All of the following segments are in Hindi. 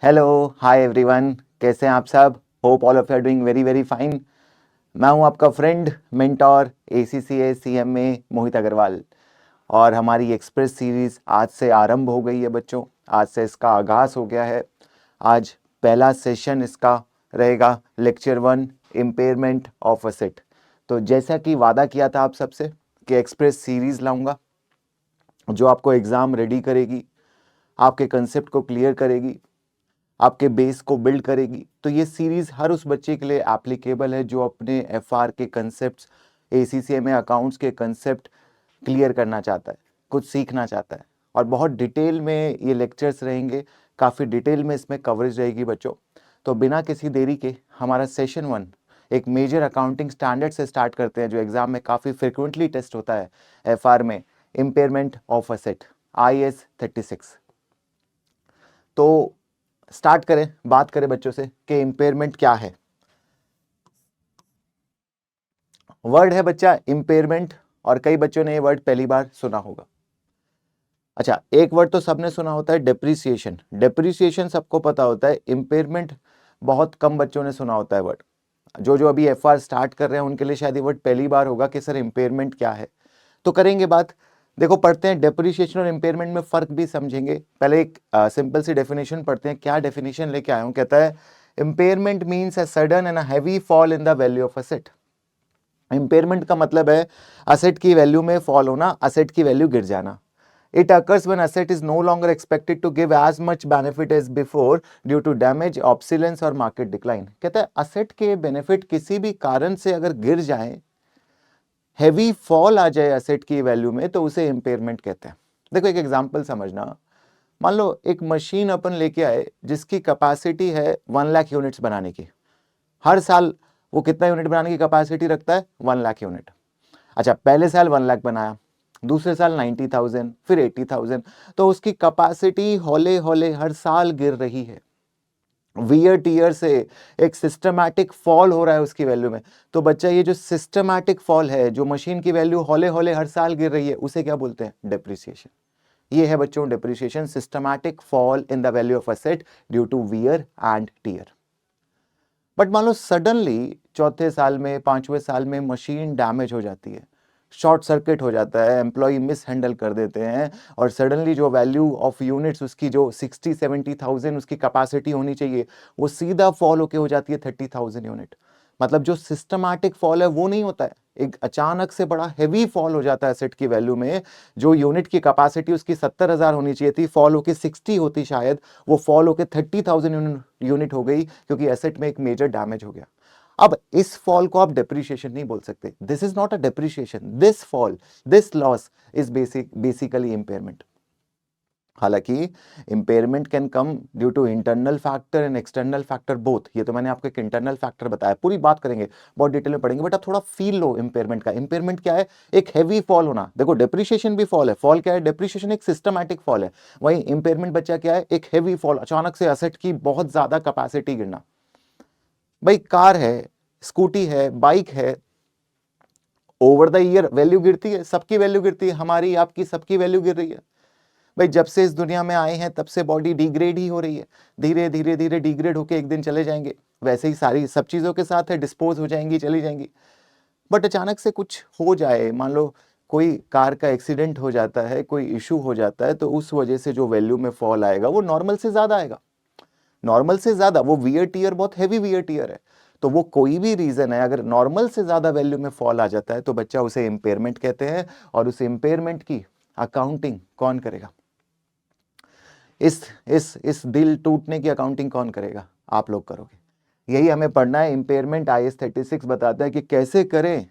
हेलो हाय एवरीवन, कैसे हैं आप सब? Hope all of you are doing very very fine. मैं हूं आपका friend mentor ACCA CMA Mohit Agarwal. और हमारी एक्सप्रेस सीरीज आज से आरंभ हो गई है बच्चों। आज से इसका आगाज हो गया है। आज पहला सेशन इसका रहेगा लेक्चर 1, इम्पेयरमेंट ऑफ असेट। तो जैसा कि वादा किया था आप सबसे कि एक्सप्रेस सीरीज लाऊंगा जो आपको एग्जाम रेडी करेगी, आपके कंसेप्ट को क्लियर करेगी, आपके बेस को बिल्ड करेगी। तो ये सीरीज हर उस बच्चे के लिए एप्लीकेबल है जो अपने FR के कंसेप्ट, ACCA में अकाउंट्स के कंसेप्ट क्लियर करना चाहता है, कुछ सीखना चाहता है। और बहुत डिटेल में ये लेक्चर्स रहेंगे, काफ़ी डिटेल में इसमें कवरेज रहेगी बच्चों। तो बिना किसी देरी के हमारा सेशन 1 एक मेजर अकाउंटिंग स्टैंडर्ड से स्टार्ट करते हैं जो एग्जाम में काफ़ी फ्रिक्वेंटली टेस्ट होता है FR में, इम्पेयरमेंट ऑफ असेट, IAS 36। तो स्टार्ट करें, बात करें बच्चों से कि इम्पेयरमेंट क्या है। वर्ड है बच्चा इम्पेयरमेंट, और कई बच्चों ने ये वर्ड पहली बार सुना होगा। अच्छा, एक वर्ड तो सबने सुना होता है डेप्रिसिएशन। डेप्रिसिएशन सबको पता होता है, इम्पेयरमेंट बहुत कम बच्चों ने सुना होता है वर्ड। जो जो अभी FR स्टार्ट कर रहे हैं उनके लिए शायद ये वर्ड पहली बार होगा कि सर इम्पेयरमेंट क्या है। तो करेंगे बात। देखो, पढ़ते हैं डेप्रिसिएशन और इम्पेयरमेंट में फर्क भी समझेंगे। पहले एक सिंपल सी डेफिनेशन पढ़ते हैं। क्या डेफिनेशन लेके आया हूं? कहता है impairment means a sudden and a heavy fall in the value of asset. Impairment का मतलब है असेट की वैल्यू में फॉल होना, असेट की वैल्यू गिर जाना। It occurs when asset is no longer expected to give as much benefit as before due to damage, obsolescence और market decline। कहता है असेट के बेनिफिट किसी भी कारण से अगर गिर जाए, हैवी फॉल आ जाए असेट की वैल्यू में, तो उसे इम्पेयरमेंट कहते हैं। देखो एक एग्जांपल समझना। मान लो एक मशीन अपन लेके आए जिसकी कैपेसिटी है 1 लाख यूनिट्स बनाने की। हर साल वो कितना यूनिट बनाने की कैपेसिटी रखता है? 1 लाख यूनिट। अच्छा, पहले साल 1 लाख बनाया, दूसरे साल 90,000, फिर 80,000। तो उसकी कैपेसिटी हौले हौले हर साल गिर रही है। वीयर टीयर से एक सिस्टमैटिक फॉल हो रहा है उसकी वैल्यू में। तो बच्चा, ये जो सिस्टमैटिक फॉल है, जो मशीन की वैल्यू हौले हौले हर साल गिर रही है, उसे क्या बोलते हैं? डेप्रिसिएशन। ये है बच्चों depreciation, systematic fall in the value of asset due to wear and tear. But मान लो सडनली चौथे साल में, पांचवें साल में मशीन डैमेज हो जाती है, शॉर्ट सर्किट हो जाता है, एम्प्लॉय मिस हैंडल कर देते हैं, और सडनली जो वैल्यू ऑफ यूनिट्स उसकी जो 60-70,000 उसकी कैपेसिटी होनी चाहिए, वो सीधा फॉल होके हो जाती है 30,000 यूनिट। मतलब जो सिस्टमैटिक फॉल है वो नहीं होता है, एक अचानक से बड़ा हैवी फॉल हो जाता है एसेट की वैल्यू में। जो यूनिट की कैपेसिटी उसकी 70,000 होनी चाहिए थी, फॉल होके 60 होती शायद, वो फॉल होके 30,000 यूनिट हो गई, क्योंकि एसेट में एक मेजर डैमेज हो गया। अब इस फॉल को आप डेप्रिसिएशन नहीं बोल सकते। This is not a depreciation, this fall, this loss is basically impairment. हालांकि impairment can come due to internal factor and external factor both. ये तो मैंने आपको एक इंटरनल फैक्टर बताया, पूरी बात करेंगे, बहुत डिटेल में पढ़ेंगे, बट आप थोड़ा फील लो इंपेयरमेंट का। इंपेयरमेंट क्या है? एक हैवी फॉल होना। देखो डेप्रिसिएशन भी फॉल है, फॉल क्या है? डेप्रिसिएशन एक सिस्टमैटिक फॉल है। वहीं इंपेयरमेंट बच्चा क्या है? एक हैवी फॉल, अचानक से एसेट की बहुत ज्यादा कैपेसिटी गिरना। भाई कार है, स्कूटी है, बाइक है, ओवर द ईयर वैल्यू गिरती है, सबकी वैल्यू गिरती है, हमारी आपकी सबकी वैल्यू गिर रही है। भाई जब से इस दुनिया में आए हैं तब से बॉडी डिग्रेड ही हो रही है, धीरे धीरे धीरे डिग्रेड होके एक दिन चले जाएंगे। वैसे ही सारी सब चीज़ों के साथ है, डिस्पोज हो जाएंगी, चली जाएंगी। बट अचानक से कुछ हो जाए, मान लो कोई कार का एक्सीडेंट हो जाता है, कोई इशू हो जाता है, तो उस वजह से जो वैल्यू में फॉल आएगा वो नॉर्मल से ज़्यादा आएगा। नॉर्मल से ज़्यादा, वो वियर टीयर बहुत हैवी वियर टीयर है, तो वो कोई भी रीज़न है, अगर नॉर्मल से ज़्यादा वैल्यू में फॉल आ जाता है तो बच्चा उसे इम्पेयरमेंट कहते हैं। और उस इम्पेयरमेंट की अकाउंटिंग कौन करेगा? इस दिल टूटने की अकाउंटिंग कौन करेगा? आप लोग करोगे। यही हमें पढ़ना है। इंपेयरमेंट IAS 36 बताता है कि कैसे करें,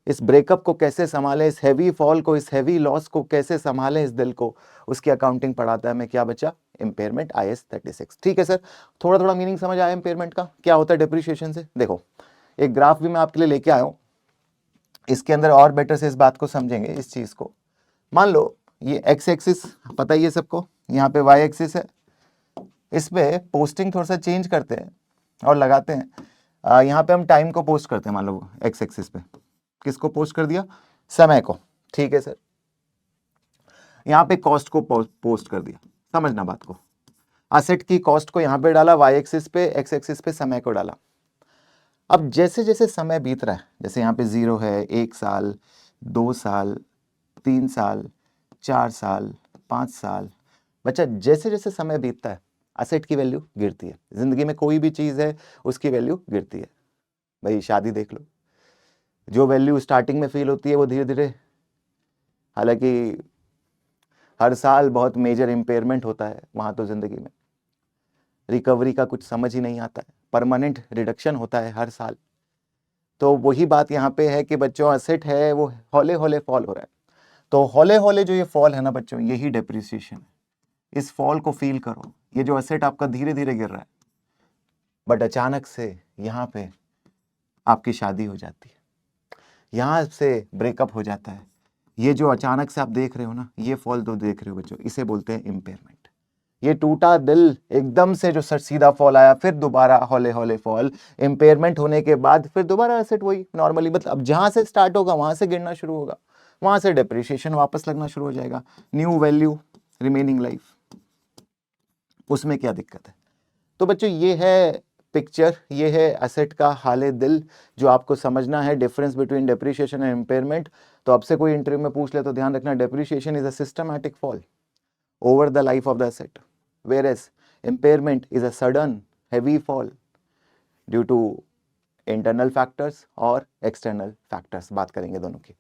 इस ब्रेकअप को कैसे संभालें, इस हैवी फॉल को, इस हैवी लॉस को कैसे संभालें, इस दिल को, उसकी अकाउंटिंग पढ़ाता है हमें। क्या बच्चा? Impairment IAS 36। ठीक है सर, थोड़ा थोड़ा मीनिंग समझ आया इंपेयरमेंट का क्या होता है डेप्रिसिएशन से? देखो एक ग्राफ भी मैं आपके लिए लेके आया हूं, इसके अंदर और बेटर से इस बात को समझेंगे, इस चीज को। मान लो ये एक्स एक्सिस पता ही है सबको, यहाँ पे वाई एक्सिस है। इस पे पोस्टिंग थोड़ा सा चेंज करते हैं और लगाते हैं। यहाँ पे हम टाइम को पोस्ट करते हैं। मान लो एक्स एक्सिस पे किसको पोस्ट कर दिया? समय को। ठीक है सर, यहाँ पे कॉस्ट को पोस्ट कर दिया। समझना बात को। एसेट की कॉस्ट को यहाँ पे डाला, वाई एक्सिस पे, एक्स एक्सिस पे समय को डाला। अब जैसे जैसे समय बीत रहा है, जैसे यहाँ पे 0 है, 1 साल, 2 साल, 3 साल, 4 साल, 5 साल, बच्चा जैसे जैसे समय बीतता है एसेट की वैल्यू गिरती है। जिंदगी में कोई भी चीज़ है उसकी वैल्यू गिरती है। भाई शादी देख लो, जो वैल्यू स्टार्टिंग में फील होती है वो धीरे धीरे, हालांकि हर साल बहुत मेजर इम्पेयरमेंट होता है वहाँ, तो ज़िंदगी में रिकवरी का कुछ समझ ही नहीं आता है, परमानेंट रिडक्शन होता है हर साल। तो वही बात यहाँ पे है कि बच्चों एसेट है वो हौले हौले फॉल हो रहा है। तो हौले हौले जो ये फॉल है ना बच्चों, यही डेप्रिसिएशन है। इस फॉल को फील करो, ये जो एसेट आपका धीरे धीरे गिर रहा है, बट अचानक से यहाँ पे आपकी शादी हो जाती है, यहाँ से ब्रेकअप हो जाता है। ये जो अचानक से आप देख रहे हो ना, ये फॉल तो देख रहे हो बच्चों, इसे बोलते हैं इम्पेयरमेंट। ये टूटा दिल एकदम से जो सर सीधा फॉल आया, फिर दोबारा हौले हौले फॉल, इम्पेयरमेंट होने के बाद फिर दोबारा एसेट वही नॉर्मली, मतलब अब जहां से स्टार्ट होगा वहां से गिरना शुरू होगा, वहां से डेप्रिसिएशन वापस लगना शुरू हो जाएगा, न्यू वैल्यू रिमेनिंग लाइफ, उसमें क्या दिक्कत है। तो बच्चों ये है पिक्चर, ये है एसेट का हाले दिल जो आपको समझना है, difference between depreciation and impairment. तो आपसे कोई इंटरव्यू में पूछ ले तो ध्यान रखना, depreciation is a systematic fall over the life of the asset, whereas impairment is a sudden heavy fall due to internal factors और external factors। बात करेंगे दोनों की।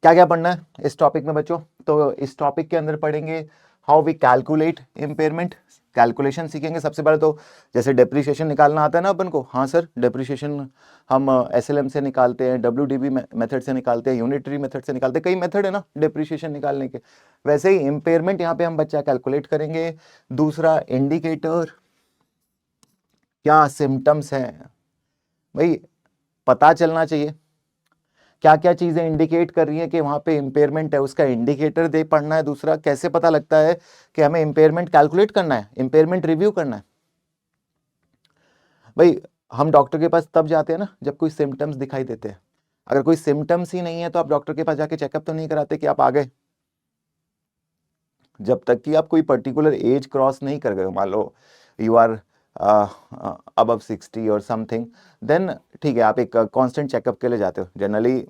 क्या क्या पढ़ना है इस टॉपिक में बच्चों? तो इस टॉपिक के अंदर पढ़ेंगे how we calculate impairment, calculation सीखेंगे। सबसे पहले तो जैसे डेप्रिसिएशन निकालना आता है ना अपन को, हाँ सर डेप्रिसिएशन हम एसएलएम से निकालते हैं, डब्ल्यूडीबी मेथड से निकालते हैं, यूनिटरी मेथड से निकालते हैं, कई मेथड है ना डेप्रिसिएशन निकालने के। वैसे ही इम्पेयरमेंट यहाँ पे हम बच्चा कैलकुलेट करेंगे। दूसरा इंडिकेटर, क्या सिम्टम्स हैं भाई, पता चलना चाहिए क्या क्या चीजें इंडिकेट कर रही हैं कि वहां पे इंपेयरमेंट है, उसका इंडिकेटर दे पढ़ना है। दूसरा कैसे पता लगता है कि हमें इंपेयरमेंट कैलकुलेट करना है, इंपेयरमेंट रिव्यू करना है। भाई हम डॉक्टर के पास तब जाते हैं ना जब कोई सिम्टम्स दिखाई देते हैं। अगर कोई सिम्टम्स ही नहीं है तो आप डॉक्टर के पास जाके चेकअप तो नहीं कराते कि आप आ गए, जब तक कि आप कोई पर्टिकुलर एज क्रॉस नहीं कर गए, मान लो यू आर अबव 60 और समथिंग, देन ठीक है आप एक कांस्टेंट चेकअप के लिए जाते हो। जनरली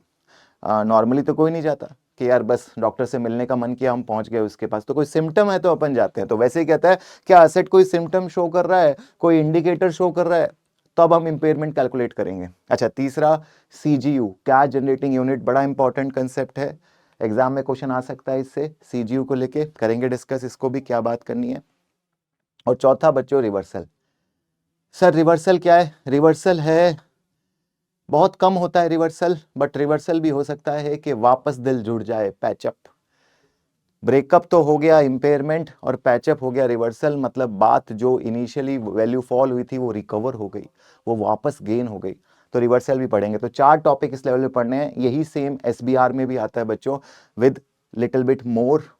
नॉर्मली तो कोई नहीं जाता कि यार बस डॉक्टर से मिलने का मन किया हम पहुंच गए उसके पास, तो कोई सिम्टम है तो अपन जाते हैं। तो वैसे ही कहता है क्या एसेट कोई सिम्टम शो कर रहा है, कोई इंडिकेटर शो कर रहा है, तब हम इंपेयरमेंट कैलकुलेट करेंगे। अच्छा तीसरा सीजीयू, कैश जनरेटिंग यूनिट, बड़ा इंपॉर्टेंट कंसेप्ट है, एग्जाम में क्वेश्चन आ सकता है इससे, सीजीयू को लेके करेंगे डिस्कस, इसको भी क्या बात करनी है। और चौथा बच्चों रिवर्सल। सर रिवर्सल क्या है? रिवर्सल है, बहुत कम होता है रिवर्सल, बट रिवर्सल भी हो सकता है कि वापस दिल जुड़ जाए, पैचअप। ब्रेकअप तो हो गया इंपेयरमेंट और पैचअप हो गया रिवर्सल, मतलब बात जो इनिशियली वैल्यू फॉल हुई थी वो रिकवर हो गई, वो वापस गेन हो गई। तो रिवर्सल भी पढ़ेंगे। तो 4 टॉपिक इस लेवल पे पढ़ने हैं। यही सेम एसबीआर में भी आता है बच्चों, with little bit more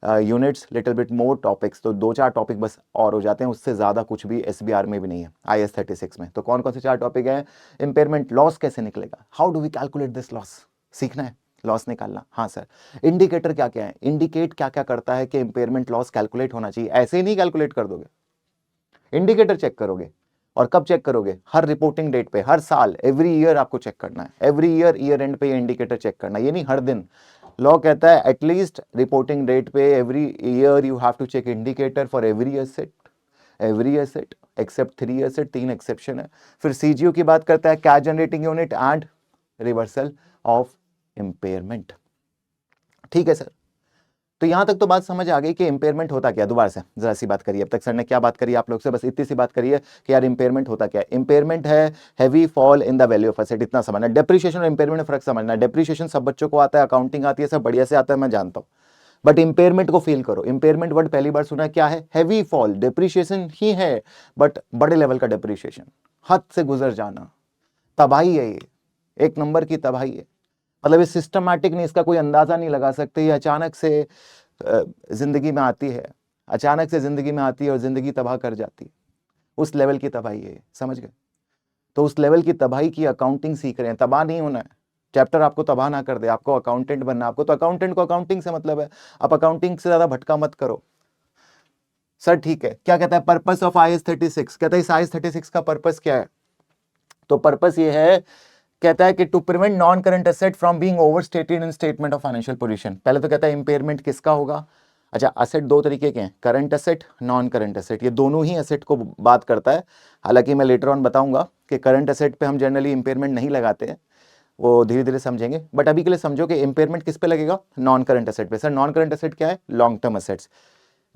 units, little bit more topics. तो 2-4 टॉपिक बस और हो जाते हैं, उससे ज्यादा कुछ भी एसबीआर में भी नहीं है IAS 36 में। तो कौन कौन से 4 टॉपिक हैं? इंपेयरमेंट लॉस कैसे निकलेगा, how do we calculate this loss, सीखना है लॉस निकालना। हाँ सर इंडिकेटर क्या क्या है, इंडिकेट क्या क्या करता है कि इंपेयरमेंट लॉस कैलकुलेट होना चाहिए, ऐसे ही नहीं कैलकुलेट कर दोगे, इंडिकेटर चेक करोगे। और कब चेक करोगे? हर रिपोर्टिंग डेट पे, हर साल, एवरी ईयर आपको चेक करना है, एवरी ईयर ईयर एंड पे इंडिकेटर चेक करना है, ये नहीं हर दिन। लॉ कहता है एटलीस्ट रिपोर्टिंग डेट पे every year you have to check indicator for every asset, every asset except 3 asset, 3 exception है। फिर सीजीयू की बात करता है, cash generating unit and reversal of impairment. ठीक है सर, तो यहां तक तो बात समझ आ गई कि इंपेयरमेंट होता क्या। दोबारा से जरा सी बात करिए, अब तक सर ने क्या बात करी आप लोग से, बस इतनी सी बात करिए कि यार इंपेयरमेंट होता क्या है। इंपेयरमेंट है heavy fall in the value of asset, इतना समझना। डेप्रिसिएशन और इंपेयरमेंट में फर्क समझना। डेप्रिसिएशन सब बच्चों को आता है, अकाउंटिंग आती है, सब बढ़िया से आता है, मैं जानता हूं, बट इंपेयरमेंट को फील करो। इंपेयरमेंट वर्ड पहली बार सुना, क्या है? हैवी फॉल, डेप्रिसिएशन ही है बट बड़े लेवल का डेप्रिसिएशन, हद से गुजर जाना, तबाही है ये, एक नंबर की तबाही है। मतलब ये सिस्टमैटिक नहीं, इसका कोई अंदाजा नहीं लगा सकते, ये अचानक से जिंदगी में आती है, अचानक से जिंदगी में आती है और जिंदगी तबाह कर जाती है, उस लेवल की तबाही है, समझ गए? तो उस लेवल की तबाही की अकाउंटिंग सीख रहे हैं, तबाह नहीं होना है, चैप्टर आपको तबाह ना कर दे, आपको अकाउंटेंट बनना, आपको तो अकाउंटेंट को अकाउंटिंग से मतलब है, आप अकाउंटिंग से ज्यादा भटका मत करो। सर ठीक है, क्या कहता है पर्पस ऑफ IAS 36, कहता है इस IAS 36 का पर्पस क्या है? तो पर्पस ये है, कहता है कि to prevent non current asset from being overstated in statement of financial position. पहले तो कहता है इंपेयरमेंट किसका होगा? अच्छा, असेट दो तरीके के हैं, current asset, non current asset, ये दोनों ही एसेट को बात करता है। हालांकि मैं लेटर ऑन बताऊंगा कि करंट एसेट पे हम जनरली इंपेयरमेंट नहीं लगाते हैं, वो धीरे धीरे समझेंगे, बट अभी के लिए समझो कि इंपेयरमेंट किस पे लगेगा? नॉन करंट एसेट पे। सर नॉन करंट एसेट क्या है? लॉन्ग टर्म एसेट्स,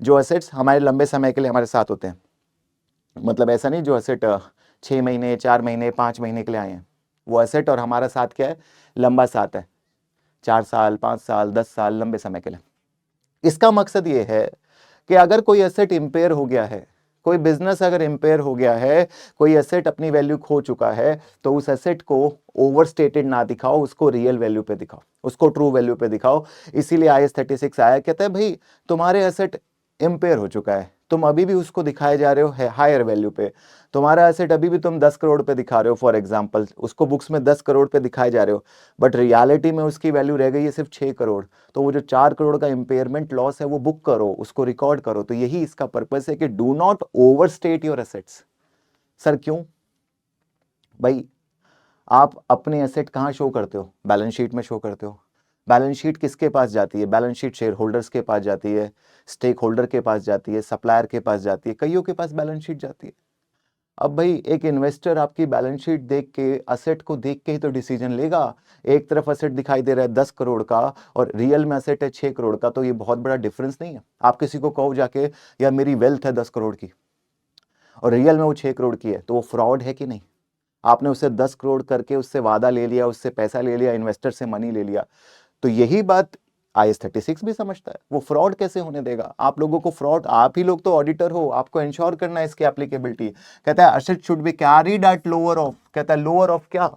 जो एसेट्स हमारे लंबे समय के लिए हमारे साथ होते हैं। मतलब ऐसा नहीं जो एसेट 6 महीने 4 महीने 5 महीने के लिए आए हैं, वो एसेट और हमारा साथ क्या है? लंबा साथ है, 4 साल 5 साल 10 साल, लंबे समय के लिए। इसका मकसद ये है कि अगर कोई एसेट इंपेयर हो गया है, कोई बिजनेस अगर इंपेयर हो गया है, कोई एसेट अपनी वैल्यू खो चुका है, तो उस एसेट को ओवरस्टेटेड ना दिखाओ, उसको रियल वैल्यू पे दिखाओ, उसको ट्रू वैल्यू पे दिखाओ। इसीलिए IAS 36 आया, कहता है भाई तुम्हारे एसेट इंपेयर हो चुका है, तुम अभी भी उसको दिखाए जा रहे हो हायर वैल्यू पे, तुम्हारा एसेट अभी भी तुम 10 करोड़ पे दिखा रहे हो फॉर एग्जांपल, उसको बुक्स में 10 करोड़ पे दिखाए जा रहे हो, बट रियलिटी में उसकी वैल्यू रह गई है सिर्फ 6 करोड़, तो वो जो 4 करोड़ का इंपेयरमेंट लॉस है वो बुक करो, उसको रिकॉर्ड करो। तो यही इसका पर्पस है कि do not overstate your assets. Sir क्यों? भाई आप अपने एसेट कहाँ शो करते हो? बैलेंस शीट में शो करते हो। बैलेंस शीट किसके पास जाती है? बैलेंस शीट शेयर होल्डर्स के पास जाती है, स्टेक होल्डर के पास जाती है, सप्लायर के पास जाती है, कईयों के पास बैलेंस शीट जाती है। अब भाई एक इन्वेस्टर आपकी बैलेंस शीट देख के, असेट को देख के ही तो डिसीजन लेगा। एक तरफ असेट दिखाई दे रहा है 10 करोड़ का और रियल में असेट है 6 करोड़ का, तो ये बहुत बड़ा डिफरेंस नहीं है। आप किसी को कहो जाके यार मेरी वेल्थ है 10 करोड़ की और रियल में वो 6 करोड़ की है, तो वो फ्रॉड है कि नहीं? आपने उसे 10 करोड़ करके उससे वादा ले लिया, उससे पैसा ले लिया, इन्वेस्टर से मनी ले लिया। तो यही बात IAS 36 भी समझता है, वो फ्रॉड कैसे होने देगा आप लोगों को? फ्रॉड, आप ही लोग तो ऑडिटर हो, आपको इंश्योर करना है इसकी एप्लीकेबिलिटी। कहता है asset should be carried at lower of, कहता है लोअर ऑफ क्या?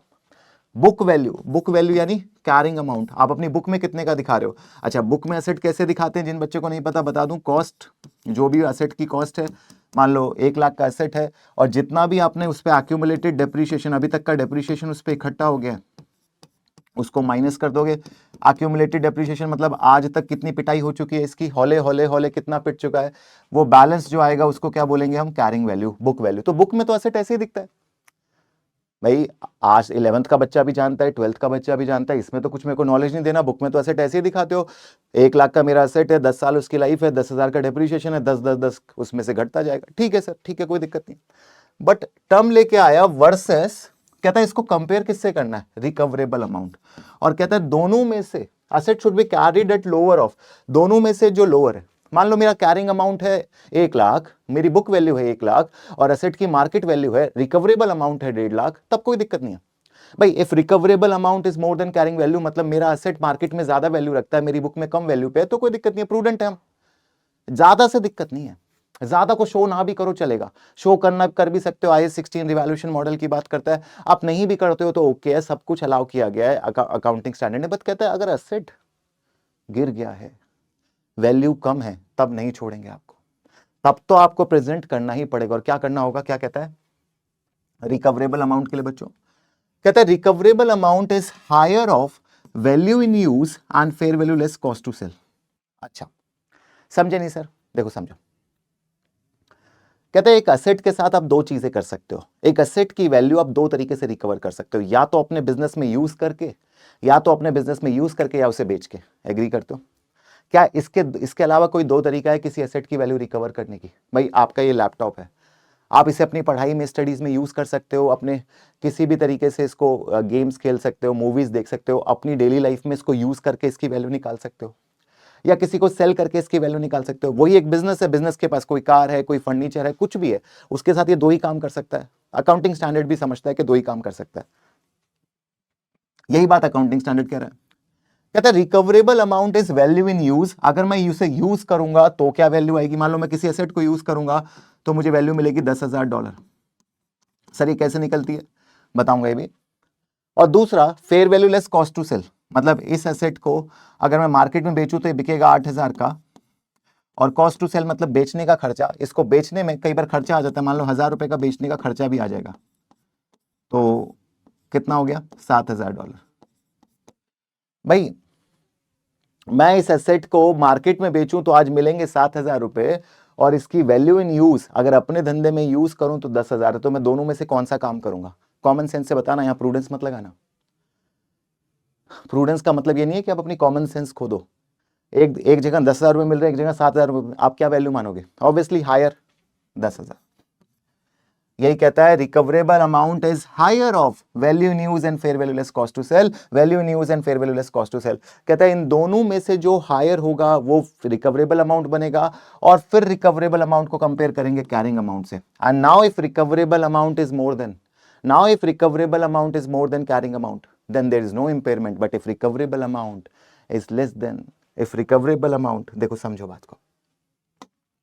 Book value. बुक वैल्यू यानी कैरिंग अमाउंट, आप अपनी बुक में कितने का दिखा रहे हो। अच्छा, बुक में एसेट कैसे दिखाते हैं, जिन बच्चों को नहीं पता बता दूं, कॉस्ट, जो भी एसेट की कॉस्ट है, मान लो 1 लाख का एसेट है और जितना भी आपने उस पर एक्यूमुलेटेड डेप्रीशिएशन, अभी तक का डेप्रीशिएशन उस पर इकट्ठा हो गया है, उसको माइनस कर दोगे। एक्यूमुलेटेड डेप्रिसिएशन मतलब आज तक कितनी पिटाई हो चुकी है इसकी, हौले हौले हौले कितना पिट चुका है, वो बैलेंस जो आएगा उसको क्या बोलेंगे हम? Carrying value, book value. तो बुक में तो एसेट ऐसे ही दिखता है भाई, आज 11th का बच्चा भी जानता है, 12th का बच्चा भी जानता है, इसमें तो कुछ मेरे को नॉलेज नहीं देना। बुक में तो एसेट ऐसे ही दिखाते हो, 1 लाख का मेरा एसेट है, 10 साल उसकी लाइफ है, 10,000 का डेप्रिसिएशन है, 10 उसमें से घटता जाएगा। ठीक है सर, ठीक है, कोई दिक्कत नहीं। बट टर्म लेके आया वर्सेस, कहता है इसको कंपेयर किससे करना है? Recoverable amount. और कहता है दोनों में से asset should be carried at lower of, दोनों में से जो लोअर है, मान लो मेरा कैरिंग अमाउंट है 1 लाख, मेरी बुक वैल्यू है 1 लाख और एसेट की मार्केट वैल्यू है, रिकवरेबल अमाउंट है 1.5 लाख, तब कोई दिक्कत नहीं है भाई। If recoverable amount is more than carrying value, मतलब मेरा एसेट मार्केट में ज्यादा वैल्यू रखता है, मेरी बुक में कम वैल्यू पे है, तो कोई दिक्कत नहीं है, प्रूडेंट है हम, ज्यादा से दिक्कत नहीं है। ज्यादा को शो ना भी करो चलेगा, शो करना कर भी सकते हो, IAS 16 रिवैल्यूएशन मॉडल की बात करता है, आप नहीं भी करते हो तो ओके है, सब कुछ अलाउ किया गया है अकाउंटिंग स्टैंडर्ड ने। बट कहता है अगर एसेट गिर गया है, वैल्यू कम है, तब नहीं छोड़ेंगे आपको, तब तो आपको प्रेजेंट करना ही पड़ेगा। और क्या करना होगा? क्या कहता है रिकवरेबल अमाउंट के लिए बच्चों? कहता है recoverable amount is higher of value in use and fair value less cost to sell. अच्छा, समझे नहीं सर? देखो समझो, कहते हैं एक एसेट के साथ आप दो चीजें कर सकते हो। एक एसेट की वैल्यू आप दो तरीके से रिकवर कर सकते हो, या तो अपने बिजनेस में यूज करके, या उसे बेच के। एग्री करते हो? क्या इसके अलावा कोई दो तरीका है किसी एसेट की वैल्यू रिकवर करने की? भाई आपका ये लैपटॉप है, आप इसे अपनी पढ़ाई में, स्टडीज में यूज कर सकते हो, अपने किसी भी तरीके से इसको गेम्स खेल सकते हो, मूवीज देख सकते हो, अपनी डेली लाइफ में इसको यूज करके इसकी वैल्यू निकाल सकते हो, या किसी को सेल करके इसकी वैल्यू निकाल सकते हो। वही एक बिजनेस है, बिजनेस के पास कोई कार है, कोई फर्नीचर है, कुछ भी है, उसके साथ ये दो ही काम कर सकता है। अकाउंटिंग स्टैंडर्ड भी समझता है कि दो ही काम कर सकता है, यही बात अकाउंटिंग स्टैंडर्ड कह रहा है। कहता है recoverable amount is value in use, अगर मैं इसे यूज करूंगा तो क्या वैल्यू आएगी? मान लो मैं किसी एसेट को यूज करूंगा तो मुझे वैल्यू मिलेगी $10,000। सर ये कैसे निकलती है? बताऊंगा ये भी। और दूसरा fair value less cost to sell, मतलब इस एसेट को अगर मैं मार्केट में बेचूं तो ये बिकेगा 8,000 का, और कॉस्ट टू सेल मतलब बेचने का खर्चा, इसको बेचने में कई बार खर्चा आ जाता है, मान लो 1,000 रुपए का बेचने का खर्चा भी आ जाएगा, तो कितना हो गया? $7,000। भाई मैं इस एसेट को मार्केट में बेचूं तो आज मिलेंगे 7,000 रुपए, और इसकी वैल्यू इन यूज अगर अपने धंधे में यूज करूं तो 10,000 है, तो मैं दोनों में से कौन सा काम करूंगा? कॉमन सेंस से बताना, यहां प्रूडेंस मत लगाना। प्रूडेंस का मतलब ये नहीं है कि आप अपनी कॉमन सेंस खो दो। एक जगह 10,000 रुपए मिल रहे हैं, एक जगह 7,000 रुपए, आप क्या वैल्यू मानोगे? Obviously higher 10,000। यही कहता है recoverable amount is higher of value in use and fair value less cost to sell, value in use and fair value less cost to sell. कहता है इन दोनों में से जो हायर होगा वो रिकवरेबल अमाउंट बनेगा, और फिर रिकवरेबल अमाउंट को कंपेयर करेंगे कैरिंग अमाउंट से। And now if recoverable amount is more than, now if recoverable amount is more than carrying amount, then there is no impairment, but if recoverable amount is less than, if recoverable amount, देखो समझो बात को,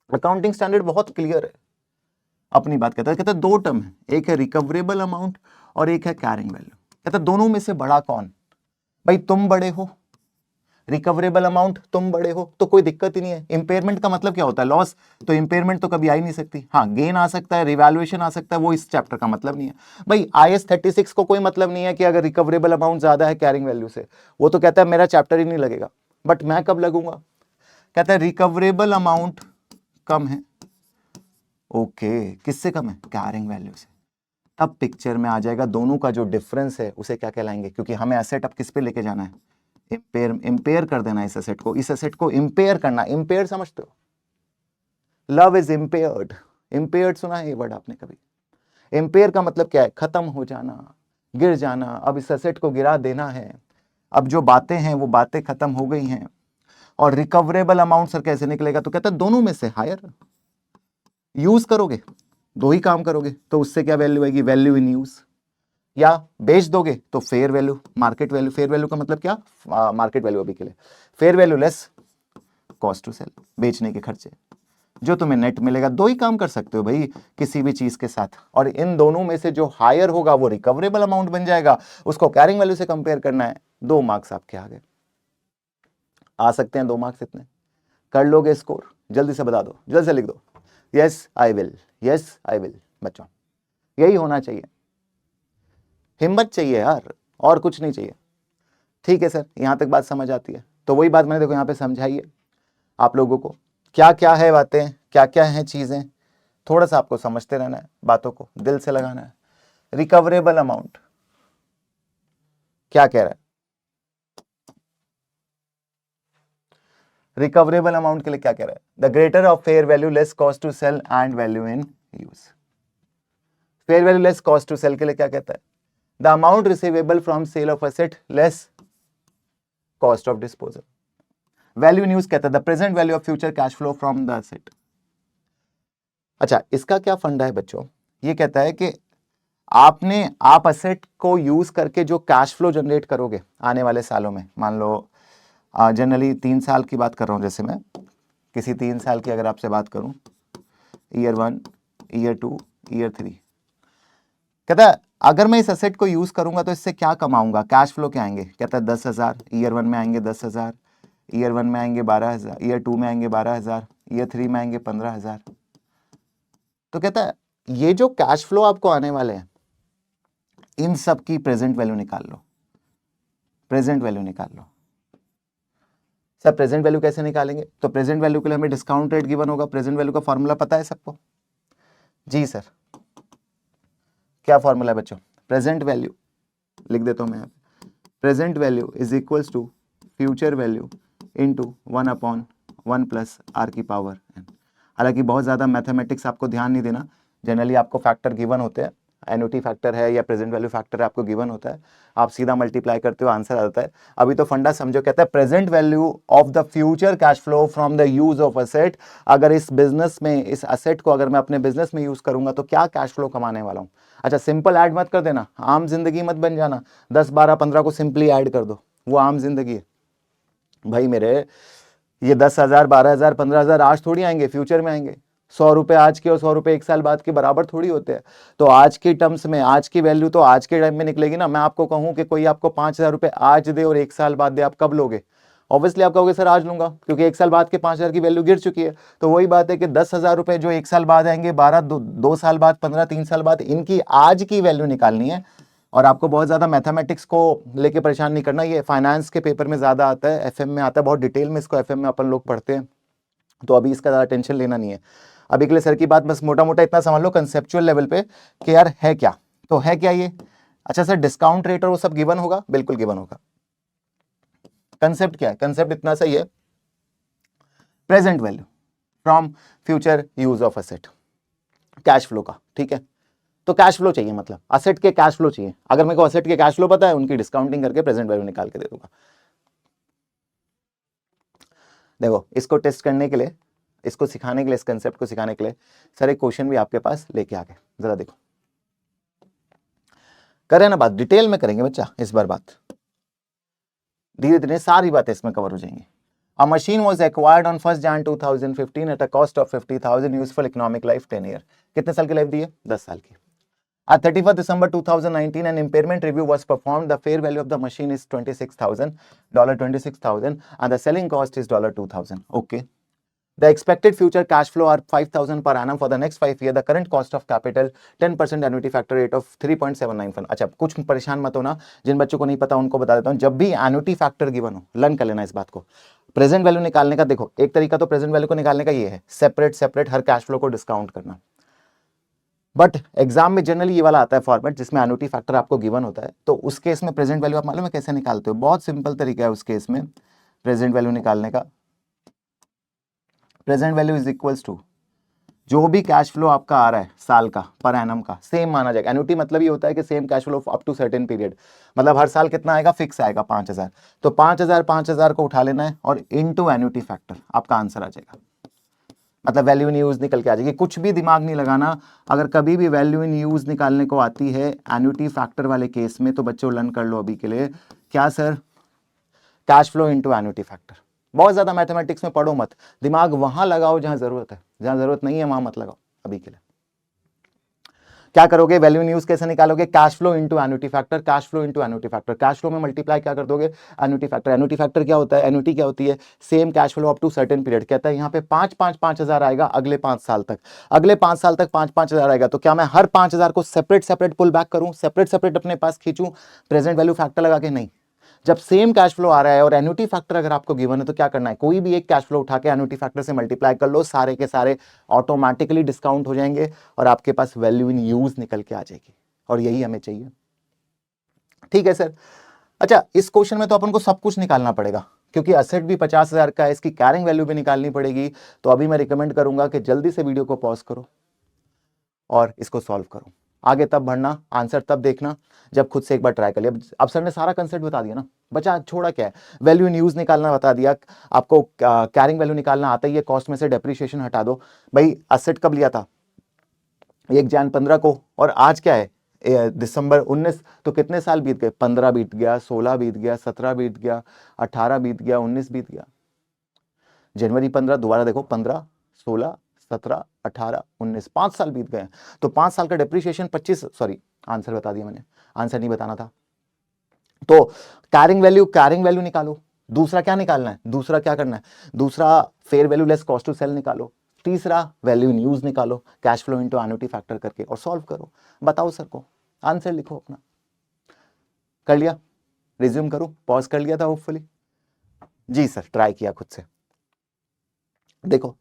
अकाउंटिंग स्टैंडर्ड बहुत क्लियर है, अपनी बात कहता है दो टर्म है, एक है रिकवरेबल अमाउंट और एक है कैरिंग वैल्यू। कहता है दोनों में से बड़ा कौन? भाई तुम बड़े हो, रिकवरेबल अमाउंट तुम बड़े हो, तो कोई दिक्कत ही नहीं है। इंपेयरमेंट का मतलब क्या होता है? लॉस। तो इंपेयरमेंट तो कभी आ ही नहीं सकती। हाँ गेन आ सकता है, रिवैल्यूएशन आ सकता है, वो इस चैप्टर का मतलब नहीं है। भाई IAS 36 को कोई मतलब नहीं है कि अगर रिकवरेबल अमाउंट ज्यादा है कैरिंग वैल्यू से, वो तो कहता है मेरा चैप्टर ही नहीं लगेगा। बट मैं कब लगूंगा? कहता है रिकवरेबल अमाउंट कम है, ओके किससे कम है? कैरिंग वैल्यू से। तब पिक्चर में आ जाएगा दोनों का जो डिफरेंस है उसे क्या कहलाएंगे, क्योंकि हमें एसेट अब किस पे लेके जाना है? इंपेयर कर देना है इस एसेट को, इस एसेट को इंपेयर करना। इंपेयर समझते हो? लव इज इंपेयर्ड, इंपेयर्ड सुना है ये वर्ड आपने कभी? इंपेयर का मतलब क्या है? खत्म हो जाना, गिर जाना। अब इस एसेट को गिरा देना है, अब जो बातें हैं वो बातें खत्म हो गई हैं। और रिकवरेबल अमाउंट सर कैसे निकलेगा? तो कहता है दोनों में से हायर। यूज करोगे, दो ही काम करोगे, तो उससे क्या वैल्यू आएगी? Value in use. या बेच दोगे तो fair value, market value. Fair value का मतलब क्या? मार्केट वैल्यू अभी के लिए। Fair value less cost to sell, बेचने के खर्चे, जो तुम्हें नेट मिलेगा। दो ही काम कर सकते हो भाई किसी भी चीज के साथ, और इन दोनों में से जो हायर होगा वो रिकवरेबल अमाउंट बन जाएगा, उसको कैरिंग वैल्यू से कंपेयर करना है। 2 मार्क्स आपके आगे आ सकते हैं, 2 मार्क्स इतने। कर लोगे स्कोर? जल्दी से बता दो, जल्दी से लिख दो। Yes I will, yes I will. बच्चों यही होना चाहिए, हिम्मत चाहिए यार, और कुछ नहीं चाहिए। ठीक है सर, यहां तक बात समझ आती है? तो वही बात मैंने देखो यहां पे समझाई है आप लोगों को, क्या क्या है बातें, क्या क्या है चीजें। थोड़ा सा आपको समझते रहना है, बातों को दिल से लगाना है। रिकवरेबल अमाउंट क्या कह रहा है? रिकवरेबल अमाउंट के लिए क्या कह रहा है? The greater of fair value less cost to sell and value in use. Fair value less cost to sell के लिए क्या कहता है? The amount receivable from sale of asset less cost of disposal. Value in use कहता है the present value of future cash flow from the asset. अच्छा इसका क्या फंडा है बच्चों? ये कहता है कि आप एसेट को यूज करके जो कैश फ्लो जनरेट करोगे आने वाले सालों में, मान लो जनरली 3 साल की बात कर रहा हूं, जैसे मैं किसी 3 साल की अगर आपसे बात करूं, ईयर 1, ईयर 2, ईयर 3, कहता है अगर मैं इस एसेट को यूज करूंगा तो इससे क्या कमाऊंगा, कैश फ्लो क्या आएंगे? कहता है 10,000, ईयर 1 में आएंगे 10,000, ईयर 1 में आएंगे 12,000, ईयर 2 में आएंगे 12,000, ईयर 3 में आएंगे 15,000। तो कहता है ये जो कैश फ्लो आपको आने वाले हैं इन सब की प्रेजेंट वैल्यू निकाल लो, प्रेजेंट वैल्यू निकाल लो। सर प्रेजेंट वैल्यू कैसे निकालेंगे? तो प्रेजेंट वैल्यू के लिए हमें डिस्काउंट रेट गिवन होगा। प्रेजेंट वैल्यू का फॉर्मूला पता है सबको? जी सर, क्या फॉर्मूला है बच्चों? प्रेजेंट वैल्यू लिख देता हूं मैं, present value is equals to future value into 1/1 plus R की पावर n। हालांकि बहुत ज़्यादा मैथमेटिक्स आपको ध्यान नहीं देना, जनरली आपको फैक्टर गिवन होते हैं, एन्युटी फैक्टर है या प्रेजेंट वैल्यू फैक्टर है, आपको गिवन होता है, आप सीधा मल्टीप्लाई करते हो आंसर आ जाता है। अभी तो फंडा समझो, कहता है present value of the future cash flow from the use of asset. अगर इस बिजनेस में, इस एसेट को अगर मैं अपने बिजनेस में यूज करूंगा तो क्या कैश फ्लो कमाने वाला हूं। अच्छा सिंपल ऐड मत कर देना, आम जिंदगी मत बन जाना, 10, 12, 15 को सिंपली ऐड कर दो, वो आम जिंदगी है भाई मेरे। ये 10,000, 12,000, 15,000 आज थोड़ी आएंगे, फ्यूचर में आएंगे। 100 रुपए आज के और 100 रुपए 1 साल बाद के बराबर थोड़ी होते हैं। तो आज की टर्म्स में आज की वैल्यू तो आज के टाइम में निकलेगी ना। मैं आपको कहूं कि कोई आपको 5,000 रुपए आज दे और 1 साल बाद दे, आप कब लोगे? ऑब्वियसली आप कहोगे सर आज लूंगा, क्योंकि 1 साल बाद के 5,000 की वैल्यू गिर चुकी है। तो वही बात है कि 10,000 रुपए जो 1 साल बाद आएंगे, 12, 2 साल बाद, 15, 3 साल बाद, इनकी आज की वैल्यू निकालनी है। और आपको बहुत ज़्यादा मैथमेटिक्स को लेके परेशान नहीं करना, ये फाइनेंस के पेपर में ज़्यादा आता है, एफएम में आता है, बहुत डिटेल में इसको एफएम में अपन लोग पढ़ते हैं, तो अभी इसका ज़्यादा टेंशन लेना नहीं है। अभी के लिए सर की बात बस मोटा मोटा इतना समझ लो कंसेप्चुअल लेवल पे कि यार है क्या, तो है क्या ये। अच्छा सर डिस्काउंट रेट और वो सब गिवन होगा, बिल्कुल गिवन होगा। कंसेप्ट क्या है, कंसेप्ट इतना सही है, present value from future use of asset, cash flow का, ठीक है। तो कैश फ्लो चाहिए, मतलब असेट के कैश फ्लो चाहिए। अगर मेरे को असेट के कैश फ्लो पता है, उनकी डिस्काउंटिंग करके प्रेजेंट वैल्यू निकाल के दे दूंगा। देखो इसको टेस्ट करने के लिए, इसको सिखाने के लिए, इस कंसेप्ट को सिखाने के लिए सर एक क्वेश्चन भी आपके पास लेके आ गए, जरा देखो। करें ना बात, डिटेल में करेंगे बच्चा इस बार, बात धीरे धीरे सारी बातें इसमें कवर हो जाएंगी। A machine was acquired on 1st Jan 2015 at a cost of 50,000, useful economic life 10 year। कितने साल की लाइफ दी है, 10 साल की। At 31st December 2019, an impairment review was performed. The fair value of the machine is $26,000, and the selling cost is $2,000. Okay. The expected future cash flow are 5,000 per annum for the next 5 years. The current cost of capital 10% annuity factor rate of 3.791। अच्छा कुछ परेशान मत होना, जिन बच्चों को नहीं पता उनको बता देता हूं। जब भी एन्युटी फैक्टर गिवन हो, लर्न कर लेना इस बात को। प्रेजेंट वैल्यू निकालने का देखो, एक तरीका तो प्रेजेंट वैल्यू को निकालने का ये है, सेपरेट हर कैश फ्लो को डिस्काउंट करना। बट एग्जाम में जनरली ये वाला आता है फॉर्मेट जिसमें एन्युटी फैक्टर आपको गिवन होता है, तो उस केस में प्रेजेंट वैल्यू आप मालूम है कैसे निकालते हो, बहुत सिंपल तरीका है उस केस में प्रेजेंट वैल्यू निकालने का। Present value is equals to जो भी कैश फ्लो आपका आ रहा है साल का पर एनम का, सेम माना जाएगा। एन्युटी मतलब ये होता है कि same cash flow up to certain period, मतलब हर साल कितना आएगा, फिक्स आएगा 5,000। तो 5,000 को उठा लेना है और इनटू एन्युटी फैक्टर, आपका आंसर आ जाएगा। मतलब वैल्यू इन यूज निकल के आ जाएगी, कुछ भी दिमाग नहीं लगाना। अगर कभी भी वैल्यू इन यूज निकालने को आती है एन्युटी फैक्टर वाले केस में, तो बच्चों लर्न कर लो अभी के लिए, क्या sir, cash flow into annuity factor. बहुत ज्यादा मैथमेटिक्स में पढ़ो मत, दिमाग वहां लगाओ जहां जरूरत है, जहां जरूरत नहीं है वहां मत लगाओ अभी के लिए। क्या करोगे, वैल्यू इन यूज कैसे निकालोगे, cash flow into annuity factor, cash flow into annuity factor, cash flow में मल्टीप्लाई क्या कर दोगे, एन्युटी फैक्टर। एन्युटी फैक्टर क्या होता है, एन्युटी क्या होती है, same cash flow up to certain period. कहता है यहाँ पे 5,000 आएगा अगले 5 साल तक, अगले 5 साल तक 5,000 आएगा। तो क्या मैं हर 5,000 को सेपरेट पुल बैक करूं, सेपरेट अपने पास खींचूं प्रेजेंट वैल्यू फैक्टर लगा के, नहीं। जब सेम कैश फ्लो आ रहा है और एन्युटी फैक्टर अगर आपको गिवन है, तो क्या करना है, कोई भी एक कैश फ्लो उठा के एन्युटी फैक्टर से मल्टीप्लाई कर लो, सारे के सारे ऑटोमेटिकली डिस्काउंट हो जाएंगे और आपके पास वैल्यू इन यूज निकल के आ जाएगी, और यही हमें चाहिए। ठीक है सर। अच्छा इस क्वेश्चन में तो अपन को सब कुछ निकालना पड़ेगा, क्योंकि असेट भी 50,000 का है, इसकी कैरिंग वैल्यू भी निकालनी पड़ेगी। तो अभी मैं रिकमेंड करूंगा कि जल्दी से वीडियो को पॉज करो और इसको सॉल्व करो। आगे तब बढ़ना, आंसर तब देखना जब खुद से एक बार ट्राई कर लिया। अब सर ने सारा कंसेप्ट बता दिया ना, बचा छोड़ा क्या है, वैल्यू इन यूज निकालना बता दिया, आपको कैरिंग वैल्यू निकालना आता ही है, कॉस्ट में से डेप्रिसिएशन हटा दो। भाई असेट कब लिया था, 1 Jan 15 को, और आज क्या है दिसंबर 19, तो कितने साल बीत गए, 15 बीत गया, 16 बीत गया, 17 बीत गया, 18 बीत गया, 19 बीत गया। जनवरी 15, दोबारा देखो 15, 16, 17, 18, 19, 5 साल बीत गए। तो 5 साल का डेप्रिसिएशन 25, सॉरी आंसर बता दिया मैंने, आंसर नहीं बताना था। तो कैरिंग वैल्यू निकालो। दूसरा क्या निकालना है, दूसरा क्या करना है, दूसरा fair value less cost to sell निकालो। तीसरा वैल्यू इन यूज निकालो, cash flow into annuity factor करके, और सॉल्व करो। बताओ सर को, आंसर लिखो अपना। कर लिया, रिज्यूम करूं, पॉज कर लिया था होपफुली। जी सर, ट्राई किया खुद से। देखो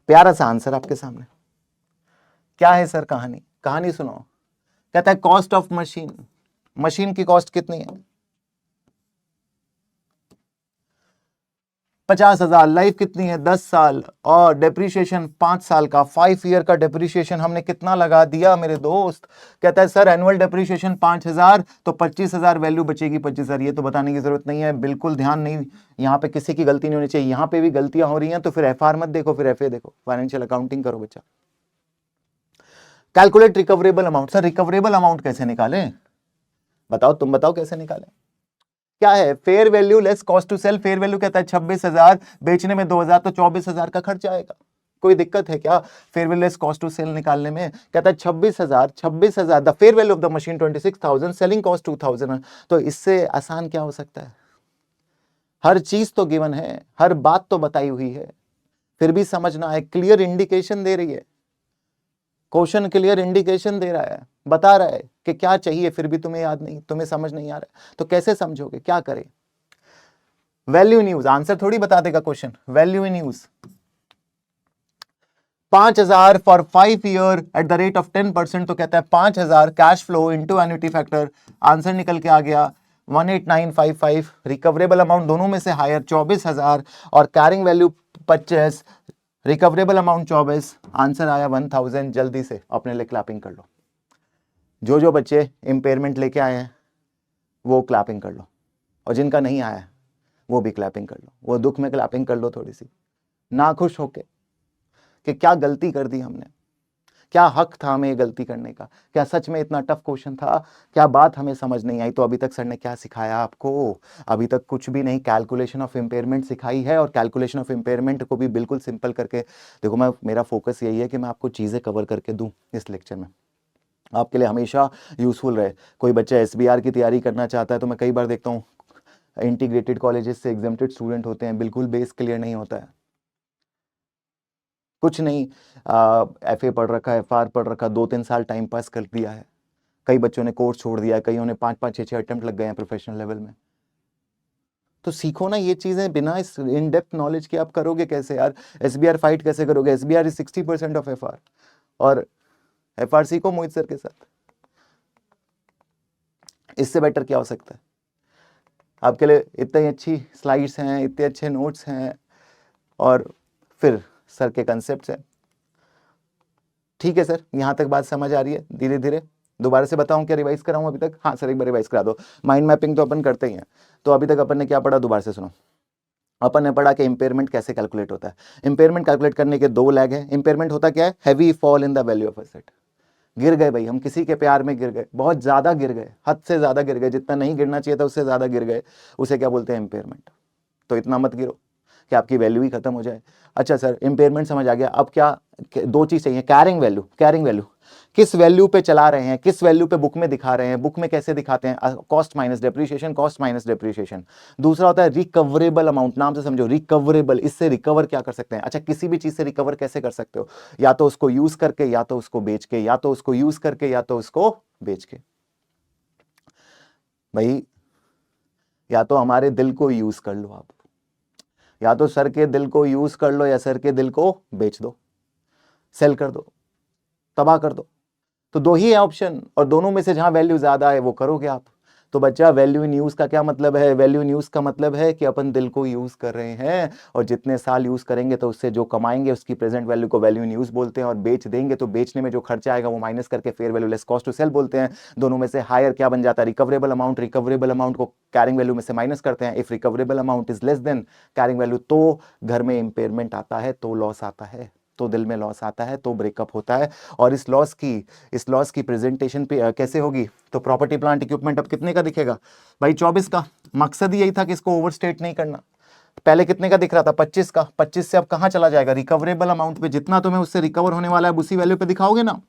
प्यारा सा आंसर आपके सामने। क्या है सर कहानी, कहानी सुनो। कहता है कॉस्ट ऑफ मशीन, मशीन की कॉस्ट कितनी है, 50,000, लाइफ कितनी है 10 साल, और डेप्रिसिएशन 5 साल का, 5 ईयर का डेप्रिसिएशन हमने कितना लगा दिया मेरे दोस्त। कहता है सर एनुअल डेप्रिसिएशन 5,000, तो 25,000 वैल्यू बचेगी 25,000। ये तो बताने की जरूरत नहीं है, बिल्कुल ध्यान नहीं, यहाँ पे किसी की गलती नहीं होनी चाहिए। यहाँ पे भी गलतियां हो रही हैं तो फिर एफआर मत देखो, फिर एफए देखो, फाइनेंशियल अकाउंटिंग करो बच्चा। Calculate recoverable amount. Sir recoverable amount कैसे निकाले, बताओ, तुम बताओ कैसे निकाले। क्या है, fair value less cost to sell. Fair value कहता है 26,000, बेचने में 2,000, तो 24,000 का खर्चा आएगा। कोई दिक्कत है क्या fair value less cost to sell निकालने में। कहता है 26,000, the fair value of the machine 26,000, selling cost 2,000। तो इससे आसान क्या हो सकता है, हर चीज तो गिवन है, हर बात तो बताई हुई है, फिर भी समझना है, क्लियर इंडिकेशन दे रही है। क्वेश्चन क्लियर इंडिकेशन दे रहा है, बता रहा है कि क्या चाहिए, फिर भी तुम्हें याद नहीं, तुम्हें समझ नहीं आ रहा है, तो कैसे समझोगे, क्या करें? वैल्यू इन यूज, आंसर थोड़ी बता देगा question, value in use 5000 for 5 year at the rate of 10%, तो कहता है 5000 cash flow into annuity factor, answer निकल के आ गया 18955। रिकवरेबल अमाउंट दोनों में से हायर 24,000 और carrying value 25, recoverable amount 24, answer आया 1000। जल्दी से अपने लिए क्लैपिंग कर लो, जो जो बच्चे इंपेयरमेंट लेके आए हैं वो क्लैपिंग कर लो, और जिनका नहीं आया है वो भी क्लैपिंग कर लो, वो दुख में क्लैपिंग कर लो थोड़ी सी, ना खुश होके कि क्या गलती कर दी हमने, क्या हक था हमें ये गलती करने का, क्या सच में इतना टफ क्वेश्चन था, क्या बात हमें समझ नहीं आई। तो अभी तक सर ने क्या सिखाया आपको? अभी तक कुछ भी नहीं, कैलकुलेशन ऑफ इंपेयरमेंट सिखाई है, और कैलकुलेशन ऑफ इंपेयरमेंट को भी बिल्कुल सिंपल करके देखो। मेरा फोकस यही है कि मैं आपको चीज़ें कवर करके दूं इस लेक्चर में, आपके लिए हमेशा यूजफुल रहे। कोई बच्चा SBR की तैयारी करना चाहता है, तो मैं कई बार देखता हूँ इंटीग्रेटेड कॉलेजेस से एग्जेम्प्टेड स्टूडेंट होते हैं, बिल्कुल बेस क्लियर नहीं होता है, कुछ नहीं, FA पढ़ रखा है, FR पढ़ रखा, 2-3 साल टाइम पास कर दिया है, कई बच्चों ने कोर्स छोड़ दिया है, कईयों ने 5-5, 6-6 अटेम्प्ट लग गए हैं प्रोफेशनल लेवल में। तो सीखो ना ये चीजें, बिना इस इन डेप्थ नॉलेज के आप करोगे कैसे यार? SBR फाइट कैसे करोगे? SBR इज 60% ऑफ FR, और FR सीखो मोहित सर के साथ, इससे बेटर क्या हो सकता है? आपके लिए इतनी अच्छी स्लाइड्स हैं, इतने अच्छे नोट्स हैं, और फिर सर के कंसेप्ट्स हैं। ठीक है सर, यहाँ तक बात समझ आ रही है? धीरे धीरे दोबारा से बताऊं क्या, रिवाइज कराऊं अभी तक? हाँ सर, एक बार रिवाइज करा दो। माइंड मैपिंग तो अपन करते ही हैं, तो अभी तक अपन ने क्या पढ़ा, दोबारा से सुनो। अपन ने पढ़ा कि इंपेयरमेंट कैसे कैलकुलेट होता है। इंपेयरमेंट कैलकुलेट करने के 2 लैग है। इंपेयरमेंट होता क्या है? Heavy fall in the value of asset. गिर गए भाई, हम किसी के प्यार में गिर गए, बहुत ज्यादा गिर गए, हद से ज्यादा गिर गए, जितना नहीं गिरना चाहिए था उससे ज्यादा गिर गए, उसे क्या बोलते हैं? इंपेयरमेंट। तो इतना मत गिरो कि आपकी वैल्यू ही खत्म हो जाए। अच्छा सर, इंपेयरमेंट समझ आ गया, अब क्या 2 चीज चाहिए। कैरिंग वैल्यू, कैरिंग वैल्यू किस वैल्यू पे चला रहे हैं, किस वैल्यू पे बुक में दिखा रहे हैं, बुक में कैसे दिखाते हैं? Cost minus depreciation, cost minus depreciation. दूसरा होता है रिकवरेबल अमाउंट, नाम से समझो, रिकवरेबल, इससे रिकवर क्या कर सकते हैं? अच्छा, किसी भी चीज से रिकवर कैसे कर सकते हो? या तो उसको यूज करके, या तो उसको बेच के, या तो उसको यूज करके, या तो उसको बेच के। भाई या तो हमारे दिल को यूज कर लो आप, या तो सर के दिल को यूज कर लो, या सर के दिल को बेच दो, सेल कर दो, तबाह कर दो। तो 2 ही है ऑप्शन, और दोनों में से जहां वैल्यू ज्यादा है वो करोगे आप। तो बच्चा, वैल्यू इन यूज का क्या मतलब है? वैल्यू इन यूज का मतलब है कि अपन दिल को यूज कर रहे हैं, और जितने साल यूज करेंगे तो उससे जो कमाएंगे उसकी प्रेजेंट वैल्यू को वैल्यू इन यूज बोलते हैं, और बेच देंगे तो बेचने में जो खर्चा आएगा वो माइनस करके fair value less cost to sell बोलते हैं। दोनों में से हायर क्या बन जाता है? Recoverable amount. रिकवरेबल अमाउंट को कैरिंग वैल्यू में से माइनस करते हैं। If recoverable amount is less then carrying value, तो घर में इंपेयरमेंट आता है, तो लॉस आता है, तो दिल में लॉस आता है, तो ब्रेकअप होता है। और इस लॉस की प्रेजेंटेशन पे कैसे होगी? तो प्रॉपर्टी प्लांट इक्विपमेंट अब कितने का दिखेगा भाई? 24 का। मकसद यही था कि इसको ओवरस्टेट नहीं करना। पहले कितने का दिख रहा था? 25 का। 25 से अब कहां चला जाएगा? रिकवरेबल अमाउंट पे, जितना तुम्हें उससे रिकवर होने वाला है उसी वैल्यू पे दिखाओगे ना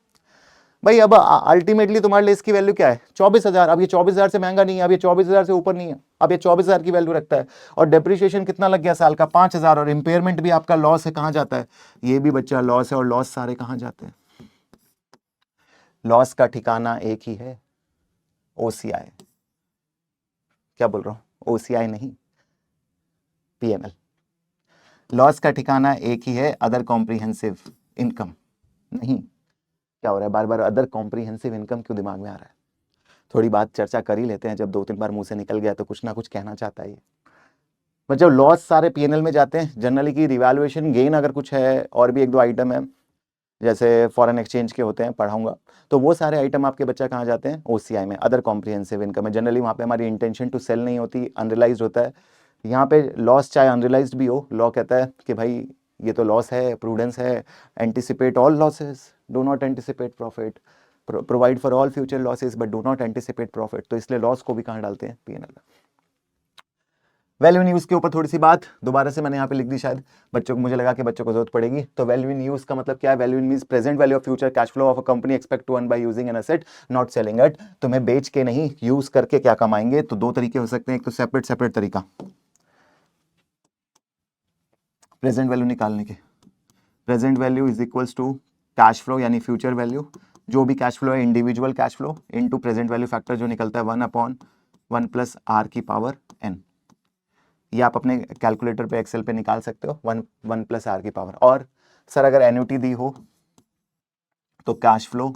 भाई। अब अल्टीमेटली तुम्हारे लिए इसकी वैल्यू क्या है? 24,000। अब ये 24,000 से महंगा नहीं है, अब ये 24,000 से ऊपर नहीं है, अब ये 24,000 की वैल्यू रखता है। और डेप्रिसिएशन कितना लग गया साल का? 5,000। और इंपेयरमेंट भी आपका लॉस है, कहां जाता है? ये भी बच्चा लॉस है, और लॉस सारे कहां जाते हैं? लॉस का ठिकाना एक ही है, OCI। क्या बोल रहा हूं? OCI नहीं, PNL। लॉस का ठिकाना एक ही है, अदर कॉम्प्रिहेंसिव इनकम नहीं। क्या हो रहा है? बार बार अदर कॉम्प्रिहेंसिव इनकम क्यों दिमाग में आ रहा है? थोड़ी बात चर्चा कर ही लेते हैं, जब 2-3 बार मुंह से निकल गया तो कुछ ना कुछ कहना चाहता है ये। मतलब लॉस सारे PNL में जाते हैं जनरली। की रिवैल्यूएशन गेन अगर कुछ है, और भी 1-2 आइटम है जैसे फॉरेन एक्सचेंज के होते हैं, पढ़ाऊंगा, तो वो सारे आइटम आपके बच्चा कहाँ जाते हैं? OCI में, अदर कॉम्प्रिहेंसिव इनकम है। जनरली वहाँ पे हमारी इंटेंशन टू सेल नहीं होती, अनरियलाइज्ड होता है। यहाँ पे लॉस चाहे अनरियलाइज्ड भी हो, लॉ कहता है कि भाई ये तो लॉस है, प्रूडेंस है, anticipate all losses, do not anticipate profit, provide for all future losses but do not anticipate profit. तो इसलिए लॉस को भी कहाँ डालते हैं? PNL में। वैल्यू इन यूज के ऊपर थोड़ी सी बात दोबारा से मैंने यहाँ पे लिख दी, शायद बच्चों को, मुझे लगा कि बच्चों को जरूरत पड़ेगी। तो वैल्यू इन यूज का मतलब क्या है? Value in means present value of future cash flow of a company expect to earn by using an asset not selling it. तुम्हें बेच के नहीं, यूज करके क्या कमाएंगे? तो 2 तरीके हो सकते हैं। एक तो सेपरेट तरीका प्रेजेंट वैल्यू निकालने के। Present value is equals to cash flow यानी फ्यूचर वैल्यू, जो भी कैश फ्लो है individual cash flow into present value factor जो निकलता है 1/1 प्लस आर की पावर एन। ये आप अपने कैलकुलेटर पे एक्सेल पे निकाल सकते हो, 1 प्लस आर की पावर। और सर अगर एन्युटी दी हो तो cash flow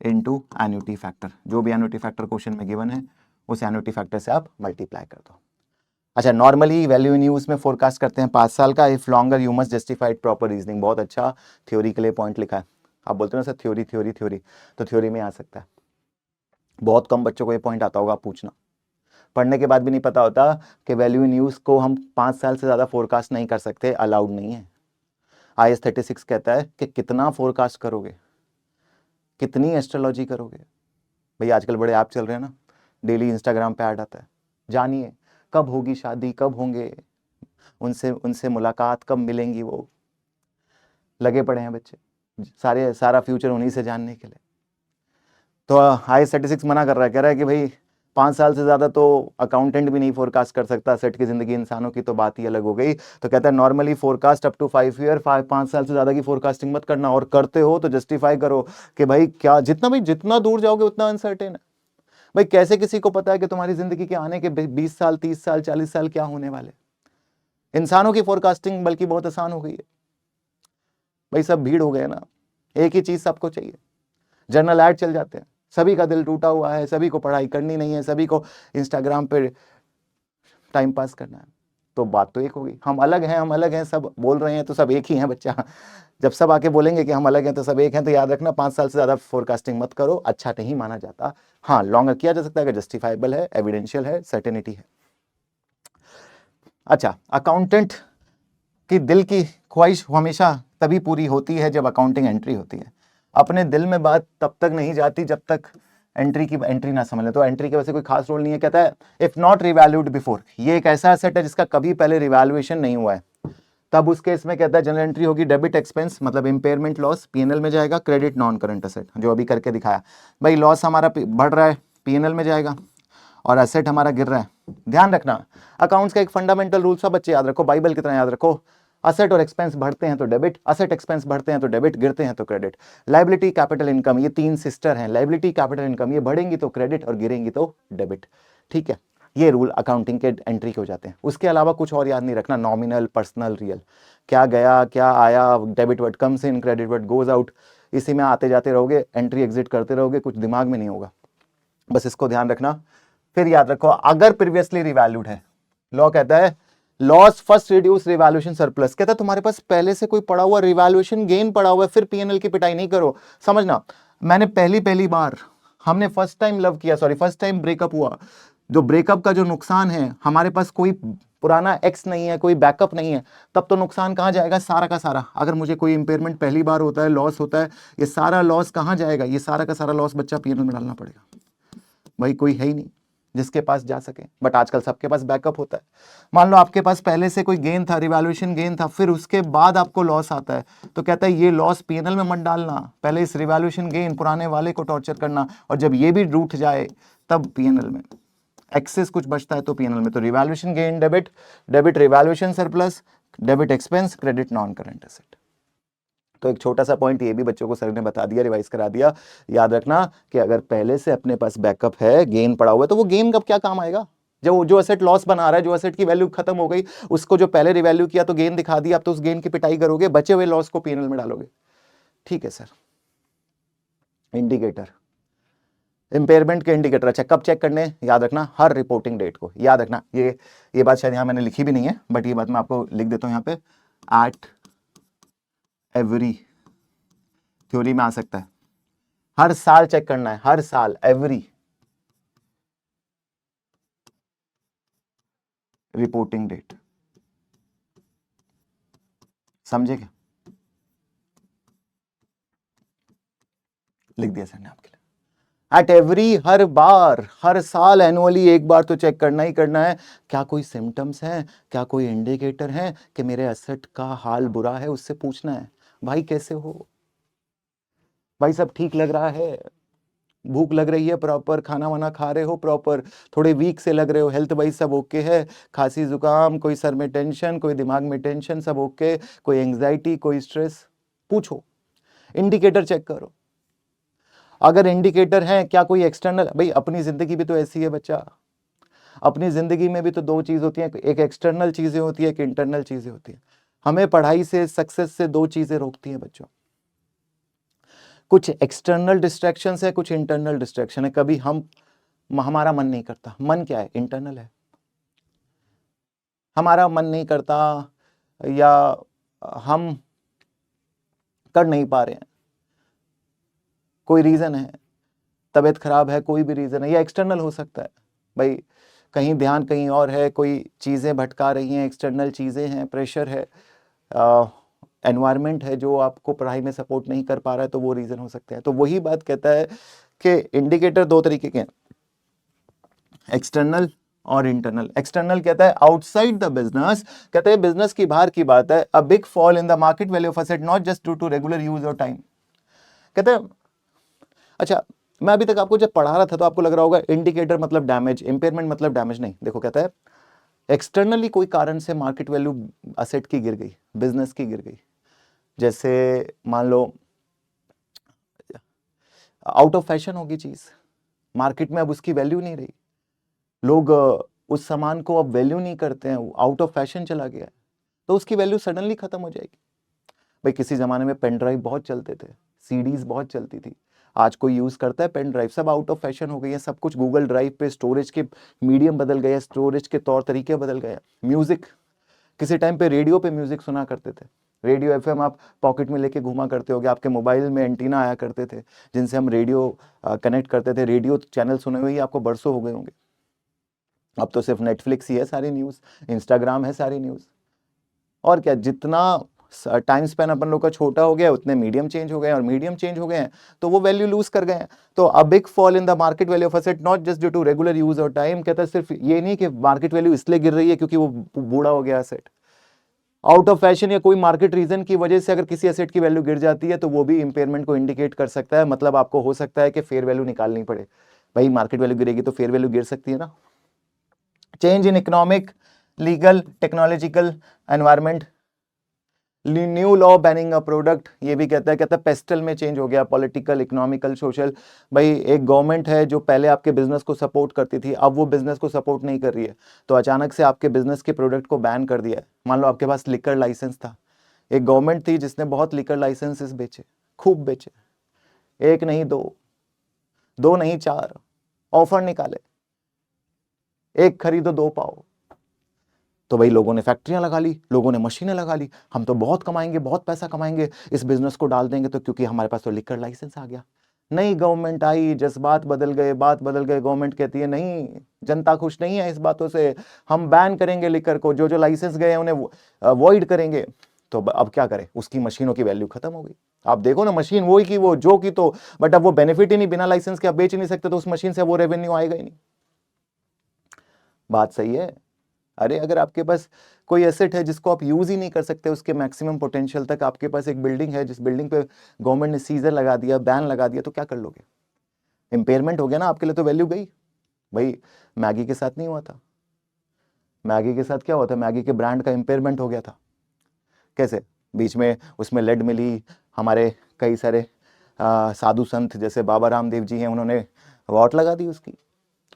into annuity factor, जो भी एन्युटी फैक्टर क्वेश्चन में गिवन है उस एन्युटी फैक्टर से आप मल्टीप्लाई कर दो। अच्छा, नॉर्मली वैल्यू इन यूज में फोरकास्ट करते हैं 5 साल का। If longer you must justified proper reasoning, बहुत अच्छा थ्योरी के लिए पॉइंट लिखा है। आप बोलते हो ना सर थ्योरी थ्योरी थ्योरी, तो थ्योरी में आ सकता है। बहुत कम बच्चों को ये पॉइंट आता होगा, पूछना। पढ़ने के बाद भी नहीं पता होता कि वैल्यू इन यूज को हम 5 साल से ज्यादा फोरकास्ट नहीं कर सकते, अलाउड नहीं है। IS 36 कहता है कि कितना फोरकास्ट करोगे, कितनी एस्ट्रोलॉजी करोगे। भाई आजकल बड़े ऐप चल रहे हैं ना, डेली इंस्टाग्राम पे ऐड आता है, जानिए कब होगी शादी, कब होंगे उनसे उनसे मुलाकात, कब मिलेंगी वो। लगे पड़े हैं बच्चे, सारा फ्यूचर उन्हीं से जानने के लिए। तो IS 36 मना कर रहा है, कह रहा है कि भाई 5 साल से ज्यादा तो अकाउंटेंट भी नहीं फोरकास्ट कर सकता, सेट की जिंदगी, इंसानों की तो बात ही अलग हो गई। तो कहता है normally forecast up to 5 year, 5 साल से ज्यादा की फोरकास्टिंग मत करना, और करते हो तो जस्टिफाई करो कि भाई क्या, जितना दूर जाओगे उतना अनसर्टेन है। भाई कैसे किसी को पता है कि तुम्हारी जिंदगी के आने के 20 साल 30 साल 40 साल क्या होने वाले। इंसानों की फोरकास्टिंग बल्कि बहुत आसान हो गई है। भाई सब भीड़ हो गए ना, एक ही चीज सबको चाहिए, जर्नल ऐड चल जाते हैं, सभी का दिल टूटा हुआ है, सभी को पढ़ाई करनी नहीं है, सभी को इंस्टाग्राम पे टाइम पास करना है। तो बात तो एक होगी, हम अलग हैं, हम अलग हैं, सब बोल रहे हैं तो सब एक ही हैं बच्चा। जब सब आके बोलेंगे कि हम अलग हैं तो सब एक हैं, तो याद रखना 5 साल से ज्यादा फोरकास्टिंग मत करो, अच्छा नहीं माना जाता। हाँ, लॉन्गर किया जा सकता है अगर जस्टिफाइबल है, एविडेंशियल है, सर्टेनिटी है। अच्छा, अकाउंटेंट की दिल की ख्वाहिश हमेशा तभी पूरी होती है जब अकाउंटिंग एंट्री होती है। अपने दिल में बात तब तक नहीं जाती जब तक एंट्री ना समझ ले। तो एंट्री के वजह से कोई खास रोल नहीं है। कहता है इफ नॉट रिवैल्यूड बिफोर, ये एक ऐसा एसेट है जिसका कभी पहले रिवैल्यूएशन नहीं हुआ है, तब उस केस में कहता है जनरल एंट्री होगी डेबिट एक्सपेंस, मतलब इंपेयरमेंट लॉस पीएनएल में जाएगा, क्रेडिट नॉन करंट एसेट, जो अभी करके दिखाया। भाई लॉस हमारा बढ़ रहा है, पीएनएल में जाएगा, और एसेट हमारा गिर रहा है। ध्यान रखना, अकाउंट्स का एक फंडामेंटल रूल सब बच्चे याद रखो, बाइबल की तरह याद रखो, असेट और एक्सपेंस बढ़ते हैं तो डेबिट, असेट एक्सपेंस बढ़ते हैं तो डेबिट, गिरते हैं तो क्रेडिट। लायबिलिटी कैपिटल इनकम, ये 3 सिस्टर हैं, लायबिलिटी कैपिटल इनकम, ये बढ़ेंगी तो क्रेडिट और गिरेंगी तो डेबिट। ठीक है, ये रूल अकाउंटिंग के एंट्री के हो जाते हैं। उसके अलावा कुछ और याद नहीं रखना, नॉमिनल, पर्सनल, रियल, क्या गया क्या आया, debit word comes in, credit word goes out, इसी में आते जाते रहोगे, एंट्री एग्जिट करते रहोगे, कुछ दिमाग में नहीं होगा, बस इसको ध्यान रखना। फिर याद रखो, अगर प्रीवियसली रिवैल्यूड है, लॉ कहता है loss first reduce revaluation surplus, कहता है तुम्हारे पास पहले से कोई पड़ा हुआ रिवैल्यूएशन गेन पड़ा हुआ है, फिर पीएनएल की पिटाई नहीं करो। समझना, मैंने पहली बार, हमने फर्स्ट टाइम ब्रेकअप हुआ, जो ब्रेकअप का जो नुकसान है, हमारे पास कोई पुराना एक्स नहीं है, कोई बैकअप नहीं है, तब तो नुकसान कहां जाएगा, सारा का सारा। अगर मुझे कोई इंपेयरमेंट पहली बार होता है, लॉस होता है, ये सारा लॉस कहां जाएगा, ये सारा का सारा लॉस बच्चा पीएनएल में डालना पड़ेगा। भाई कोई है ही नहीं जिसके पास जा सके, बट आजकल सबके पास बैकअप होता है। मान लो आपके पास पहले से कोई गेन था, रिवैल्यूएशन गेन था, फिर उसके बाद आपको लॉस आता है, तो कहता है ये लॉस पीएनएल में मत डालना, पहले इस रिवैल्यूएशन गेन पुराने वाले को टॉर्चर करना, और जब ये भी रूठ जाए तब पीएनएल में एक्सेस कुछ बचता है तो पीएनएल में। तो revaluation gain debit, debit revaluation surplus, debit expense, credit non current asset. तो एक छोटा सा पॉइंट ये भी बच्चों को सर ने बता दिया, रिवाइज करा दिया। याद रखना कि अगर पहले से अपने पास बैकअप है, गेन पड़ा हुआ है, तो वो गेन कब क्या काम आएगा, जो एसेट लॉस बना रहा है, जो एसेट की वैल्यू खत्म हो गई, उसको जो पहले रिवैल्यू किया तो गेन दिखा दिया, अब तो उस गेन की पिटाई करोगे, बचे हुए लॉस को पीएनएल में डालोगे। ठीक है सर। इंडिकेटर, इंपेयरमेंट के इंडिकेटर, अच्छा कब चेक करने, याद रखना हर रिपोर्टिंग डेट को। याद रखना, ये बात शायद यहां मैंने लिखी भी नहीं है, बट ये बात मैं आपको लिख देता हूं यहां पे, एट एवरी, थ्योरी में आ सकता है, हर साल चेक करना है, हर साल, एवरी रिपोर्टिंग डेट। समझे क्या, लिख दिया सर ने आपके लिए। एट एवरी, हर बार, हर साल, एनुअली एक बार तो चेक करना ही करना है, क्या कोई सिम्टम्स हैं, क्या कोई इंडिकेटर है कि मेरे एसेट का हाल बुरा है, उससे पूछना है भाई कैसे हो, भाई सब ठीक लग रहा है, भूख लग रही है प्रॉपर, खाना वाना खा रहे हो प्रॉपर, थोड़े वीक से लग रहे हो, हेल्थ वाइज सब ओके है, खांसी जुकाम, कोई सर में टेंशन, कोई दिमाग में टेंशन, सब ओके, कोई एंग्जाइटी, कोई स्ट्रेस, पूछो। इंडिकेटर चेक करो, अगर इंडिकेटर है क्या कोई एक्सटर्नल, भाई अपनी जिंदगी भी तो ऐसी है बच्चा, अपनी जिंदगी में भी तो दो चीज होती है, एक एक्सटर्नल चीजें होती है, एक इंटरनल चीजें होती है। हमें पढ़ाई से, सक्सेस से दो चीजें रोकती हैं बच्चों, कुछ एक्सटर्नल डिस्ट्रैक्शंस है, कुछ इंटरनल डिस्ट्रैक्शन है। कभी हमारा मन नहीं करता, मन क्या है, इंटरनल है, हमारा मन नहीं करता या हम कर नहीं पा रहे हैं, कोई रीजन है, तबीयत खराब है, कोई भी रीजन है, या एक्सटर्नल हो सकता है, भाई कहीं ध्यान कहीं और है, कोई चीजें भटका रही हैं, एक्सटर्नल चीजें हैं, प्रेशर है, एनवायरनमेंट है जो आपको पढ़ाई में सपोर्ट नहीं कर पा रहा है, तो वो रीजन हो सकते हैं। तो वही बात कहता है कि इंडिकेटर दो तरीके के हैं, एक्सटर्नल और इंटरनल। एक्सटर्नल कहता है आउटसाइड द बिजनेस, कहते हैं बिजनेस की बाहर की बात है, a big fall in the market value of asset not just due to regular use और टाइम। कहते हैं, अच्छा मैं अभी तक आपको जब पढ़ा रहा था तो आपको लग रहा होगा इंडिकेटर मतलब डैमेज, इंपेयरमेंट मतलब डैमेज, नहीं। देखो कहता है एक्सटर्नली कोई कारण से मार्केट वैल्यू असेट की गिर गई, बिजनेस की गिर गई, जैसे मान लो आउट ऑफ फैशन होगी चीज, मार्केट में अब उसकी वैल्यू नहीं रही, लोग उस सामान को अब वैल्यू नहीं करते हैं, आउट ऑफ फैशन चला गया है, तो उसकी वैल्यू सडनली खत्म हो जाएगी। भाई किसी जमाने में पेन ड्राइव बहुत चलते थे, सीडीज बहुत चलती थी, आज कोई यूज करता है पेन ड्राइव, सब आउट ऑफ फैशन हो गई है, सब कुछ गूगल ड्राइव पे, स्टोरेज के मीडियम बदल गए, स्टोरेज के तौर तरीके बदल गए। म्यूजिक, किसी टाइम पे रेडियो पे म्यूजिक सुना करते थे, रेडियो एफएम आप पॉकेट में लेके घुमा करते होगे, आपके मोबाइल में एंटीना आया करते थे जिनसे हम रेडियो कनेक्ट करते थे, रेडियो चैनल सुने हुए ही आपको बरसों हो गए होंगे। अब तो सिर्फ नेटफ्लिक्स ही है सारी न्यूज़, इंस्टाग्राम है सारी न्यूज़, और क्या, जितना टाइम स्पेन अपन लोग का छोटा हो गया उतने मीडियम चेंज हो गए, और मीडियम चेंज हो गए हैं तो वो वैल्यू लूज कर गए हैं। तो a big fall in the market value of asset not just due to regular use और टाइम, कहता है सिर्फ ये नहीं कि मार्केट वैल्यू इसलिए गिर रही है क्योंकि वो बूढ़ा हो गया एसेट, आउट ऑफ फैशन या कोई मार्केट रीजन की वजह से अगर किसी एसेट की वैल्यू गिर जाती है तो वो भी इंपेयरमेंट को इंडिकेट कर सकता है। मतलब आपको हो सकता है कि फेयर वैल्यू निकालनी पड़े, भाई मार्केट वैल्यू गिरेगी तो फेयर वैल्यू गिर सकती है ना। Change in economic, legal, technological environment, new law banning a product, ये भी कहता है पेस्टल में चेंज हो गया, पॉलिटिकल, इकोनॉमिकल, सोशल। भाई एक गवर्नमेंट है जो पहले आपके बिजनेस को सपोर्ट करती थी, अब वो बिजनेस को सपोर्ट नहीं कर रही है, तो अचानक से आपके बिजनेस के प्रोडक्ट को बैन कर दिया है। मान लो आपके पास लिकर लाइसेंस था, एक गवर्नमेंट थी जिसने बहुत लिकर लाइसेंसेस बेचे, खूब बेचे, एक नहीं दो, दो नहीं चार, ऑफर निकाले, एक खरीदो दो पाओ, तो भाई लोगों ने फैक्ट्रियां लगा ली, लोगों ने मशीनें लगा ली, हम तो बहुत कमाएंगे, बहुत पैसा कमाएंगे, इस बिजनेस को डाल देंगे तो, क्योंकि हमारे पास तो लिकर लाइसेंस आ गया। नई गवर्नमेंट आई, जज्बात बदल गए, बात बदल गए, गवर्नमेंट कहती है नहीं, जनता खुश नहीं है इस बातों से, हम बैन करेंगे लिकर को, जो जो लाइसेंस गए हैं उन्हें अवॉइड करेंगे। तो अब क्या करें, उसकी मशीनों की वैल्यू खत्म हो गई। आप देखो ना, मशीन वही की वो जो की तो, बट अब वो बेनिफिट ही नहीं, बिना लाइसेंस के आप बेच ही नहीं सकते, तो उस मशीन से वो रेवेन्यू आएगा ही नहीं। बात सही है। अरे अगर आपके पास कोई एसेट है जिसको आप यूज ही नहीं कर सकते उसके मैक्सिमम पोटेंशियल तक, आपके पास एक बिल्डिंग है जिस बिल्डिंग पे गवर्नमेंट ने सीजर लगा दिया, बैन लगा दिया, तो क्या कर लोगे, इंपेयरमेंट हो गया ना आपके लिए, तो वैल्यू गई। भाई मैगी के साथ नहीं हुआ था, मैगी के साथ क्या हुआ था, मैगी के ब्रांड का इंपेयरमेंट हो गया था। कैसे, बीच में उसमें लेड मिली, हमारे कई सारे साधु संत जैसे बाबा रामदेव जी हैं, उन्होंने वॉट लगा दी उसकी,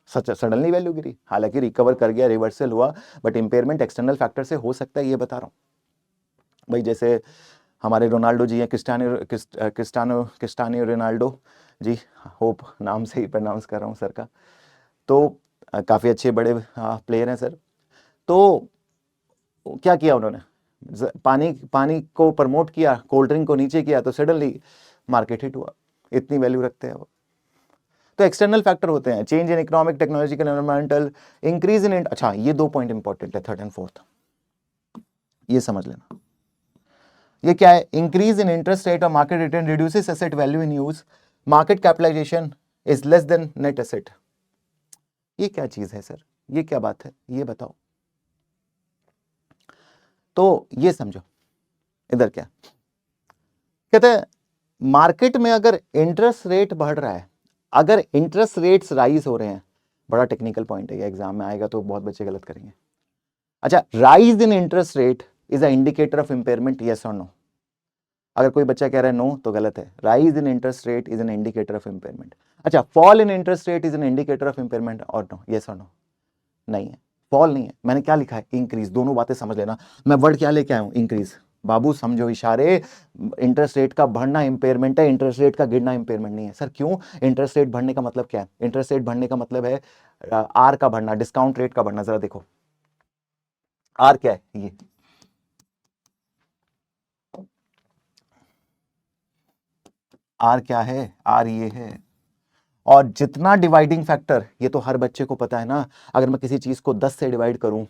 सच सडनली वैल्यू गिरी, हालांकि रिकवर कर गया, रिवर्सल हुआ, बट इंपेयरमेंट एक्सटर्नल फैक्टर से हो सकता है, ये बता रहा हूं। भाई जैसे हमारे रोनाल्डो जी हैं, क्रिस्टानो रोनाल्डो जी, होप नाम से ही प्रोनाउंस कर रहा हूँ सर का, तो काफ़ी अच्छे बड़े प्लेयर हैं सर। तो क्या किया उन्होंने, पानी पानी को प्रमोट किया, कोल्ड ड्रिंक को नीचे किया, तो सडनली मार्केट हिट हुआ, इतनी वैल्यू रखते हैं वो। तो एक्सटर्नल फैक्टर होते हैं, change in economic, technological, environmental, increase in, अच्छा ये दो पॉइंट इंपॉर्टेंट है, थर्ड एंड फोर्थ, ये समझ लेना। ये क्या है, इंक्रीज इन इंटरेस्ट रेट और market return reduces asset value in use, market capitalisation is less than net asset. ये क्या चीज है सर, ये क्या बात है, ये बताओ। तो ये समझो, इधर क्या कहते हैं, मार्केट में अगर इंटरेस्ट रेट बढ़ रहा है, अगर इंटरेस्ट रेट्स राइज हो रहे हैं, बड़ा टेक्निकल पॉइंट है, ये एग्जाम में आएगा तो बहुत बच्चे गलत करेंगे। अच्छा, rise in interest rate is a indicator of impairment, yes और नो, अगर कोई बच्चा कह रहा है नो तो गलत है। Rise in interest rate is an indicator of impairment. अच्छा, fall in interest rate is an indicator of impairment और नो? यस और नो? नहीं है, फॉल नहीं है। मैंने क्या लिखा है? इंक्रीज। दोनों बातें समझ लेना। मैं वर्ड क्या लेके आया हूं? इंक्रीज। बाबू समझो इशारे, इंटरेस्ट रेट का बढ़ना इंपेयरमेंट है, इंटरेस्ट रेट का गिरना इंपेयरमेंट नहीं है। सर क्यों? इंटरेस्ट रेट बढ़ने का मतलब क्या है? इंटरेस्ट रेट बढ़ने का मतलब है आर का बढ़ना, डिस्काउंट रेट का बढ़ना। जरा देखो आर क्या है, ये आर क्या है? आर ये है। और जितना डिवाइडिंग फैक्टर, ये तो हर बच्चे को पता है ना, अगर मैं किसी चीज को 10 से डिवाइड करूं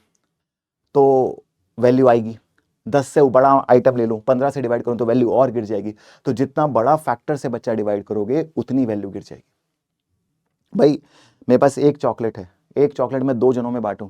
तो वैल्यू आएगी। 10 से बड़ा आइटम ले लूं, 15 से डिवाइड करूं तो वैल्यू और गिर जाएगी। तो जितना बड़ा फैक्टर से बच्चा डिवाइड करोगे उतनी वैल्यू गिर जाएगी। भाई मेरे पास एक चॉकलेट है, एक चॉकलेट मैं 2 जनों में बांटूं।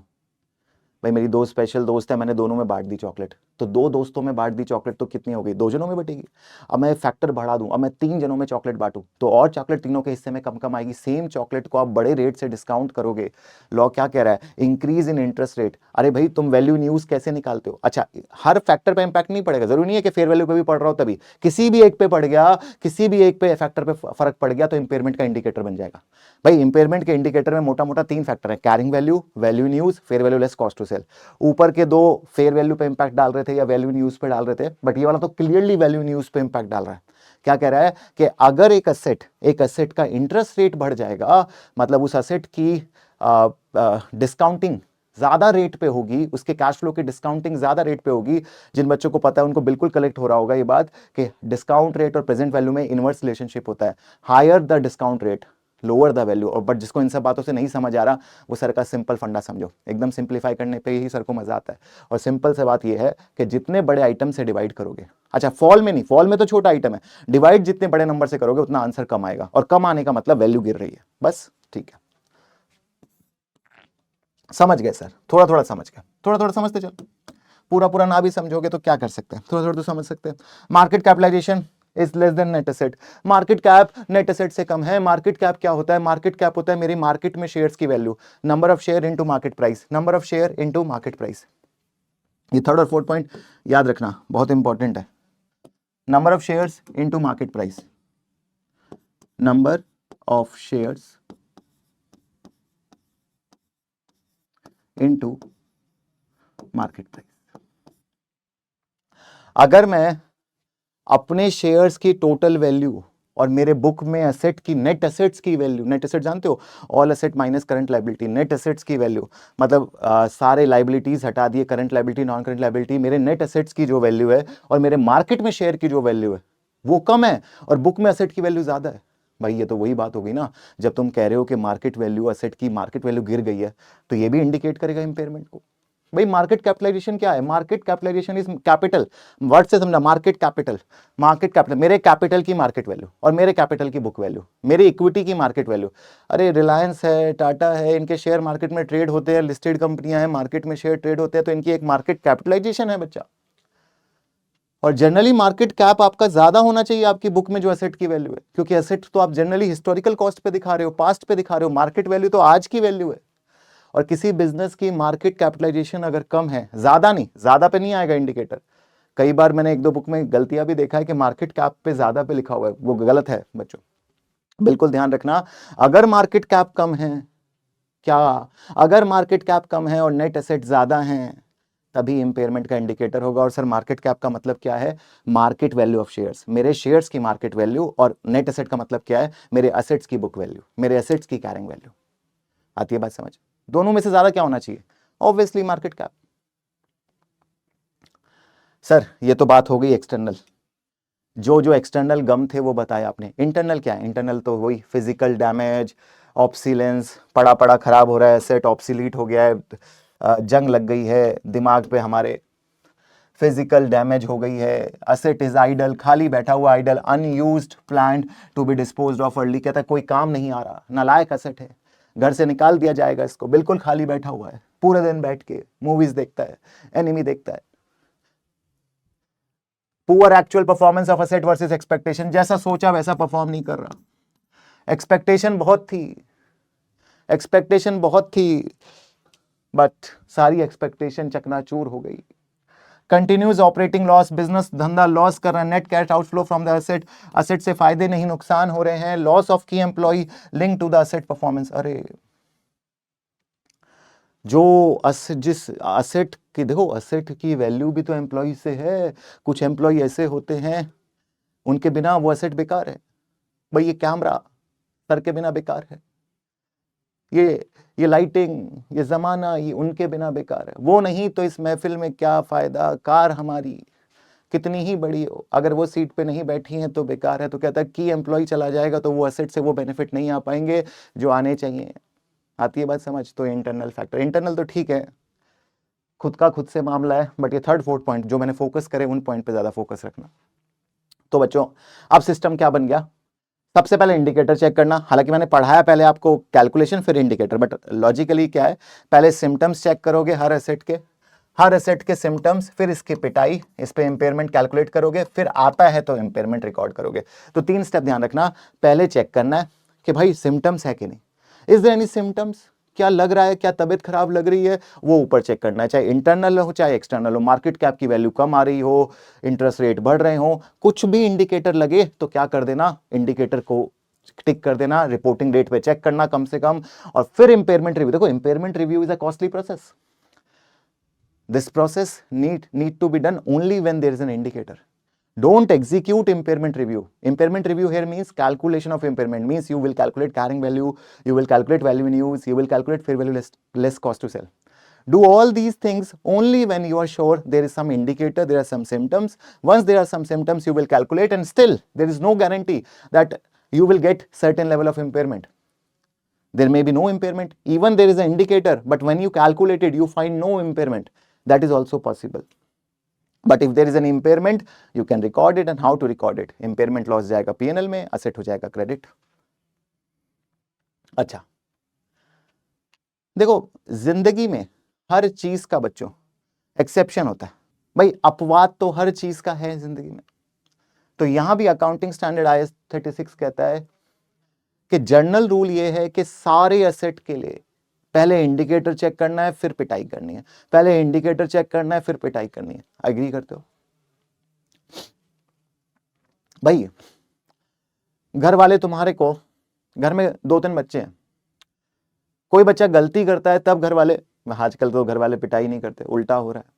भाई मेरी 2 स्पेशल दोस्त है, मैंने दोनों में बांट दी चॉकलेट, तो 2 दोस्तों में बांट दी चॉकलेट तो कितनी हो गई? 2 जनों में बटेगी। अब मैं फैक्टर बढ़ा दूं, अब मैं 3 जनों में चॉकलेट बांटूं तो और चॉकलेट तीनों के हिस्से में कम कम आएगी। सेम चॉकलेट को आप बड़े रेट से डिस्काउंट करोगे। लॉ क्या कह रहा है? Increase in interest rate. अरे भाई तुम वैल्यू इन यूज कैसे निकालते हो? अच्छा, हर फैक्टर पे इंपैक्ट नहीं पड़ेगा, जरूरी नहीं है कि फेयर वैल्यू पे भी पड़ रहा हो तभी। किसी भी एक पे पड़ गया, किसी भी एक पे फैक्टर पे फर्क पड़ गया तो इंपेयरमेंट का इंडिकेटर बन जाएगा। भाई इंपेयरमेंट के इंडिकेटर में मोटा मोटा 3 फैक्टर है, carrying value, value in use, fair value less cost to sell. ऊपर के 2 फेयर वैल्यू पे इंपैक्ट डाल रहे थे या वैल्यू इन यूज पे डाल रहे थे, बट ये वाला तो क्लियरली वैल्यू इन यूज पे इंपैक्ट डाल रहा है। क्या कह रहा है कि अगर एक असेट का इंटरेस्ट रेट बढ़ जाएगा, मतलब उस असेट की डिस्काउंटिंग ज्यादा रेट पे होगी, उसके कैश फ्लो की डिस्काउंटिंग ज्यादा रेट पे होगी। जिन बच्चों को पता है उनको बिल्कुल कलेक्ट हो रहा होगा ये बात कि डिस्काउंट रेट और प्रेजेंट वैल्यू में इनवर्स रिलेशनशिप होता है। Higher the discount rate lower the value. और बट जिसको इन सब बातों से नहीं समझ आ रहा, वो सर का सिंपल फंडा समझो। एकदम सिंप्लीफाई करने पे ही सर को मजा आता है। और सिंपल से बात ये है कि जितने बड़े आइटम से डिवाइड करोगे, अच्छा फॉल में नहीं, फॉल में तो छोटा आइटम है, डिवाइड जितने बड़े नंबर से करोगे उतना आंसर कम आएगा, और कम आने का मतलब वैल्यू गिर रही है। बस ठीक है, समझ गए सर? थोड़ा थोड़ा समझ गए, थोड़ा थोड़ा समझते चलो। पूरा पूरा ना भी समझोगे तो क्या कर सकते हैं, थोड़ा थोड़ा तो समझ सकते हैं। Market capitalisation is less than net asset. Market cap net asset से कम है। मार्केट कैप क्या होता है? मार्केट कैप होता है मेरी मार्केट में शेयर्स की value, number of share into market price, number of share into market price. ये थर्ड और फोर्थ पॉइंट याद रखना, बहुत इंपॉर्टेंट है। Number of shares into market price, number of shares into market price. अगर मैं अपने शेयर्स की टोटल वैल्यू और मेरे बुक में एसेट की, नेट एसेट्स की वैल्यू, नेट एसेट जानते हो, all asset minus current liability, net assets की वैल्यू मतलब सारे लायबिलिटीज हटा दिए, current liability non current liability, मेरे नेट एसेट्स की जो वैल्यू है और मेरे मार्केट में शेयर की जो वैल्यू है वो कम है और बुक में एसेट की वैल्यू ज्यादा है। भाई ये तो वही बात होगी ना, जब तुम कह रहे हो कि मार्केट वैल्यू, एसेट की मार्केट वैल्यू गिर गई है तो ये भी इंडिकेट करेगा इंपेयरमेंट को। भाई मार्केट कैपिटलाइजेशन क्या है? Market capitalisation is capital, word से समझना। मार्केट कैपिटल, मार्केट कैपिटल मेरे कैपिटल की मार्केट वैल्यू और मेरे कैपिटल की बुक वैल्यू, मेरी इक्विटी की मार्केट वैल्यू। अरे रिलायंस है, टाटा है, इनके शेयर मार्केट में ट्रेड होते हैं, लिस्टेड कंपनियां हैं, मार्केट में शेयर ट्रेड होते हैं, तो इनकी एक मार्केट कैपिटलाइजेशन है बच्चा। और जनरली मार्केट कैप आपका ज्यादा होना चाहिए आपकी बुक में जो एसेट की वैल्यू है, क्योंकि एसेट तो आप जनरली हिस्टोरिकल कॉस्ट पे दिखा रहे हो, पास्ट पे दिखा रहे हो, मार्केट वैल्यू तो आज की वैल्यू है। और किसी बिजनेस की मार्केट कैपिटलाइजेशन अगर कम है, ज्यादा नहीं, ज्यादा पे नहीं आएगा इंडिकेटर। कई बार मैंने 1-2 बुक में गलतियां भी देखा है कि मार्केट कैप पे ज्यादा पे लिखा हुआ है, वो गलत है बच्चों, बिल्कुल ध्यान रखना। अगर मार्केट कैप कम है, क्या अगर मार्केट कैप कम है और नेट एसेट ज्यादा हैं तभी इंपेयरमेंट का इंडिकेटर होगा। और सर मार्केट कैप का मतलब क्या है? मार्केट वैल्यू ऑफ शेयर्स, मेरे शेयर्स की मार्केट वैल्यू। और नेट एसेट का मतलब क्या है? मेरे एसेट्स की बुक वैल्यू, मेरे एसेट्स की कैरिंग वैल्यू। आती है बात समझ? दोनों में से ज्यादा क्या होना चाहिए? Obviously market cap. सर ये तो बात हो गई एक्सटर्नल, जो जो एक्सटर्नल गम थे वो बताया आपने। इंटरनल क्या है? इंटरनल तो वही फिजिकल डैमेज, ऑब्सीलेंस, पड़ा पड़ा खराब हो रहा है, सेट ऑब्सीलीट हो गया है, जंग लग गई है दिमाग पे हमारे, फिजिकल डैमेज हो गई है, असेट इज आइडल, खाली बैठा हुआ idle, unused plant to be disposed of early. कहता है कोई काम नहीं आ रहा, नालायक असेट है, घर से निकाल दिया जाएगा इसको, बिल्कुल खाली बैठा हुआ है, पूरे दिन बैठ के मूवीज देखता है, एनिमी देखता है। Poor actual performance of asset versus expectation, जैसा सोचा वैसा परफॉर्म नहीं कर रहा। एक्सपेक्टेशन बहुत थी, एक्सपेक्टेशन बहुत थी, बट सारी एक्सपेक्टेशन चकनाचूर हो गई। कंटिन्यूस ऑपरेटिंग लॉस, बिजनेस धंधा लॉस कर रहा है, net cash outflow from the asset, asset से फायदे नहीं नुकसान हो रहे हैं, loss of key employ link to the asset performance. अरे जो जिस एसेट की, देखो एसेट की वैल्यू भी तो एम्प्लॉय से है। कुछ एम्प्लॉय ऐसे होते हैं उनके बिना वो एसेट बेकार है। भाई ये कैमरा सर के बिना बेकार है, ये लाइटिंग, ये जमाना, ये उनके बिना बेकार है। वो नहीं तो इस महफिल में क्या फायदा, कार हमारी कितनी ही बड़ी हो, अगर वो सीट पे नहीं बैठी हैं तो बेकार है। तो कहता है कि एम्प्लॉय चला जाएगा तो वो एसेट से वो बेनिफिट नहीं आ पाएंगे जो आने चाहिए। आती है बात समझ? तो इंटरनल फैक्टर, इंटरनल तो ठीक है, खुद का खुद से मामला है, बट ये थर्ड फोर्थ पॉइंट जो मैंने फोकस करे उन पॉइंट पे ज्यादा फोकस रखना। तो बच्चों अब सिस्टम क्या बन गया? सबसे पहले इंडिकेटर चेक करना। हालांकि मैंने पढ़ाया पहले आपको कैलकुलेशन फिर इंडिकेटर, बट लॉजिकली क्या है, पहले सिम्टम्स चेक करोगे हर एसेट के सिम्टम्स, फिर इसकी पिटाई, इस पे इंपेयरमेंट कैलकुलेट करोगे, फिर आता है तो इंपेयरमेंट रिकॉर्ड करोगे। तो 3 स्टेप ध्यान रखना। पहले चेक करना है कि भाई सिम्टम्स है कि नहीं, इज देयर एनी सिम्टम्स, क्या लग रहा है, क्या तबीयत खराब लग रही है, वो ऊपर चेक करना है, चाहे इंटरनल हो चाहे एक्सटर्नल हो। मार्केट कैप की वैल्यू कम आ रही हो, इंटरेस्ट रेट बढ़ रहे हो, कुछ भी इंडिकेटर लगे तो क्या कर देना, इंडिकेटर को टिक कर देना, रिपोर्टिंग डेट पे चेक करना कम से कम, और फिर इंपेयरमेंट रिव्यू। देखो impairment review is a costly process. This process need to be done only when there is an indicator. Don't execute impairment review. Impairment review here means calculation of impairment, means you will calculate carrying value, you will calculate value in use, you will calculate fair value less cost to sell. Do all these things only when you are sure there is some indicator, there are some symptoms. Once there are some symptoms, you will calculate, and still there is no guarantee that you will get certain level of impairment. There may be no impairment, even there is an indicator, but when you calculate it, you find no impairment. That is also possible. But if there is an impairment, you can record it, and how to record it? Impairment loss जाएगा P&L में, asset हो जाएगा credit. अच्छा देखो, जिंदगी में हर चीज का बच्चों एक्सेप्शन होता है। भाई अपवाद तो हर चीज का है जिंदगी में। तो यहां भी अकाउंटिंग स्टैंडर्ड IAS 36 कहता है कि जर्नल रूल ये है कि सारे एसेट के लिए पहले इंडिकेटर चेक करना है, फिर पिटाई करनी है। पहले इंडिकेटर चेक करना है, फिर पिटाई करनी है। एग्री करते हो? भाई घर वाले तुम्हारे को, घर में 2-3 बच्चे हैं, कोई बच्चा गलती करता है तब घर वाले, आजकल तो घर वाले पिटाई नहीं करते, उल्टा हो रहा है।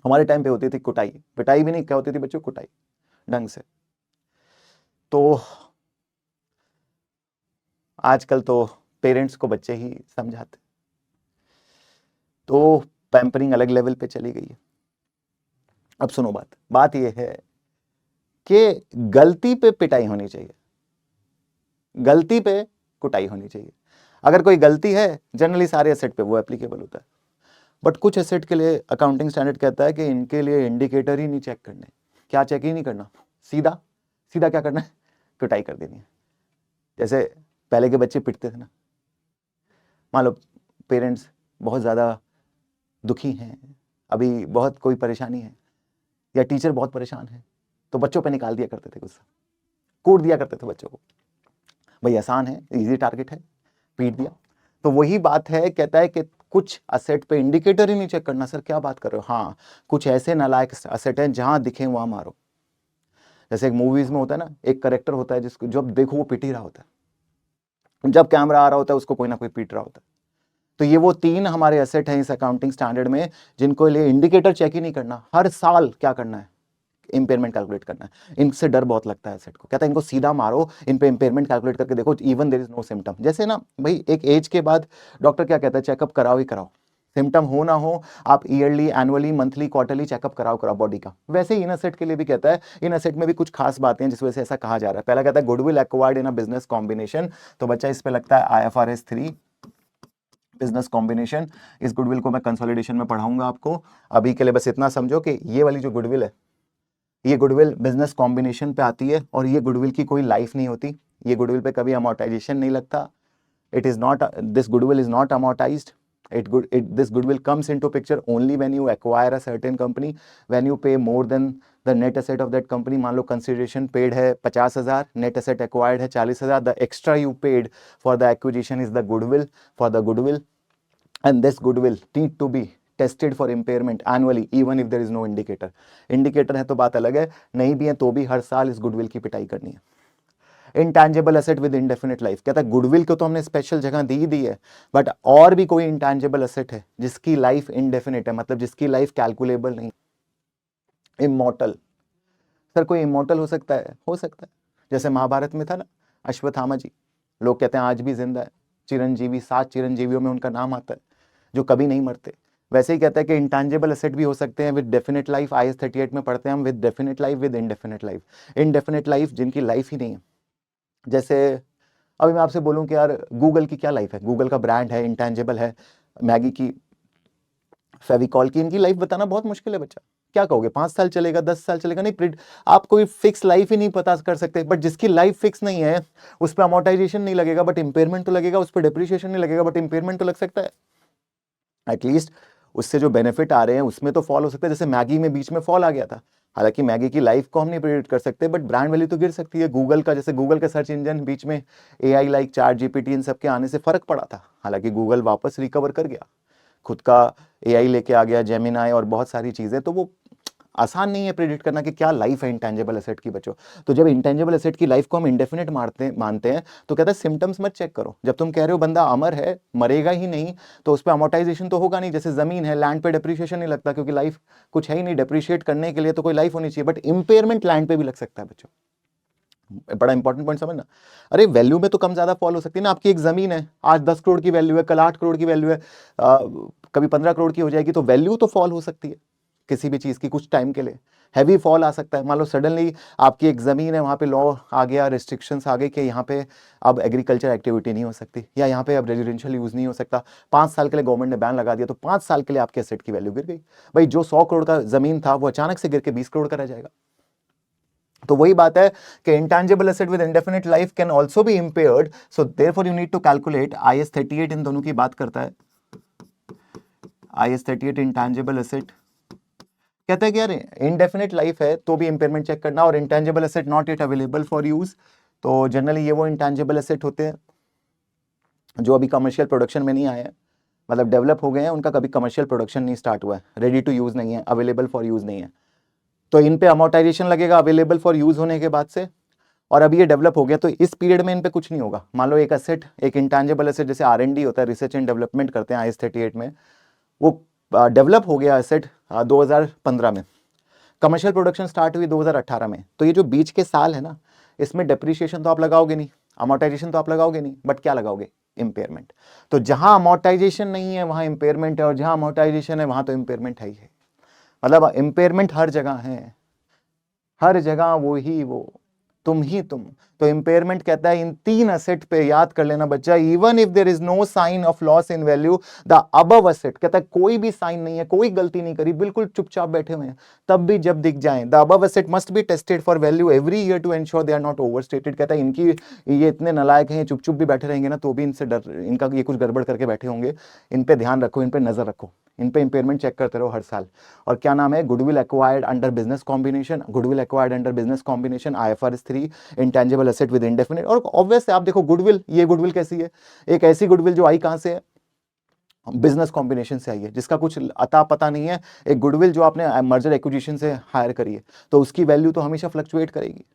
हमारे टाइम पे होती थी कुटाई, पिटाई भी नहीं, क्या होती थी बच्चों, कुटाई ढंग से। तो आजकल तो पेरेंट्स को बच्चे ही समझाते, तो पैम्परिंग अलग लेवल पे चली गई है। अब सुनो बात यह है कि गलती पे पिटाई होनी चाहिए, गलती पे कुटाई होनी चाहिए। अगर कोई गलती है, जनरली सारे एसेट पे वो एप्लीकेबल होता है, बट कुछ एसेट के लिए अकाउंटिंग स्टैंडर्ड कहता है कि इनके लिए इंडिकेटर ही नहीं चेक करने। क्या चेक ही नहीं करना, सीधा क्या करना है, पिटाई कर देनी है। जैसे पहले के बच्चे पिटते थे ना, मान लो पेरेंट्स बहुत ज़्यादा दुखी हैं, अभी बहुत कोई परेशानी है, या टीचर बहुत परेशान है, तो बच्चों पे निकाल दिया करते थे गुस्सा, कूट दिया करते थे बच्चों को। भाई आसान है, इजी टारगेट है, पीट दिया। तो वही बात है, कहता है कि कुछ असेट पे इंडिकेटर ही नहीं चेक करना। सर क्या बात कर रहे हो? हाँ, कुछ ऐसे नालायक असेट हैं जहां दिखे वहां मारो। जैसे एक मूवीज में होता है ना, एक करेक्टर होता है जिसको जब देखो वो पिट ही रहा होता है, जब कैमरा आ रहा होता है उसको कोई ना कोई पीट रहा होता है। तो ये वो 3 हमारे एसेट हैं इस अकाउंटिंग स्टैंडर्ड में, जिनको लिए इंडिकेटर चेक ही नहीं करना। हर साल क्या करना है, इंपेयरमेंट कैलकुलेट करना है। इनसे डर बहुत लगता है एसेट को, कहता है इनको सीधा मारो, इन पे इंपेयरमेंट कैलकुलेट करके देखो, even there is no symptom. जैसे ना भाई एक एज के बाद डॉक्टर क्या कहता है, चेकअप कराओ ही कराओ, सिम्टम हो ना हो, आप yearly, annually, monthly, quarterly checkup कराओ बॉडी का। वैसे ही इन एसेट के लिए भी कहता है, इन एसेट में भी कुछ खास बातें हैं जिस वजह से ऐसा कहा जा रहा है। पहला कहता है goodwill acquired in a business combination, तो बच्चा इस पे लगता है IFRS 3 बिजनेस कॉम्बिनेशन। इस गुडविल को मैं कंसोलिडेशन में पढ़ाऊंगा आपको। अभी के लिए बस इतना समझो कि ये वाली जो गुडविल है, ये गुडविल बिजनेस कॉम्बिनेशन पे आती है, और ये गुडविल की कोई लाइफ नहीं होती, ये गुडविल पे कभी अमोर्टाइजेशन नहीं लगता। It is not, this goodwill is not amortised. This goodwill comes into picture only when you acquire a certain company, when you pay more than the net asset of that company. मान लो consideration paid है 50,000, net asset acquired है 40,000, the extra you paid for the acquisition is the goodwill, for the goodwill, and this goodwill need to be tested for impairment annually even if there is no indicator. Indicator है तो बात अलग है, नहीं भी है तो भी हर साल इस गुडविल की पिटाई करनी है। इंटैंजेबल एसेट विद इंडेफिनिट लाइफ, कहता है गुडविल को तो हमने स्पेशल जगह दी है, बट और भी कोई इंटैंजेबल एसेट है जिसकी लाइफ इनडेफिनिट है, मतलब जिसकी लाइफ कैलकुलेबल नहीं, इमॉर्टल। सर कोई इमॉर्टल हो सकता है? हो सकता है, जैसे महाभारत में था ना अश्वत्थामा जी, लोग कहते हैं आज भी जिंदा है, चिरंजीवी, 7 चिरंजीवियों में उनका नाम आता है जो कभी नहीं मरते। वैसे ही कहता है कि इंटैंजेबल एसेट भी हो सकते हैं विद डेफिनेट लाइफ। IS 38 में पढ़ते हैं हम, with definite life, with indefinite life. Indefinite life जिनकी लाइफ ही नहीं है, जैसे अभी मैं आपसे बोलूं कि यार गूगल की क्या लाइफ है, गूगल का ब्रांड है, इंटैंजेबल है, मैगी की, फेविकॉल की, इनकी लाइफ बताना बहुत मुश्किल है बच्चा। क्या कहोगे, 5 साल चलेगा, 10 साल चलेगा? नहीं, आप कोई फिक्स लाइफ ही नहीं पता कर सकते। बट जिसकी लाइफ फिक्स नहीं है उस पर अमोर्टाइजेशन नहीं लगेगा बट इंपेयरमेंट तो लगेगा, उस पर डेप्रिसिएशन नहीं लगेगा बट इंपेयरमेंट तो लग सकता है। एटलीस्ट उससे जो बेनिफिट आ रहे हैं उसमें तो फॉल हो सकता है। जैसे मैगी में बीच में फॉल आ गया था, हालांकि मैगी की लाइफ को हम नहीं प्रेडिक्ट कर सकते बट ब्रांड वैल्यू तो गिर सकती है। गूगल का, जैसे गूगल का सर्च इंजन बीच में AI लाइक ChatGPT इन सब के आने से फर्क पड़ा था, हालांकि गूगल वापस रिकवर कर गया, खुद का AI लेके आ गया, जेमिनाई और बहुत सारी चीजें। तो वो आसान नहीं है प्रेडिक्ट करना कि क्या लाइफ है इंटेंजिबल एसेट की बच्चों। तो जब इंटेंजिबल एसेट की लाइफ को हम इंडेफिनिट मानते हैं तो कहता है सिम्टम्स मत चेक करो। जब तुम कह रहे हो बंदा अमर है, मरेगा ही नहीं, तो उस पर अमोर्टाइजेशन तो होगा नहीं। जैसे जमीन है, लैंड पे डेप्रिसिएशन नहीं लगता क्योंकि लाइफ कुछ है ही नहीं, डेप्रिशिएट करने के लिए तो कोई लाइफ होनी चाहिए। बट इंपेयरमेंट लैंड पे भी लग सकता है बच्चों, बड़ा इंपॉर्टेंट पॉइंट समझना। अरे वैल्यू में तो कम ज्यादा फॉल हो सकती है ना। आपकी एक जमीन है, आज 10 करोड़ की वैल्यू है, कल 8 करोड़ की वैल्यू है, कभी 15 करोड़ की हो जाएगी, तो वैल्यू तो फॉल हो सकती है किसी भी चीज की कुछ टाइम के लिए। हैवी फॉल आ सकता है, मान लो सडनली आपकी एक जमीन है, वहां पे लॉ आ गया, रिस्ट्रिक्शंस आ गए कि यहाँ पे अब एग्रीकल्चर एक्टिविटी नहीं हो सकती या यहाँ पे अब रेजिडेंशियल यूज नहीं हो सकता, 5 साल के लिए गवर्नमेंट ने बैन लगा दिया, तो 5 साल के लिए आपके एसेट की वैल्यू गिर गई। भाई जो 100 करोड़ का जमीन था वो अचानक से गिर के 20 करोड़ का रह जाएगा। तो वही बात है कि intangible asset with indefinite life can also be impaired, so therefore you need to calculate. IS 38 इन दोनों की बात करता है। IS 38 इंटैंजिबल एसेट कहता है कि यार इनडेफिनेट लाइफ है तो भी इंपेयरमेंट चेक करना, और intangible asset not yet available for use. तो जनरली ये वो इंटेंजिबल एसेट होते हैं जो अभी कमर्शियल प्रोडक्शन में नहीं आए हैं, मतलब डेवलप हो गए हैं, उनका कभी कमर्शियल प्रोडक्शन नहीं स्टार्ट हुआ है, रेडी टू यूज नहीं है, अवेलेबल फॉर यूज नहीं है, तो इन पे अमोर्टाइजेशन लगेगा अवेलेबल फॉर यूज होने के बाद से। और अभी ये डेवलप हो गया तो इस पीरियड में इन पे कुछ नहीं होगा। मान लो एक एसेट, एक इंटेंजिबल एसेट जैसे R&D होता है, रिसर्च एंड डेवलपमेंट करते हैं IS 38 में, वो डेवलप हो गया एसेट 2015 में, कमर्शियल प्रोडक्शन स्टार्ट हुई 2018 में, तो ये जो बीच के साल है ना, इसमें डेप्रिसिएशन तो आप लगाओगे नहीं, अमोर्टाइजेशन तो आप लगाओगे नहीं, बट क्या लगाओगे? इंपेयरमेंट। तो जहां अमोर्टाइजेशन नहीं है वहां इंपेयरमेंट है, और जहां अमोर्टाइजेशन है वहां तो इंपेयरमेंट है ही है। मतलब इंपेयरमेंट हर जगह है, हर जगह वो ही वो, तुम ही तुम। तो इंपेयरमेंट कहता है इन 3 एसेट पे याद कर लेना बच्चा, even if there is no sign of loss in value the above asset, कहता है कोई भी साइन नहीं है, कोई गलती नहीं करी, बिल्कुल चुपचाप बैठे हुए हैं, तब भी जब दिख जाए, the above asset must be tested for value every year to ensure they are not overstated. कहता है इनकी, ये इतने नालायक हैं, चुप चुप भी बैठे रहेंगे ना तो भी इनसे डर, इनका ये कुछ गड़बड़ करके बैठे होंगे, इन पे ध्यान रखो, इन पे नजर रखो, इन पे इंपेयरमेंट चेक करते रहो हर साल। और क्या नाम है? Goodwill acquired under business combination, goodwill acquired under business combination IFRS 3, intangible asset with indefinite. और ऑब्वियस आप देखो गुडविल, ये गुडविल कैसी है? एक ऐसी गुडविल जो आई कहां से है? बिजनेस कॉम्बिनेशन से आई है, जिसका कुछ अता पता नहीं है। एक गुडविल जो आपने मर्जर एक्विजिशन से हायर करी है, तो उसकी वैल्यू तो हमेशा फ्लक्चुएट करेगी।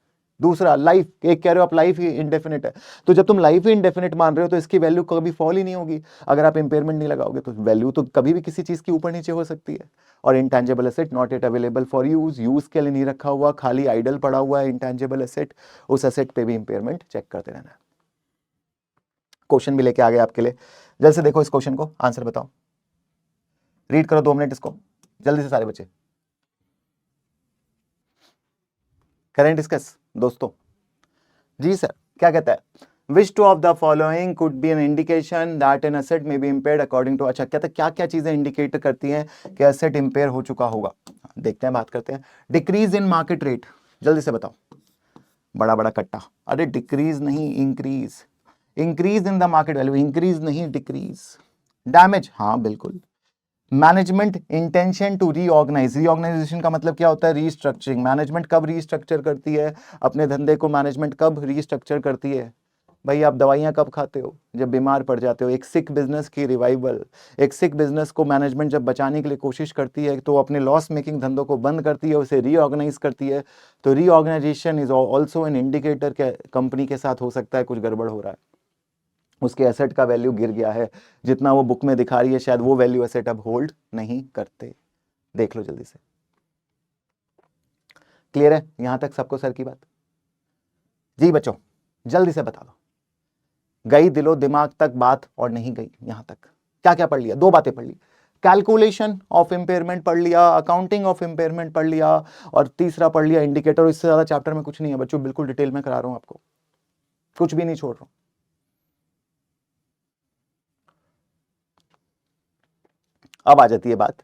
दूसरा लाइफ, एक कह रहे हो आप लाइफ ही इंडेफिनिट है, तो जब तुम लाइफ ही इंडेफिनिट मान रहे हो तो इसकी वैल्यू कभी फॉल ही नहीं होगी। अगर आप इंपेयरमेंट नहीं लगाओगे तो वैल्यू तो कभी भी किसी चीज की ऊपर नीचे हो सकती है। और intangible asset not yet available for use, use के लिए नहीं रखा हुआ, खाली आइडल पड़ा हुआ है इंटेंजिबल एसेट, उस एसेट पे भी इंपेयरमेंट चेक करते रहना है। क्वेश्चन भी लेके आ गए आपके लिए, जल्द से देखो इस क्वेश्चन को, आंसर बताओ, रीड करो 2 मिनट इसको जल्दी से सारे बच्चे। करेंट डिस्कस दोस्तों। जी सर, क्या कहता है? Which two of the following could be an indication that an asset may be impaired according to, अच्छा कहता है क्या क्या चीजें इंडिकेट करती हैं कि एसेट इंपेयर हो चुका होगा। देखते हैं, बात करते हैं। डिक्रीज इन मार्केट रेट, जल्दी से बताओ, बड़ा बड़ा कट्टा। अरे डिक्रीज नहीं, increase, increase in the market value, increase नहीं डिक्रीज। डैमेज, हाँ बिल्कुल। Management intention to reorganise, reorganisation का मतलब क्या होता है? रीस्ट्रक्चरिंग। मैनेजमेंट कब रीस्ट्रक्चर करती है अपने धंधे को? मैनेजमेंट कब रीस्ट्रक्चर करती है? भाई आप दवाइयाँ कब खाते हो? जब बीमार पड़ जाते हो। एक सिक बिजनेस की रिवाइवल, एक सिक बिजनेस को मैनेजमेंट जब बचाने के लिए कोशिश करती है तो अपने लॉस मेकिंग धंधों को बंद करती है, उसे रीऑर्गेनाइज करती है। तो reorganisation is also an indicator के कंपनी के साथ हो सकता है कुछ गड़बड़ हो रहा है, उसके एसेट का वैल्यू गिर गया है, जितना वो बुक में दिखा रही है शायद वो वैल्यू एसेट अब होल्ड नहीं करते। देख लो जल्दी से। क्लियर है यहां तक सबको सर की बात? जी बच्चों जल्दी से बता दो, गई दिलो दिमाग तक बात और नहीं गई? यहां तक क्या क्या पढ़ लिया? दो बातें पढ़ ली, कैलकुलेशन ऑफ इंपेयरमेंट पढ़ लिया, अकाउंटिंग ऑफ इंपेयरमेंट पढ़ लिया, और तीसरा पढ़ लिया इंडिकेटर। इससे ज्यादा चैप्टर में कुछ नहीं है बच्चों, बिल्कुल डिटेल में करा रहा हूं आपको, कुछ भी नहीं छोड़ रहा हूं। अब आ जाती है बात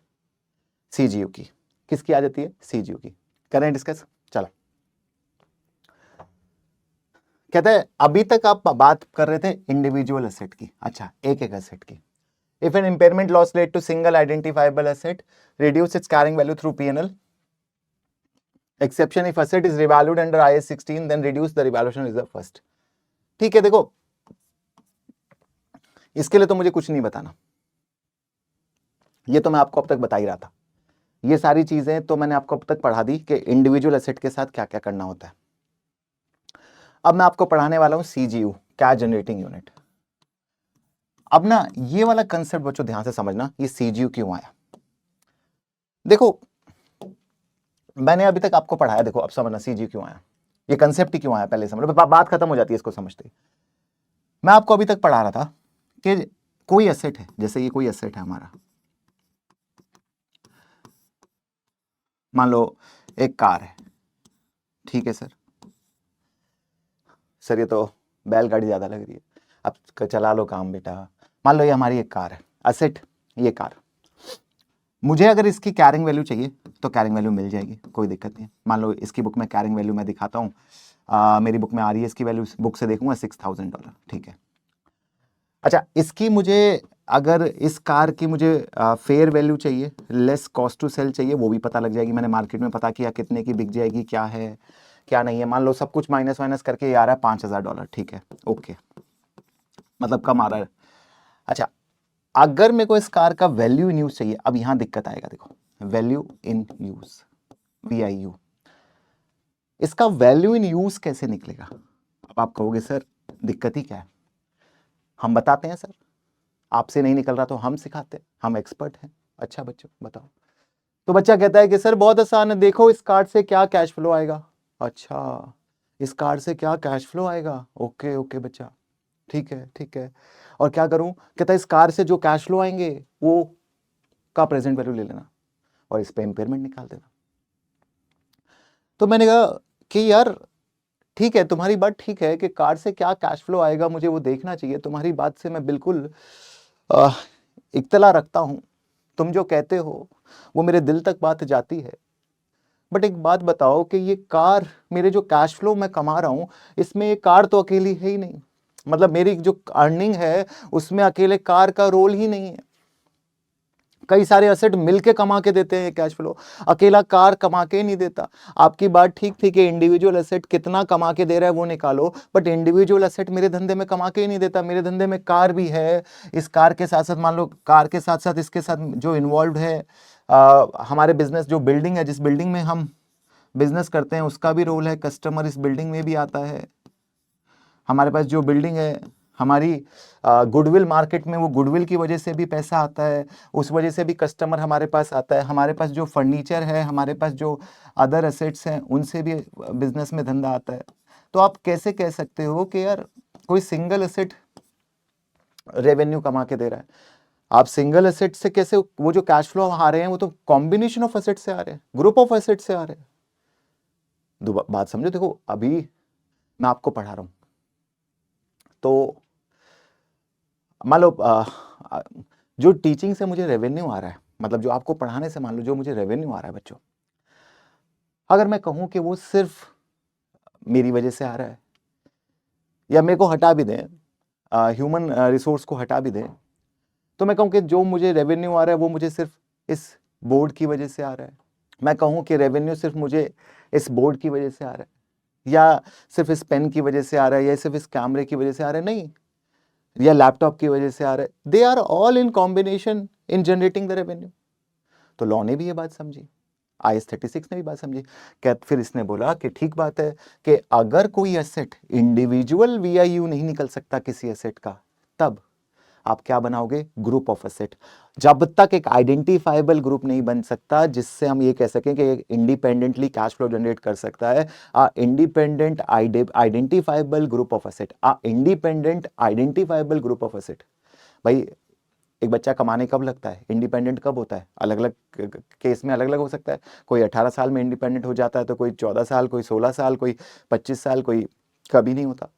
सीजीयू की। किसकी आ जाती है? सीजीयू की। करें डिस्कस? चलो, कहते हैं अभी तक आप बात कर रहे थे इंडिविजुअल एसेट की। अच्छा, एक एक एसेट की। If an impairment loss led to single identifiable asset, reduce its carrying value through P&L, exception if asset is revalued under IAS 16 then reduce the revaluation reserve first। ठीक है, देखो इसके लिए तो मुझे कुछ नहीं बताना, ये तो मैं आपको अब तक बता ही रहा था। ये सारी चीजें तो मैंने आपको अब तक पढ़ा दी कि इंडिविजुअल एसेट के साथ क्या क्या करना होता है। अब मैं आपको पढ़ाने वाला हूं CGU, कैश जनरेटिंग यूनिट। अब ना ये वाला कंसेप्ट बच्चों ध्यान से समझना, ये CGU क्यों आया। देखो मैंने अभी तक आपको पढ़ाया, देखो अब समझना CGU क्यों आया, ये कंसेप्ट ही क्यों आया, पहले समझ, बात खत्म हो जाती है इसको समझते ही। मैं आपको अभी तक पढ़ा रहा था कि कोई एसेट है, जैसे ये कोई एसेट है हमारा, मान लो एक कार है, ठीक है सर ये तो बैलगाड़ी ज्यादा लग रही है, अब चला लो काम बेटा। मान लो ये हमारी एक कार है, एसेट ये कार, मुझे अगर इसकी कैरिंग वैल्यू चाहिए तो कैरिंग वैल्यू मिल जाएगी, कोई दिक्कत नहीं। मान लो इसकी बुक में कैरिंग वैल्यू मैं दिखाता हूँ, मेरी बुक में आ रही है, इसकी वैल्यू बुक से देखूंगा $6,000, ठीक है। अच्छा, इसकी मुझे अगर इस कार की मुझे फेयर वैल्यू चाहिए, लेस कॉस्ट टू सेल चाहिए, वो भी पता लग जाएगी। मैंने मार्केट में पता किया कितने की बिक जाएगी, क्या है क्या नहीं है। मान लो सब कुछ माइनस वाइनस करके ये आ रहा है $5,000, ठीक है, ओके, मतलब कम आ रहा है। अच्छा, अगर मेरे को इस कार का वैल्यू इन यूज चाहिए, अब यहां दिक्कत आएगा, देखो वैल्यू इन यूज, VIU, इसका वैल्यू इन यूज कैसे निकलेगा? अब आप कहोगे सर दिक्कत ही क्या है, हम बताते हैं सर, आपसे नहीं निकल रहा तो हम सिखाते हैं, हम एक्सपर्ट हैं। अच्छा बच्चों बताओ, तो बच्चा कहता है कि सर बहुत आसान है, देखो इस कार्ड से क्या कैश फ्लो आएगा। अच्छा, इस कार्ड से क्या कैश फ्लो आएगा, ओके ओके बच्चा, ठीक है ठीक है, और क्या करूं? कहता है इस कार से जो कैश फ्लो आएंगे वो का प्रेजेंट वैल्यू ले लेना और इस पे इंपेयरमेंट निकाल देना। तो मैंने कहा कि यार ठीक है, तुम्हारी बात ठीक है कि कार से क्या कैश फ्लो आएगा मुझे वो देखना चाहिए, तुम्हारी बात से मैं बिल्कुल इत्तला रखता हूं, तुम जो कहते हो वो मेरे दिल तक बात जाती है। बट एक बात बताओ कि ये कार, मेरे जो कैश फ्लो मैं कमा रहा हूं, इसमें ये कार तो अकेली है ही नहीं, मतलब मेरी जो अर्निंग है उसमें अकेले कार का रोल ही नहीं है, कई सारे एसेट मिलके कमा के देते हैं कैश फ्लो, अकेला कार कमा के नहीं देता। आपकी बात ठीक थी कि इंडिविजुअल एसेट कितना कमा के दे रहा है वो निकालो, बट इंडिविजुअल एसेट मेरे धंधे में कमा के ही नहीं देता। मेरे धंधे में कार भी है, इस कार के साथ साथ मान लो कार के साथ साथ इसके साथ जो इन्वॉल्व है हमारे बिजनेस, जो बिल्डिंग है, जिस बिल्डिंग में हम बिजनेस करते हैं उसका भी रोल है, कस्टमर इस बिल्डिंग में भी आता है। हमारे पास जो बिल्डिंग है हमारी गुडविल मार्केट में, वो गुडविल की वजह से भी पैसा आता है, उस वजह से भी कस्टमर हमारे पास आता है। हमारे पास जो फर्नीचर है, हमारे पास जो अदर एसेट्स हैं, उनसे भी बिजनेस में धंधा आता है। तो आप कैसे कह सकते हो कि यार कोई सिंगल एसेट रेवेन्यू कमा के दे रहा है? आप सिंगल एसेट से कैसे, वो जो कैश फ्लो आ रहे हैं वो तो कॉम्बिनेशन ऑफ एसेट से आ रहे हैं, ग्रुप ऑफ एसेट से आ रहे हैं। बात समझो, देखो अभी मैं आपको पढ़ा रहा हूं, तो मान लो जो टीचिंग से मुझे रेवेन्यू आ रहा है, मतलब जो आपको पढ़ाने से मान लो जो मुझे रेवेन्यू आ रहा है बच्चों, अगर मैं कहूं कि वो सिर्फ मेरी वजह से आ रहा है, या मेरे को हटा भी दें, ह्यूमन रिसोर्स को हटा भी दें, तो मैं कहूं कि जो मुझे रेवेन्यू आ रहा है वो मुझे सिर्फ इस बोर्ड की वजह से आ रहा है। मैं कहूं कि रेवेन्यू सिर्फ मुझे इस बोर्ड की वजह से आ रहा है, या सिर्फ इस पेन की वजह से आ रहा है, या सिर्फ इस कैमरे की वजह से आ रहा है, नहीं, या लैपटॉप की वजह से आ रहा है, they are all in combination in generating the revenue. तो लॉ ने भी ये बात समझी, IS 36 ने भी बात समझी। क्या फिर इसने बोला कि ठीक बात है कि अगर कोई एसेट इंडिविजुअल VIU नहीं निकल सकता किसी एसेट का, तब आप क्या बनाओगे, ग्रुप ऑफ एसेट। जब तक एक आइडेंटिफाइबल ग्रुप नहीं बन सकता जिससे हम ये कह सकें कि एक इंडिपेंडेंटली कैश फ्लो जनरेट कर सकता है, independent identifiable group of asset, independent identifiable group of asset. भाई एक बच्चा कमाने कब लगता है, इंडिपेंडेंट कब होता है, अलग अलग केस में अलग अलग हो सकता है। कोई 18 साल में इंडिपेंडेंट हो जाता है, तो कोई 14 साल, कोई 16 साल, कोई 25 साल, कोई कभी नहीं होता।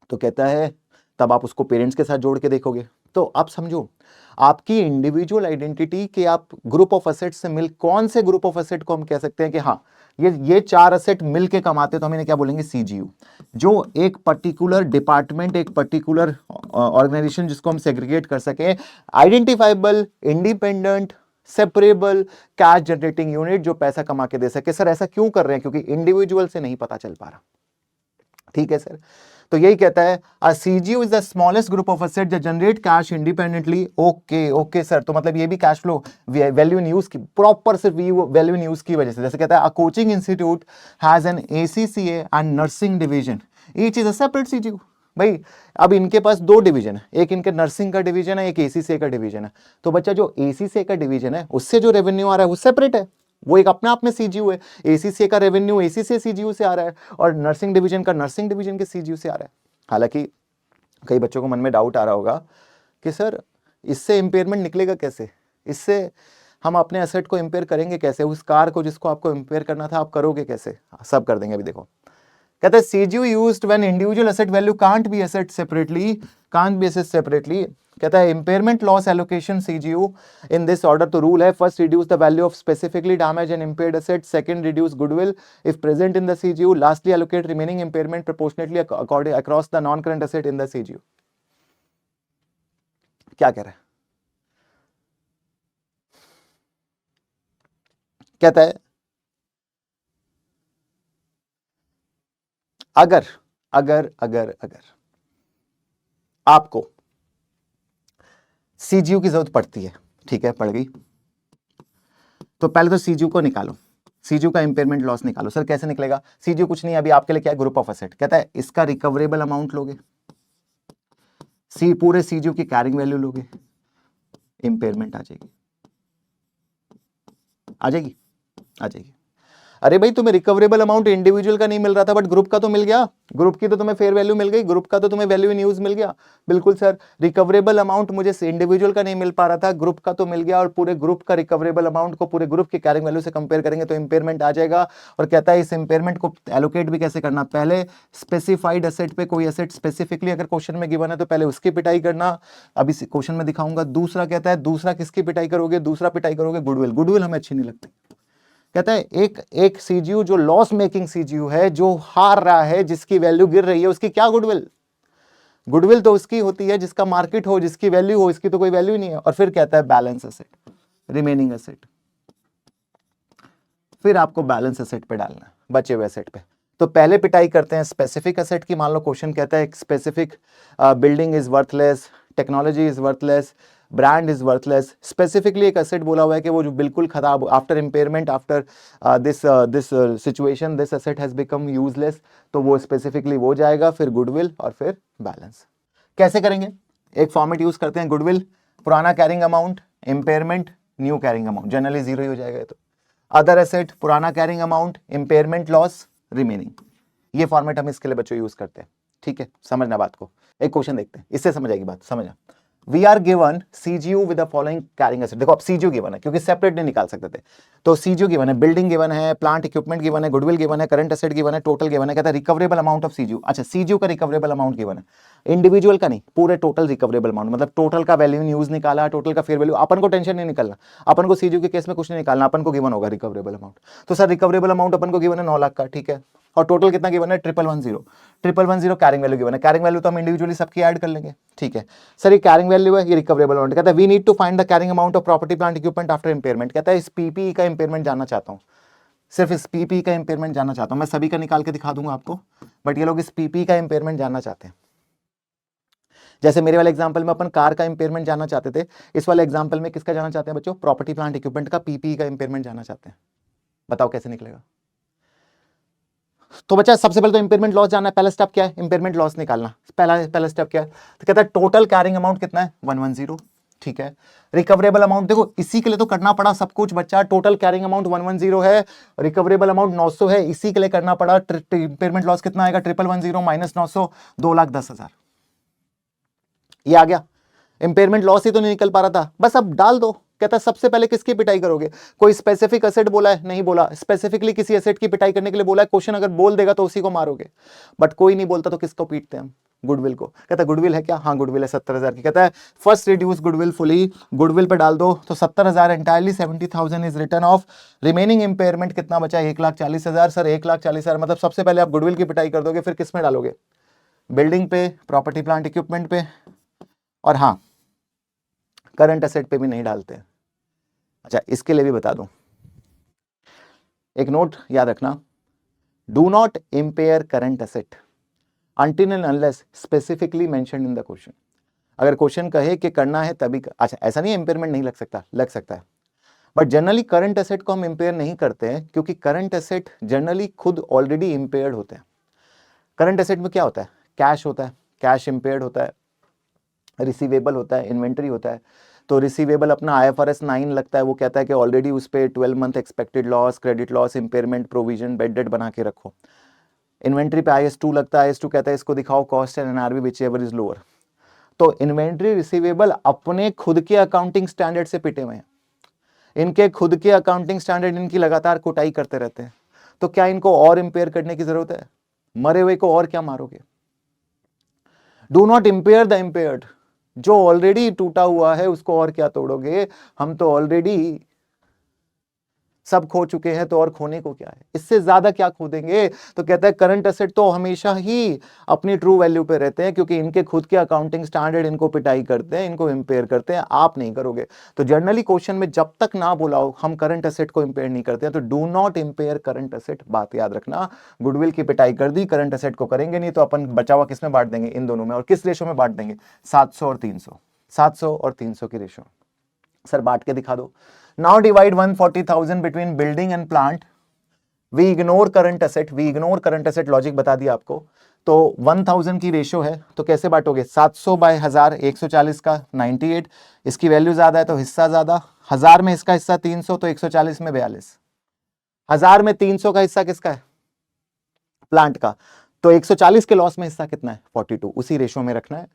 तो कहता है तब आप उसको पेरेंट्स के साथ जोड़ के देखोगे। तो आप समझो, आपकी इंडिविजुअल आइडेंटिटी के आप ग्रुप ऑफ एसेट से मिल, कौन से ग्रुप ऑफ एसेट को हम कह सकते हैं कि हाँ ये 4 एसेट मिलके कमाते, तो हम इन्हें क्या बोलेंगे, CGU। जो एक पर्टिकुलर डिपार्टमेंट, एक पर्टिकुलर ऑर्गेनाइजेशन जिसको हम सेग्रीगेट कर सके, identifiable, independent, separable cash generating unit, जो पैसा कमा के दे सके। सर ऐसा क्यों कर रहे हैं, क्योंकि इंडिविजुअल से नहीं पता चल पा रहा। ठीक है सर, तो यही कहता है CGU is the smallest group of asset that generate cash independently. Okay sir, तो मतलब ये भी cash flow value in use की, प्रॉपर सिर्फ वैल्यू इन यूज की वजह से। जैसे कहता है, a coaching institute has an ACCA and nursing division, each is a separate CGU। भाई अब इनके पास 2 डिवीजन है, एक इनके नर्सिंग का डिवीजन है, एक ACCA का डिवीजन है। तो बच्चा जो ACCA का डिवीजन है उससे जो रेवेन्यू आ रहा है वो सेपरेट है, वो एक अपने आप में CGU है। ACCA का रेवेन्यू ACCA CGU से आ रहा है, और नर्सिंग डिवीजन का नर्सिंग डिवीजन के CGU से आ रहा है। हालांकि कई बच्चों को मन में डाउट आ रहा होगा कि सर इससे इंपेयरमेंट निकलेगा कैसे, इससे हम अपने एसेट को इंपेयर करेंगे कैसे, उस कार को जिसको आपको इंपेयर करना था आप करोगे कैसे। सब कर देंगे। अभी देखो, कहते हैं CGU used when individual asset value can't be asset separately. कहता है impairment loss allocation CGU in this order. तो रूल है, first reduce the value of specifically damage and impaired asset, second reduce goodwill if present in the CGU, lastly allocate remaining impairment proportionately according across the non current asset in the CGU। क्या कह रहा है, कहता है अगर अगर अगर अगर आपको CGU की जरूरत पड़ती है, ठीक है, पड़ गई, तो पहले तो CGU को निकालो, CGU का इंपेयरमेंट लॉस निकालो। सर कैसे निकलेगा, CGU कुछ नहीं, अभी आपके लिए क्या है, ग्रुप ऑफ एसेट। कहता है इसका रिकवरेबल अमाउंट लोगे, पूरे CGU की कैरिंग वैल्यू लोगे, इंपेयरमेंट आ जाएगी, आ जाएगी, आ जाएगी। अरे भाई तुम्हें रिकवरेबल अमाउंट इंडिविजुअल का नहीं मिल रहा था, बट ग्रुप का तो मिल गया, ग्रुप की तो तुम्हें फेयर वैल्यू मिल गई, ग्रुप का तो तुम्हें वैल्यू इन यूज मिल गया। बिल्कुल सर, रिकवरेबल अमाउंट मुझे इंडिविजुअल का नहीं मिल पा रहा था, ग्रुप का तो मिल गया, और पूरे ग्रुप का रिकवरेबल अमाउंट को पूरे ग्रुप की कैरिंग वैल्यू से कंपेयर करेंगे तो इंपेयरमेंट आ जाएगा। और कहता है इस इंपेयरमेंट को एलोकेट भी कैसे करना, पहले स्पेसिफाइड एसेट पे, कोई एसेट स्पेसिफिकली अगर क्वेश्चन में गिवन है तो पहले उसकी पिटाई करना, अभी क्वेश्चन में दिखाऊंगा। दूसरा कहता है, दूसरा किसकी पिटाई करोगे, दूसरा पिटाई करोगे गुडविल। गुडविल हमें अच्छी नहीं लगती। कहता है एक CGU जो लॉस मेकिंग CGU है, जो हार रहा है, जिसकी वैल्यू गिर रही है, उसकी क्या गुडविल, गुडविल तो उसकी होती है जिसका मार्केट हो, जिसकी वैल्यू हो, इसकी तो कोई वैल्यू नहीं है। और फिर कहता है बैलेंस एसेट, रिमेनिंग एसेट, फिर आपको बैलेंस एसेट पे डालना है, बचे हुए एसेट पे। तो पहले पिटाई करते हैं स्पेसिफिक एसेट की। मान लो क्वेश्चन कहता है specific building is worthless, technology is worthless, brand is worthless. Specifically एक एसेट बोला हुआ है कि वो जो बिल्कुल खराब, after impairment, after this situation, this asset has become useless, तो वो स्पेसिफिकली वो जाएगा, फिर गुडविल और फिर बैलेंस। कैसे करेंगे, एक फॉर्मेट यूज करते हैं, गुडविल पुराना carrying amount, impairment new carrying amount, generally zero ही हो जाएगा। तो अदर एसेट पुराना carrying amount, impairment loss, remaining, ये फॉर्मेट हम इसके लिए बच्चों यूज करते हैं। ठीक है, समझना बात को। एक क्वेश्चन देखते हैं, इससे समझ आएगी बात, समझना। We are given CGU with the following carrying asset. देखो अब CGU गिवन है क्योंकि सेपरेट नहीं निकाल सकते थे, तो CGU गिवन है, बिल्डिंग गिवन है, प्लांट इक्विपमेंट गिवन है, गुडविल गिवन है, करंट एसेट गिवन है, टोटल गिवन है। कहता है रिकवरेबल अमाउंट ऑफ CGU। अच्छा, CGU का रिकवरेबल अमाउंट गिवन है, इंडिविजुअल का नहीं, पूरे टोटल रिकवरेबल अमाउंट, मतलब टोटल का वैल्यू यूज निकाला, टोटल का फेयर वैल्यू। अपन को टेंशन नहीं निकालना, अपन को CGU के केस में कुछ नहीं निकालना, अपन को गिवन होगा रिकवरेबल अमाउंट। तो सर रिकवरेबल अमाउंट अपन को गिवन है 9 लाख का, ठीक है, और टोटल कितना गिवन है 1110 कैरिंग वैल्यू गिवन है। कैरिंग वैल्यू तो हम इंडिविजुअली सबकी ऐड कर लेंगे, ठीक है। सर ये कैरिंग वैल्यू है, ये रिकवरेबल अमाउंट। कहता है we need to find the carrying amount of property plant equipment after impairment. कहता है इस PPE का इंपेयरमेंट जानना चाहता हूं। सिर्फ इस पीपी का इंपेयरमेंट जानना चाहता हूं, मैं सभी का निकाल के दिखा दूंगा आपको, बट ये लोग इस पीपी का इंपेयरमेंट जानना चाहते हैं। जैसे मेरे वाले एग्जांपल में अपन कार का इंपेयरमेंट जानना चाहते थे, इस वाले एग्जांपल में किसका जानना चाहते हैं बच्चों? प्रॉपर्टी प्लांट इक्विपमेंट का पीपी का इंपेयरमेंट जानना चाहते हैं। बताओ कैसे निकलेगा? तो बच्चा सबसे पहले तो इंपेयरमेंट लॉस जानना है। पहला स्टेप क्या है? इंपेयरमेंट लॉस निकालना। पहला स्टेप क्या है? तो कहता है टोटल कैरिंग अमाउंट कितना है? 110। ठीक है। रिकवरेबल अमाउंट देखो, इसी के लिए तो करना पड़ा सब कुछ बच्चा। टोटल कैरिंग अमाउंट 110 है, रिकवरेबल अमाउंट 900 है, इसी के लिए करना पड़ा। इंपेयरमेंट लॉस कितना आएगा? 110 माइनस 900, 2,10,000। ये आ गया। इंपेयरमेंट लॉस ही तो नहीं निकल पा रहा था, बस अब डाल दो। कहता है सबसे पहले किसकी पिटाई करोगे? कोई स्पेसिफिक एसेट बोला है? नहीं बोला। स्पेसिफिकली किसी एसेट की पिटाई करने के लिए बोला है। क्वेश्चन अगर बोल देगा तो उसी को मारोगे, बट कोई नहीं बोलता तो किसको पीटते हैं हम? गुडविल को। कहता है गुडविल है क्या? हाँ गुडविल है 70,000 की। कहता है first reduce goodwill fully, goodwill पे डाल दो तो 70,000 entirely, 70,000 is return of. Remaining impairment कितना बचा? 1,40,000। सर 1,40,000 मतलब सबसे पहले आप गुडविल की पिटाई कर दोगे, फिर किस में डालोगे? बिल्डिंग पे, प्रॉपर्टी प्लांट इक्विपमेंट पे, और हाँ करंट एसेट पे भी नहीं डालते हैं। अच्छा इसके लिए भी बता दूं, एक नोट याद रखना, do not empire current asset until and unless specifically mentioned in the question। अगर क्वेश्चन कहे कि करना है तभी अच्छा, ऐसा नहीं इंपेयरमेंट नहीं लग सकता है, बट जनरली करंट एसेट को हम इंपेयर नहीं करते हैं, क्योंकि करंट एसेट जनरली खुद ऑलरेडी इंपेयर्ड होते हैं। करंट एसेट में क्या होता है? कैश होता है, कैश इंपेयर्ड होता है, रिसीवेबल होता है, इन्वेंट्री होता है। तो रिसीवेबल अपना IFRS 9 लगता है, वो कहता है कि ऑलरेडी उस पर 12 month expected loss, credit loss, impairment, provision, bed date बना के रखो। इन्वेंट्री पे IS2 लगता है, IS2 कहता है इसको दिखाओ cost and NRV which ever is lower. तो इन्वेंट्री रिसीवेबल अपने खुद के अकाउंटिंग स्टैंडर्ड से पिटे हुए हैं, इनके खुद के अकाउंटिंग स्टैंडर्ड इनकी लगातार कुटाई करते रहते हैं। तो क्या इनको और इंपेयर करने की जरूरत है? मरे हुए को और क्या मारोगे? Do not impair the impaired. जो ऑलरेडी टूटा हुआ है उसको और क्या तोड़ोगे? हम तो ऑलरेडी सब खो चुके हैं, तो और खोने को क्या है? इससे ज्यादा क्या खो देंगे? तो कहता है करंट एसेट तो हमेशा ही अपनी ट्रू वैल्यू पे रहते हैं, क्योंकि इनके खुद के अकाउंटिंग स्टैंडर्ड इनको पिटाई करते हैं, इनको इंपेयर करते हैं, आप नहीं करोगे। तो जनरली क्वेश्चन में जब तक ना बुलाओ हम करंट एसेट को इंपेयर नहीं करते हैं। तो do not impair current asset, बात याद रखना। गुडविल की पिटाई कर दी, करंट एसेट को करेंगे नहीं, तो अपन बचा हुआ किस में बांट देंगे? इन दोनों में। और किस रेशो में बांट देंगे? 700 और 300, 700 और 300 की रेशो। सर बांट के दिखा दो। Now divide 140,000 between building and plant. We ignore current asset, logic बता दिया आपको। तो 1000 की रेशो है, तो कैसे बांटोगे? 700 बाय 1000, 140 का 98। इसकी वैल्यू ज्यादा है तो हिस्सा ज्यादा। 1000 में इसका हिस्सा 300, तो 140 में 42। 1000 में 300 का हिस्सा किसका है? प्लांट का। तो 140 के लॉस में हिस्सा कितना है? 42। उसी रेशो में रखना है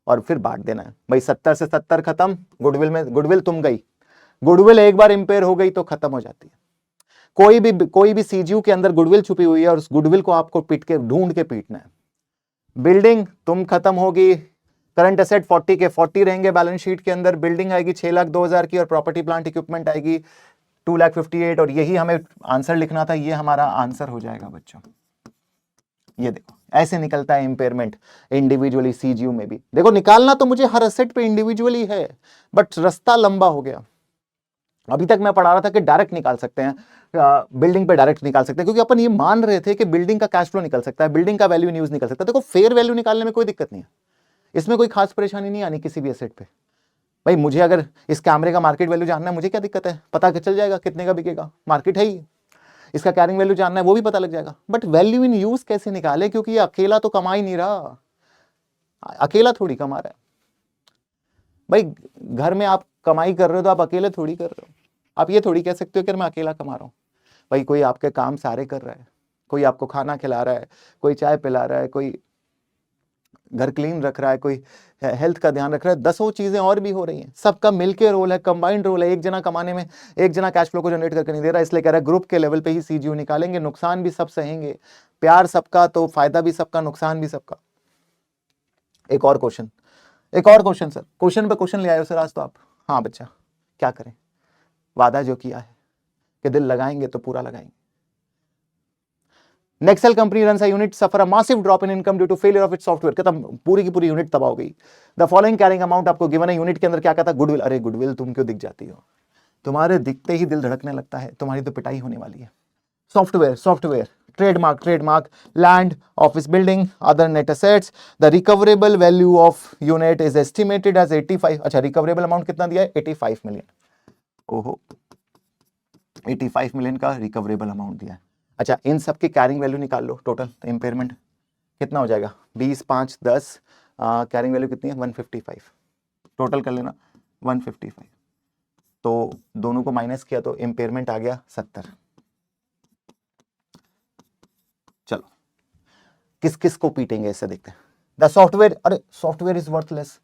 और फिर बांट देना है। भाई 70 से 70 खत्म। गुडविल में, गुडविल तुम गई। गुडविल एक बार इंपेयर हो गई तो खत्म हो जाती है। कोई भी सीजीयू के अंदर गुडविल छुपी हुई है और उस गुडविल को आपको ढूंढ के पीटना है। बिल्डिंग तुम खत्म होगी, करंट एसेट 40 के 40 रहेंगे बैलेंस शीट के अंदर। बिल्डिंग आएगी 6,02,000 की और प्रॉपर्टी प्लांट इक्विपमेंट आएगी 2,58,000। और यही हमें आंसर लिखना था, ये हमारा आंसर हो जाएगा बच्चों। ये देखो ऐसे निकलता है इंपेयरमेंट इंडिविजुअली सीजीयू में भी। देखो निकालना तो मुझे हर एसेट पे इंडिविजुअली है, बट रास्ता लंबा हो गया। अभी तक मैं पढ़ा रहा था कि डायरेक्ट निकाल सकते हैं, बिल्डिंग पे डायरेक्ट निकाल सकते हैं, क्योंकि अपन ये मान रहे थे कि बिल्डिंग का कैश फ्लो निकल सकता है, बिल्डिंग का वैल्यू इन यूज निकल सकता है। देखो फेयर वैल्यू निकालने में कोई दिक्कत नहीं है, इसमें कोई खास परेशानी नहीं आनी किसी भी एसेट पे। भाई मुझे अगर इस कैमरे का मार्केट वैल्यू जानना है, मुझे क्या दिक्कत है? पता चल जाएगा कितने का बिकेगा, मार्केट है ही। इसका कैरिंग वैल्यू जानना है, वो भी पता लग जाएगा। बट वैल्यू इन यूज कैसे निकाले? क्योंकि ये अकेला तो कमा ही नहीं रहा, अकेला थोड़ी कमा रहा है। भाई घर में आप कमाई कर रहे हो तो आप अकेले थोड़ी कर रहे हो। आप ये थोड़ी कह सकते हो कि मैं अकेला कमा रहा हूं। भाई कोई आपके काम सारे कर रहा है, कोई आपको खाना खिला रहा है, कोई चाय पिला रहा है, कोई घर क्लीन रख रहा है, कोई हेल्थ का ध्यान रख रहा है, 10 चीजें और भी हो रही हैं। सबका मिलके रोल है, कंबाइंड रोल है। एक जना कमाने में, एक जना कैश फ्लो को जनरेट करके नहीं दे रहा, इसलिए कह रहा है ग्रुप के लेवल पे ही सीजीयू निकालेंगे। नुकसान भी सब सहेंगे, प्यार सबका तो फायदा भी सबका, नुकसान भी सबका। एक और क्वेश्चन सर, क्वेश्चन पे क्वेश्चन ले आए हो सर आज तो आप। हाँ बच्चा क्या करें, वादा जो किया है कि दिल लगाएंगे तो पूरा लगाएंगे। Nexel company runs a unit suffer a massive drop in income due to failure of its software। कहता पूरी की पूरी यूनिट तबाह हो गई। द फॉलोइंग कैरिंग अमाउंट आपको गिवन है। यूनिट के अंदर क्या कहता? गुडविल। अरे गुडविल तुम क्यों दिख जाती हो? तुम्हारे दिखते ही दिल धड़कने लगता है, तुम्हारी तो पिटाई होने वाली है। Software, trademark, land, office building, other net assets. The recoverable value of unit is estimated as 85. अच्छा, recoverable amount कितना दिया है? 85 million. ओहो, 85 million का recoverable amount दिया है. अच्छा, इन सब की कैरिंग वैल्यू निकाल लो. टोटल इम्पेयरमेंट कितना हो जाएगा? 20, 5, 10. कैरिंग वैल्यू कितनी है? 155. टोटल कर लेना 155. तो दोनों को माइनस किया तो इम्पेयरमेंट आ गया 70. चलो, किस किस को पीटेंगे इससे देखते हैं. द सॉफ्टवेयर, अरे सॉफ्टवेयर इज वर्थलेस.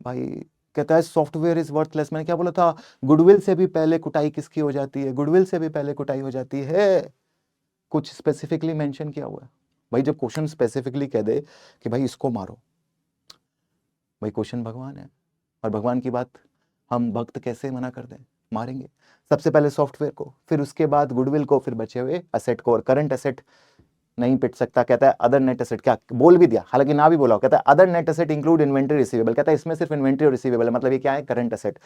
भाई कहता है सॉफ्टवेयर इज वर्थलेस. मैंने क्या बोला था? गुडविल से भी पहले कुटाई किसकी हो जाती है? गुडविल से भी पहले कुटाई हो जाती है. कुछ स्पेसिफिकली मेंशन किया हुआ है. भाई जब क्वेश्चन स्पेसिफिकली कह दे कि भाई इसको मारो, भाई क्वेश्चन भगवान है और भगवान की बात हम भक्त कैसे मना कर दें? मारेंगे. सबसे पहले सॉफ्टवेयर को, फिर उसके बाद गुडविल को, फिर बचे हुए असेट को. और करंट असेट नहीं पिट सकता. कहता है अदर नेट एसेट. क्या बोल भी दिया, हालांकि ना भी बोला. कहता है other net asset include inventory receivable. कहता है इसमें सिर्फ इन्वेंटरी और रिसीवेबल है. मतलब ये क्या है? Current asset.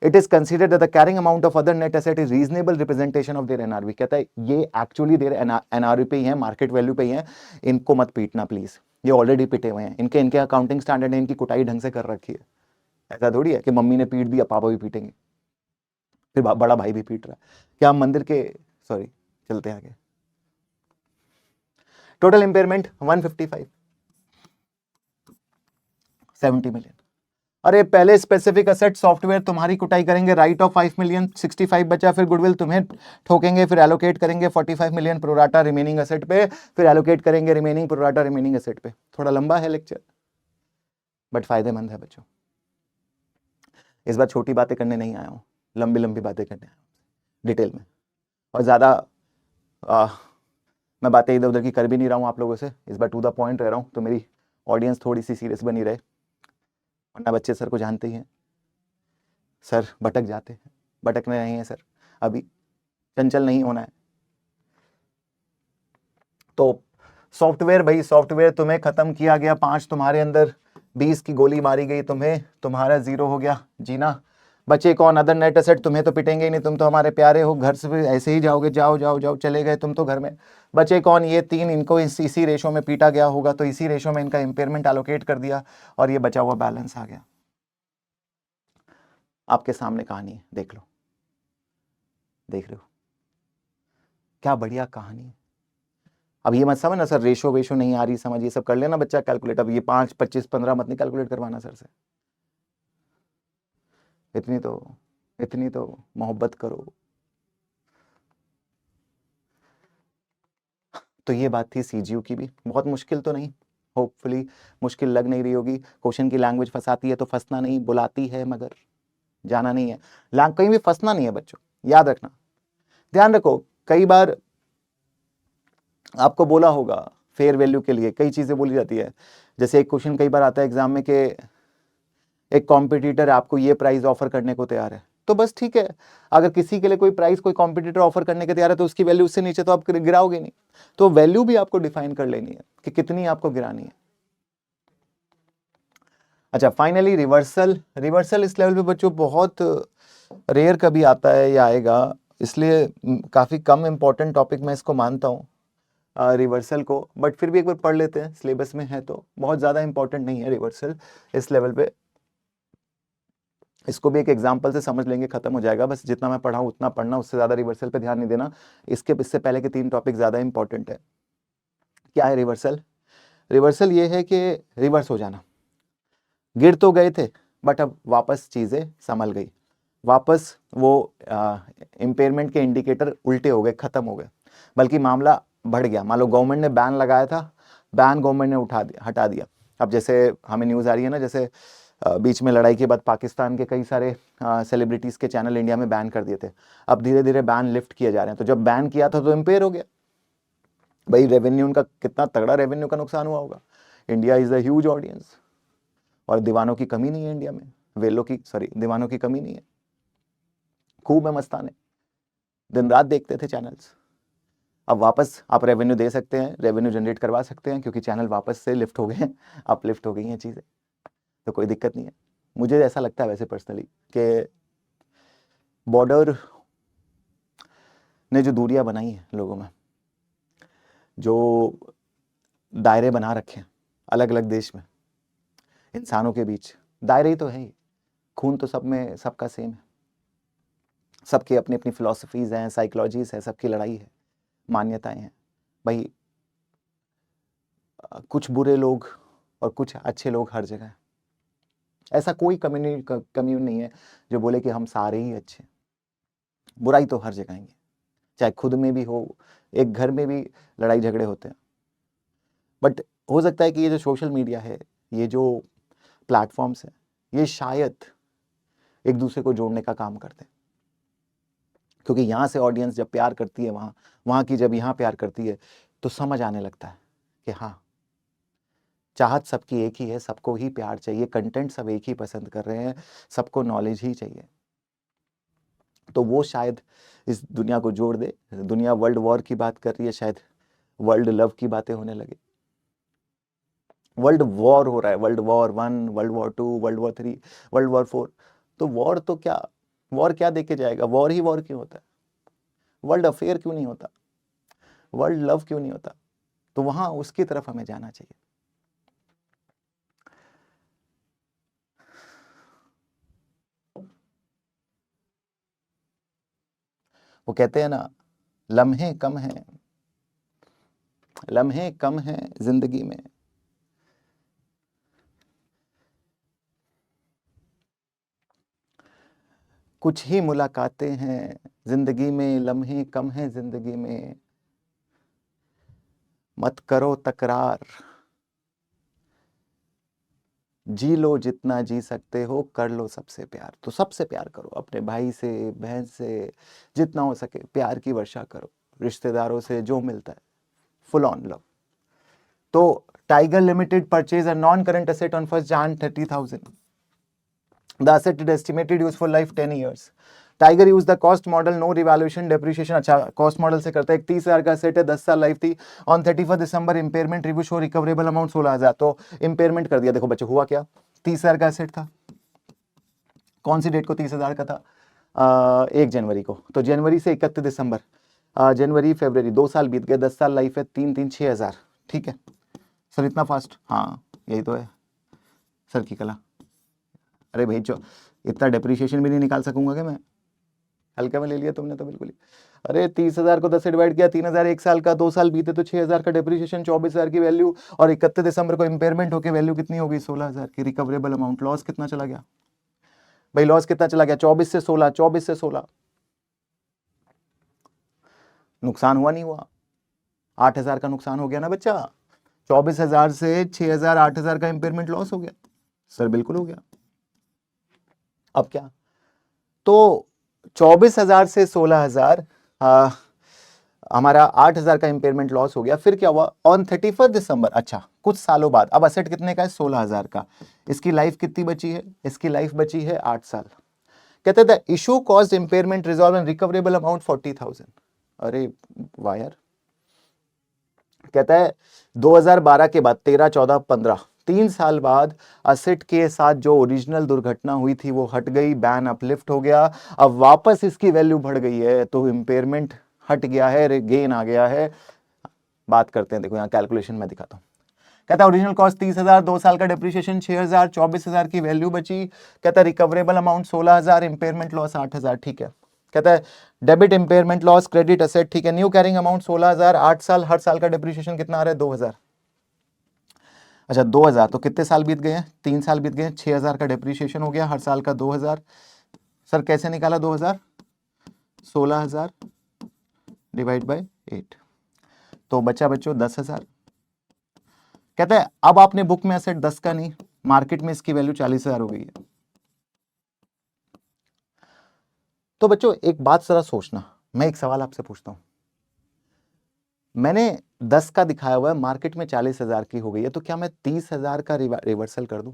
It is considered that the carrying amount of other net asset is reasonable representation of their NRV. कहता है ये एक्चुअली देयर एनआरवी पे ही है, मार्केट वैल्यू पे ही है. इनको मत पीटना प्लीज, ये ऑलरेडी पिटे हुए हैं. इनके अकाउंटिंग स्टैंडर्ड है, इनकी कुटाई ढंग से कर रखी है. ऐसा थोड़ी है कि मम्मी ने पीट दिया पापा भी पीटेंगे, फिर बड़ा भाई भी पीट रहा है. क्या हम मंदिर के, सॉरी चलते हैं आगे. Total impairment 155, 70 million. अरे पहले स्पेसिफिक असेट सॉफ्टवेयर तुम्हारी कुटाई करेंगे, राइट ऑफ 5 मिलियन, 65 बचा. फिर गुडविल तुम्हें ठोकेंगे, फिर एलोकेट करेंगे 45 मिलियन प्रोराटा रिमेनिंग असेट पे, फिर एलोकेट करेंगे रिमेनिंग प्रोराटा रिमेनिंग असेट पे. थोड़ा लंबा है लेक्चर बट फायदेमंद है बच्चों. इस बार छोटी बातें करने नहीं आया हूं, लंबी लंबी बातें करने आया हूं डिटेल में. और ज्यादा मैं बातें इधर उधर की कर भी नहीं रहा हूं आप लोगों से. इस बार टू द पॉइंट रह रहा हूं तो मेरी ऑडियंस थोड़ी सी सीरियस बनी रहे. वरना बच्चे सर को जानते ही हैं, सर भटक जाते हैं. भटकने नहीं है सर, अभी चंचल नहीं होना है. तो सॉफ्टवेयर, भाई सॉफ्टवेयर तुम्हें खत्म किया गया. 5 तुम्हारे अंदर, 20 की गोली मारी गई तुम्हें, तुम्हारा 0 हो गया. जीना. बचे कौन? Other net asset. तुम्हें तो पिटेंगे ही नहीं, तुम तो हमारे प्यारे हो. घर से भी ऐसे ही जाओगे, जाओ जाओ जाओ, चले गए तुम तो घर में. बचे कौन? ये 3. इनको इसी रेशो में पीटा गया होगा, तो इसी रेशो में इनका इंपेयरमेंट एलोकेट कर दिया और ये बचा हुआ बैलेंस आ गया. आपके सामने कहानी है, देख लो. देख रहे हो क्या बढ़िया कहानी है. अब ये मत समझ ना सर रेशो वेशो नहीं आ रही समझ, ये सब कर लेना बच्चा कैलकुलेट. अब ये 5, 25, 15 मत नहीं कैलकुलेट करवाना सर से. इतनी तो मोहब्बत करो. तो ये बात थी सीजीयू की भी. बहुत मुश्किल तो नहीं, होपफुली मुश्किल लग नहीं रही होगी. क्वेश्चन की लैंग्वेज फंसाती है तो फंसना नहीं, बुलाती है मगर जाना नहीं है. कहीं भी फंसना नहीं है बच्चों, याद रखना. ध्यान रखो, कई बार आपको बोला होगा फेयर वैल्यू के लिए कई चीजें बोली जाती है. जैसे एक क्वेश्चन कई बार आता है एग्जाम में कि एक कॉम्पिटिटर आपको ये प्राइस ऑफर करने को तैयार है, तो बस ठीक है. अगर किसी के लिए कोई प्राइस कोई कॉम्पिटिटर ऑफर करने के तैयार है तो उसकी वैल्यू उससे नीचे तो आप गिराओगे नहीं. तो वैल्यू भी आपको डिफाइन कर लेनी है कि कितनी आपको गिरानी है. अच्छा, फाइनली रिवर्सल इस लेवल पे बच्चों बहुत रेयर कभी आता है या आएगा, इसलिए काफी कम इंपॉर्टेंट टॉपिक मैं इसको मानता हूँ रिवर्सल को. बट फिर भी एक बार पढ़ लेते हैं, सिलेबस में है तो बहुत ज्यादा इंपॉर्टेंट नहीं है रिवर्सल इस लेवल पे. इसको भी एक एग्जाम्पल से समझ लेंगे, खत्म हो जाएगा. बस जितना मैं पढ़ा उतना पढ़ना, उससे ज्यादा रिवर्सल पे ध्यान नहीं देना. इससे पहले के 3 टॉपिक ज्यादा इंपॉर्टेंट है. क्या है रिवर्सल? रिवर्सल ये है कि रिवर्स हो जाना. गिर तो गए थे बट अब वापस चीजें संभल गई, वापस वो इम्पेयरमेंट के इंडिकेटर उल्टे हो गए, खत्म हो गए, बल्कि मामला बढ़ गया. मान लो गवर्नमेंट ने बैन लगाया था, बैन गवर्नमेंट ने हटा दिया. अब जैसे हमें न्यूज़ आ रही है ना, जैसे बीच में लड़ाई के बाद पाकिस्तान के कई सारे सेलिब्रिटीज के चैनल इंडिया में बैन कर दिए थे. अब धीरे धीरे बैन लिफ्ट किए जा रहे हैं. तो जब बैन किया था तो इम्पेयर हो गया. भाई रेवेन्यू उनका कितना तगड़ा रेवेन्यू का नुकसान हुआ होगा. India is a huge audience और दीवानों की कमी नहीं है इंडिया में. दीवानों की कमी नहीं है. खूब है मस्ताने, दिन रात देखते थे चैनल्स. अब वापस आप रेवेन्यू दे सकते हैं, रेवेन्यू जनरेट करवा सकते हैं क्योंकि चैनल वापस से लिफ्ट हो गए हैं, अपलिफ्ट हो गई हैं चीज़ें. तो कोई दिक्कत नहीं है. मुझे ऐसा लगता है वैसे पर्सनली कि बॉर्डर ने जो दूरियां बनाई हैं लोगों में, जो दायरे बना रखे हैं अलग अलग देश में इंसानों के बीच, दायरे ही तो है ही, खून तो सब में सबका सेम है, सबकी अपनी अपनी फिलॉसफीज हैं, साइकोलॉजीज है, सबकी लड़ाई है, मान्यताएं हैं भाई। कुछ बुरे लोग और कुछ अच्छे लोग हर जगह है। ऐसा कोई कम्यून नहीं है जो बोले कि हम सारे ही अच्छे। बुराई तो हर जगह ही है, चाहे खुद में भी हो, एक घर में भी लड़ाई झगड़े होते हैं। बट हो सकता है कि ये जो सोशल मीडिया है, ये जो प्लेटफॉर्म्स हैं, ये शायद एक दूसरे को जोड़ने का काम करते हैं, क्योंकि यहाँ से ऑडियंस जब प्यार करती है वहाँ की जब यहाँ प्यार करती है तो समझ आने लगता है कि हाँ, चाहत सबकी एक ही है, सबको ही प्यार चाहिए, कंटेंट सब एक ही पसंद कर रहे हैं, सबको नॉलेज ही चाहिए। तो वो शायद इस दुनिया को जोड़ दे। दुनिया वर्ल्ड वॉर की बात कर रही है, शायद वर्ल्ड लव की बातें होने लगे। वर्ल्ड वॉर हो रहा है, world war 1, world war 2, world war 3, world war 4। तो वॉर तो क्या, वॉर क्या देके जाएगा? वॉर ही वॉर क्यों होता है? वर्ल्ड अफेयर क्यों नहीं होता? वर्ल्ड लव क्यों नहीं होता? तो वहां उसकी तरफ हमें जाना चाहिए। वो कहते हैं ना, लम्हे कम हैं, लम्हे कम हैं जिंदगी में, कुछ ही मुलाकातें हैं जिंदगी में, लम्हे कम हैं जिंदगी में, मत करो तकरार, जी लो जितना जी सकते हो, कर लो सबसे प्यार। तो सबसे प्यार करो, अपने भाई से, बहन से, जितना हो सके प्यार की वर्षा करो, रिश्तेदारों से जो मिलता है, फुल ऑन लव। तो tiger limited purchase a non current asset on 1 Jan 30,000. The asset is estimated useful life 10 years. Tiger use the cost model, no revaluation depreciation. अच्छा, कॉस्ट मॉडल से करता है। 30,000 का सेट है, 10 साल लाइफ थी। On 31 December impairment review show recoverable amount 16,000। तो इम्पेयरमेंट कर दिया। देखो बच्चों, हुआ क्या, 30,000 का सेट था, कौन सी डेट को 30,000 का था? 1 जनवरी को। तो जनवरी से 31 दिसंबर, जनवरी फरवरी, 2 साल बीत गए, 10 साल लाइफ है, 3 6,000। ठीक है सर, इतना फास्ट? हाँ यही तो है सर की कला। अरे भाई इतना डेप्रिसिएशन भी नहीं निकाल सकूंगा क्या मैं? हल्का में ले लिया तुमने तो बिल्कुल ही। अरे 30,000 को 10 से डिवाइड किया, 3,000 1 साल का, 2 साल बीते तो 6,000 का डेप्रिसिएशन, 24,000 की वैल्यू, और 31 दिसंबर को इम्पेयरमेंट होकर वैल्यू कितनी होगी? 16,000 की। रिकवरेबल अमाउंट, लॉस कितना चला गया भाई? लॉस कितना चला गया? 24 से 16, 24 से 16, नुकसान हुआ नहीं हुआ? 8,000 का नुकसान हो गया ना बच्चा। 24,000 से 6,000, 8,000 का इम्पेयरमेंट लॉस हो गया सर। बिल्कुल हो गया। अब क्या? तो 24,000 से 16,000, हमारा 8,000 का इंपेयरमेंट लॉस हो गया। फिर क्या हुआ? ऑन 31 दिसंबर, अच्छा कुछ सालों बाद, अब असेट कितने का है? 16,000 का। इसकी लाइफ कितनी बची है? इसकी लाइफ बची है 8 साल। कहते the issue caused impairment resolve and recoverable amount 40,000। अरे वाह यार। कहता है 2012 के बाद 13, 14, 15, 3 साल बाद असेट के साथ जो ओरिजिनल दुर्घटना हुई थी वो हट गई, बैन अपलिफ्ट हो गया, अब वापस इसकी वैल्यू बढ़ गई है, तो इंपेयरमेंट हट गया है, गेन आ गया है। बात करते हैं, देखो यहाँ कैलकुलेशन में दिखाता हूँ। कहता है ओरिजिनल कॉस्ट 30,000, 2 साल का डेप्रिसिएशन 6,000, 24,000 की वैल्यू बची। कहता है रिकवरेबल अमाउंट 16,000, इंपेयरमेंट लॉस 8,000। ठीक है। कहता है debit impairment loss credit asset, ठीक है। न्यू कैरिंग अमाउंट 16,000, 8 साल, हर साल का डेप्रिसिएशन कितना आ रहा है? 2,000। अच्छा 2,000, तो कितने साल बीत गए हैं? 3 साल बीत गए। 6,000 का डेप्रिसिएशन हो गया, हर साल का 2,000। सर कैसे निकाला 2,000? 16,000 डिवाइड बाय 8, तो बच्चा बच्चों 10,000। कहता है अब आपने बुक में एसेट 10 का नहीं, मार्केट में इसकी वैल्यू 40,000 हो गई है। तो बच्चों एक बात जरा सोचना, मैं एक सवाल आपसे पूछता हूं, मैंने 10 का दिखाया हुआ है, मार्केट में 40,000 की हो गई है, तो क्या मैं 30,000 का रिवर्सल कर दूं?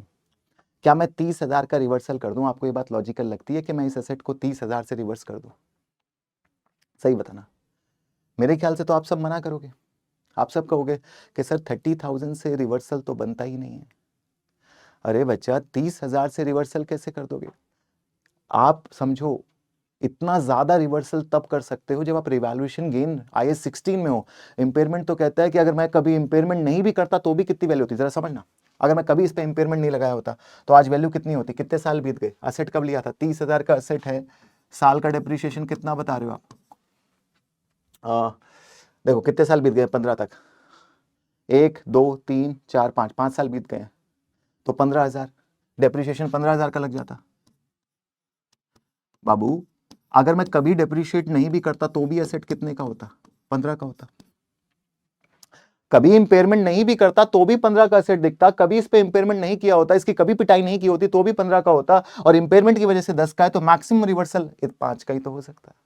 क्या मैं 30,000 का रिवर्सल कर दूं? आपको ये बात लॉजिकल लगती है कि मैं इस एसेट को 30,000 से रिवर्स कर दूं? सही बताना। मेरे ख्याल से तो आप सब मना करोगे, आप सब कहोगे कि सर 30,000 से रिवर्सल तो बनता ही नहीं है। अरे बच्चा 30,000 से रिवर्सल कैसे कर दोगे? आप समझो, इतना ज्यादा रिवर्सल तब कर सकते हो जब आप रिवैल्यूएशन गेन IAS 16 में हो। इंपेयरमेंट तो कहता है कि अगर मैं कभी इंपेयरमेंट नहीं भी करता तो भी कितनी वैल्यू होती, जरा समझना। अगर मैं कभी इस पे इंपेयरमेंट नहीं लगाया होता तो आज वैल्यू कितनी होती, कितने साल बीत गए, असेट कब लिया था, 30,000 का असेट है, साल का डेप्रिसिएशन कितना बता रहे हो आप? देखो कितने साल बीत गए, 15 तक, 1 2 3 4 5, 5 साल बीत गए, तो 15,000 डेप्रिसिएशन 15,000 का लग जाता। बाबू अगर मैं कभी डेप्रिशिएट नहीं भी करता तो भी एसेट कितने का होता, 15 का होता। कभी इंपेयरमेंट नहीं भी करता तो भी 15 का एसेट दिखता, कभी इस पे इंपेयरमेंट नहीं किया होता, इसकी कभी पिटाई नहीं की होती तो भी 15 का होता, और इंपेयरमेंट की वजह से 10 का है, तो मैक्सिमम रिवर्सल 5 का ही तो हो सकता है।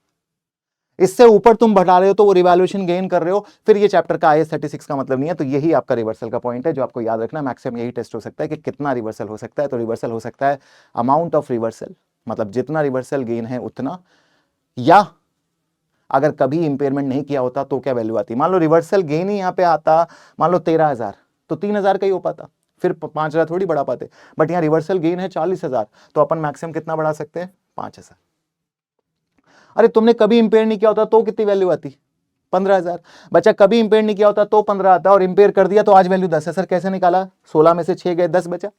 इससे ऊपर तुम बढ़ा रहे हो तो वो रिवैल्यूएशन गेन कर रहे हो, फिर ये चैप्टर का IAS 36 का मतलब नहीं है। तो यही आपका रिवर्सल का पॉइंट है जो आपको याद रखना। मैक्सिमम यही टेस्ट हो सकता है कि कितना रिवर्सल हो सकता है। तो रिवर्सल हो सकता है अमाउंट ऑफ रिवर्सल, मतलब जितना रिवर्सल गेन है उतना, या अगर कभी इंपेयरमेंट नहीं किया होता तो क्या वैल्यू आती। मान लो रिवर्सल गेन ही यहाँ पे आता, मान लो 13,000, तो 3,000 का ही हो पाता, फिर 5,000 थोड़ी बढ़ा पाते। बट यहाँ रिवर्सल गेन है 40,000, तो अपन मैक्सिमम कितना बढ़ा सकते हैं, 5,000। अरे तुमने कभी इंपेयर नहीं किया होता तो कितनी वैल्यू आती, 15,000। बच्चा कभी इंपेयर नहीं किया होता तो 15 आता, और इंपेयर कर दिया तो आज वैल्यू 10 है। सर कैसे निकाला, 16 में से 6 गए, 10 बचा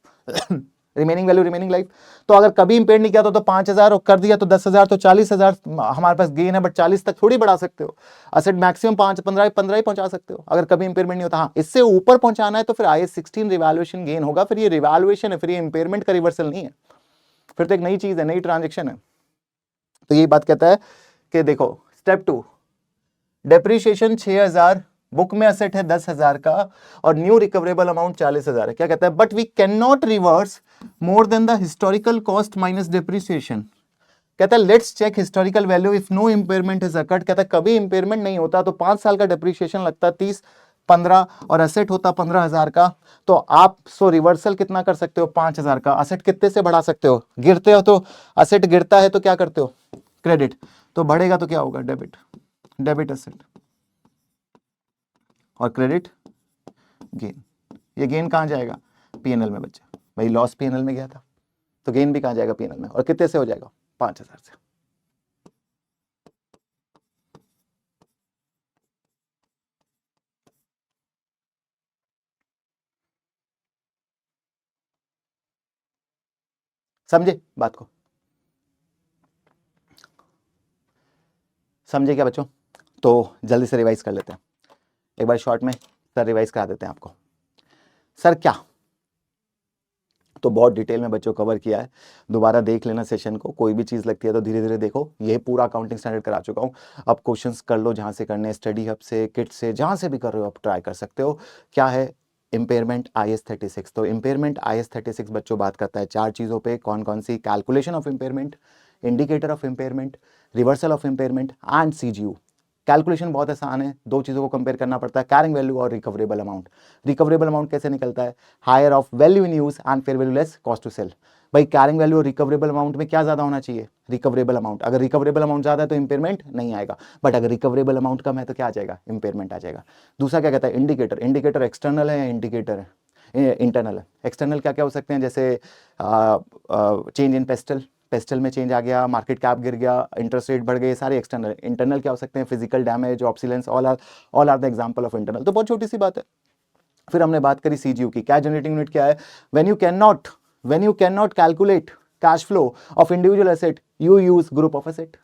रिमेनिंग वैल्यू, रिमेनिंग लाइफ। तो अगर कभी इंपेयर नहीं किया तो 5,000, और कर दिया तो 10,000, तो 40,000 हमारे पास गेन है, बट 40 तक थोड़ी बढ़ा सकते हो। असेट मैक्सिमम 15 ही पहुंचा सकते हो अगर कभी इंपेयरमेंट नहीं होता। हाँ, इससे ऊपर पहुंचाना है तो फिर IAS 16 रिवैल्यूएशन गेन होगा। फिर ये रिवैल्यूएशन है, फिर ये इंपेयरमेंट का रिवर्सल नहीं है, फिर तो एक नई चीज है, नई ट्रांजेक्शन है। तो यही बात कहता है कि देखो स्टेप 2, डेप्रिशिएशन 6,000, बुक में असेट है 10,000 का, और न्यू रिकवरेबल अमाउंट 40,000 है। क्या कहता है, but we can not reverse more than the historical cost minus depreciation. कहता है let's check historical value if no impairment is occurred. कहता है कभी इंपेयरमेंट नहीं होता तो 5 साल का डेप्रिसिएशन लगता 30, 15, और असेट होता 15,000 का। तो आप रिवर्सल कितना कर सकते हो, 5,000 का। असेट कितने से बढ़ा सकते हो, गिरते हो तो असेट गिरता है तो क्या करते हो, क्रेडिट, तो बढ़ेगा तो क्या होगा, डेबिट, डेबिट असेट, और क्रेडिट गेन। ये गेन कहां जाएगा, P&L में बच्चा, भाई लॉस P&L में गया था, तो गेन भी कहां जाएगा, P&L में, और कितने से हो जाएगा, 5,000 से। समझे बात को, समझे क्या बच्चों? तो जल्दी से रिवाइज कर लेते हैं एक बार शॉर्ट में, सर रिवाइज करा देते हैं आपको। सर क्या, तो बहुत डिटेल में बच्चों कवर किया है, दोबारा देख लेना सेशन को, कोई भी चीज़ लगती है तो धीरे धीरे देखो। ये पूरा अकाउंटिंग स्टैंडर्ड करा चुका हूँ, अब क्वेश्चंस कर लो जहाँ से करने, स्टडी हब से, किट से, जहाँ से भी कर रहे हो आप ट्राई कर सकते हो। क्या है इंपेयरमेंट IAS 36? तो इंपेयरमेंट IAS 36 बच्चों बात करता है 4 चीज़ों पे, कौन कौन सी, calculation of impairment, indicator of impairment, reversal of impairment and CGU। कैलकुलेशन बहुत आसान है, 2 चीज़ों को कंपेयर करना पड़ता है, कैरिंग वैल्यू और रिकवरेबल अमाउंट। रिकवरेबल अमाउंट कैसे निकलता है, higher of value in use and fair value less cost to sell. भाई कैरिंग वैल्यू और रिकवरेबल अमाउंट में क्या ज्यादा होना चाहिए, रिकवरेबल अमाउंट। अगर रिकवरेबल अमाउंट ज्यादा है तो इंपेयरमेंट नहीं आएगा, बट अगर रिकवरेबल अमाउंट कम है तो क्या आ जाएगा, इंपेयरमेंट आ जाएगा। दूसरा क्या कहता है, इंडिकेटर। इंडिकेटर एक्सटर्नल है या इंडिकेटर है, इंटरनल है। एक्सटर्नल क्या क्या हो सकते हैं, जैसे चेंज इन पेस्टल में चेंज आ गया, मार्केट कैप गिर गया, इंटरेस्ट रेट बढ़ गए, सारे एक्सटर्नल। इंटरनल क्या हो सकते हैं, physical damage, obsolescence, all are the example of internal. तो बहुत छोटी सी बात है। फिर हमने बात करी CGU की, कैश जनरेटिंग यूनिट क्या है, when you can not calculate cash flow of individual asset you use group of asset.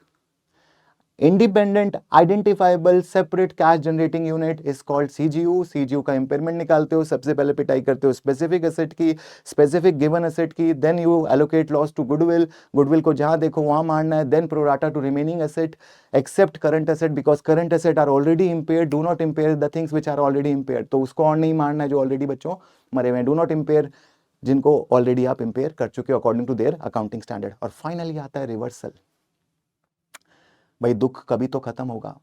Independent identifiable separate cash generating unit is called CGU। CGU का इंपेयरमेंट निकालते हो, सबसे पहले पिटाई करते हो स्पेसिफिक एसेट की, स्पेसिफिक गिवन एसेट की, then you allocate loss to goodwill, goodwill को जहां देखो वहां मारना है, then pro rata to remaining asset except current asset, because current asset are already impaired, do not impair the things which are already impaired. तो उसको और नहीं मारना है जो ऑलरेडी बच्चों मरे हुए हैं, डू नॉट इंपेयर जिनको ऑलरेडी आप इंपेयर कर चुके हो according to their accounting standard. और फाइनली आता है रिवर्सल। भाई दुख कभी तो खत्म होगा,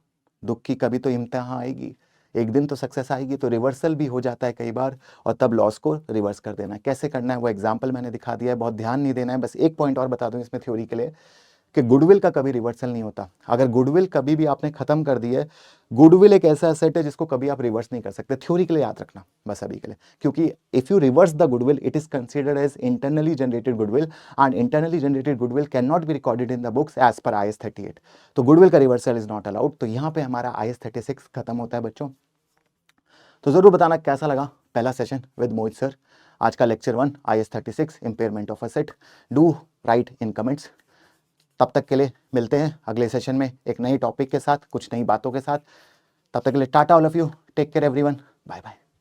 दुख की कभी तो इम्तिहान आएगी, एक दिन तो सक्सेस आएगी। तो रिवर्सल भी हो जाता है कई बार, और तब लॉस को रिवर्स कर देना है। कैसे करना है वो एग्जांपल मैंने दिखा दिया है, बहुत ध्यान नहीं देना है। बस एक पॉइंट और बता दूं इसमें थ्योरी के लिए, कि गुडविल का कभी रिवर्सल नहीं होता। अगर गुडविल कभी भी आपने खत्म कर दी है, गुडविल एक ऐसा एसेट है जिसको कभी आप रिवर्स नहीं कर सकते। थ्योरी के लिए याद रखना बस अभी के लिए, क्योंकि if you reverse the goodwill it is considered as internally generated goodwill and internally generated goodwill can not be recorded in the books as per IAS 38। तो गुडविल का रिवर्सल इज नॉट अलाउड। तो यहाँ पे हमारा IAS 36 खत्म होता है बच्चों। तो जरूर बताना कैसा लगा पहला सेशन विद मोहित सर। आज का lecture 1 IAS 36 impairment of asset. Do right in comments. तब तक के लिए मिलते हैं अगले सेशन में एक नई टॉपिक के साथ, कुछ नई बातों के साथ। तब तक के लिए tata all of you, take care everyone, bye bye.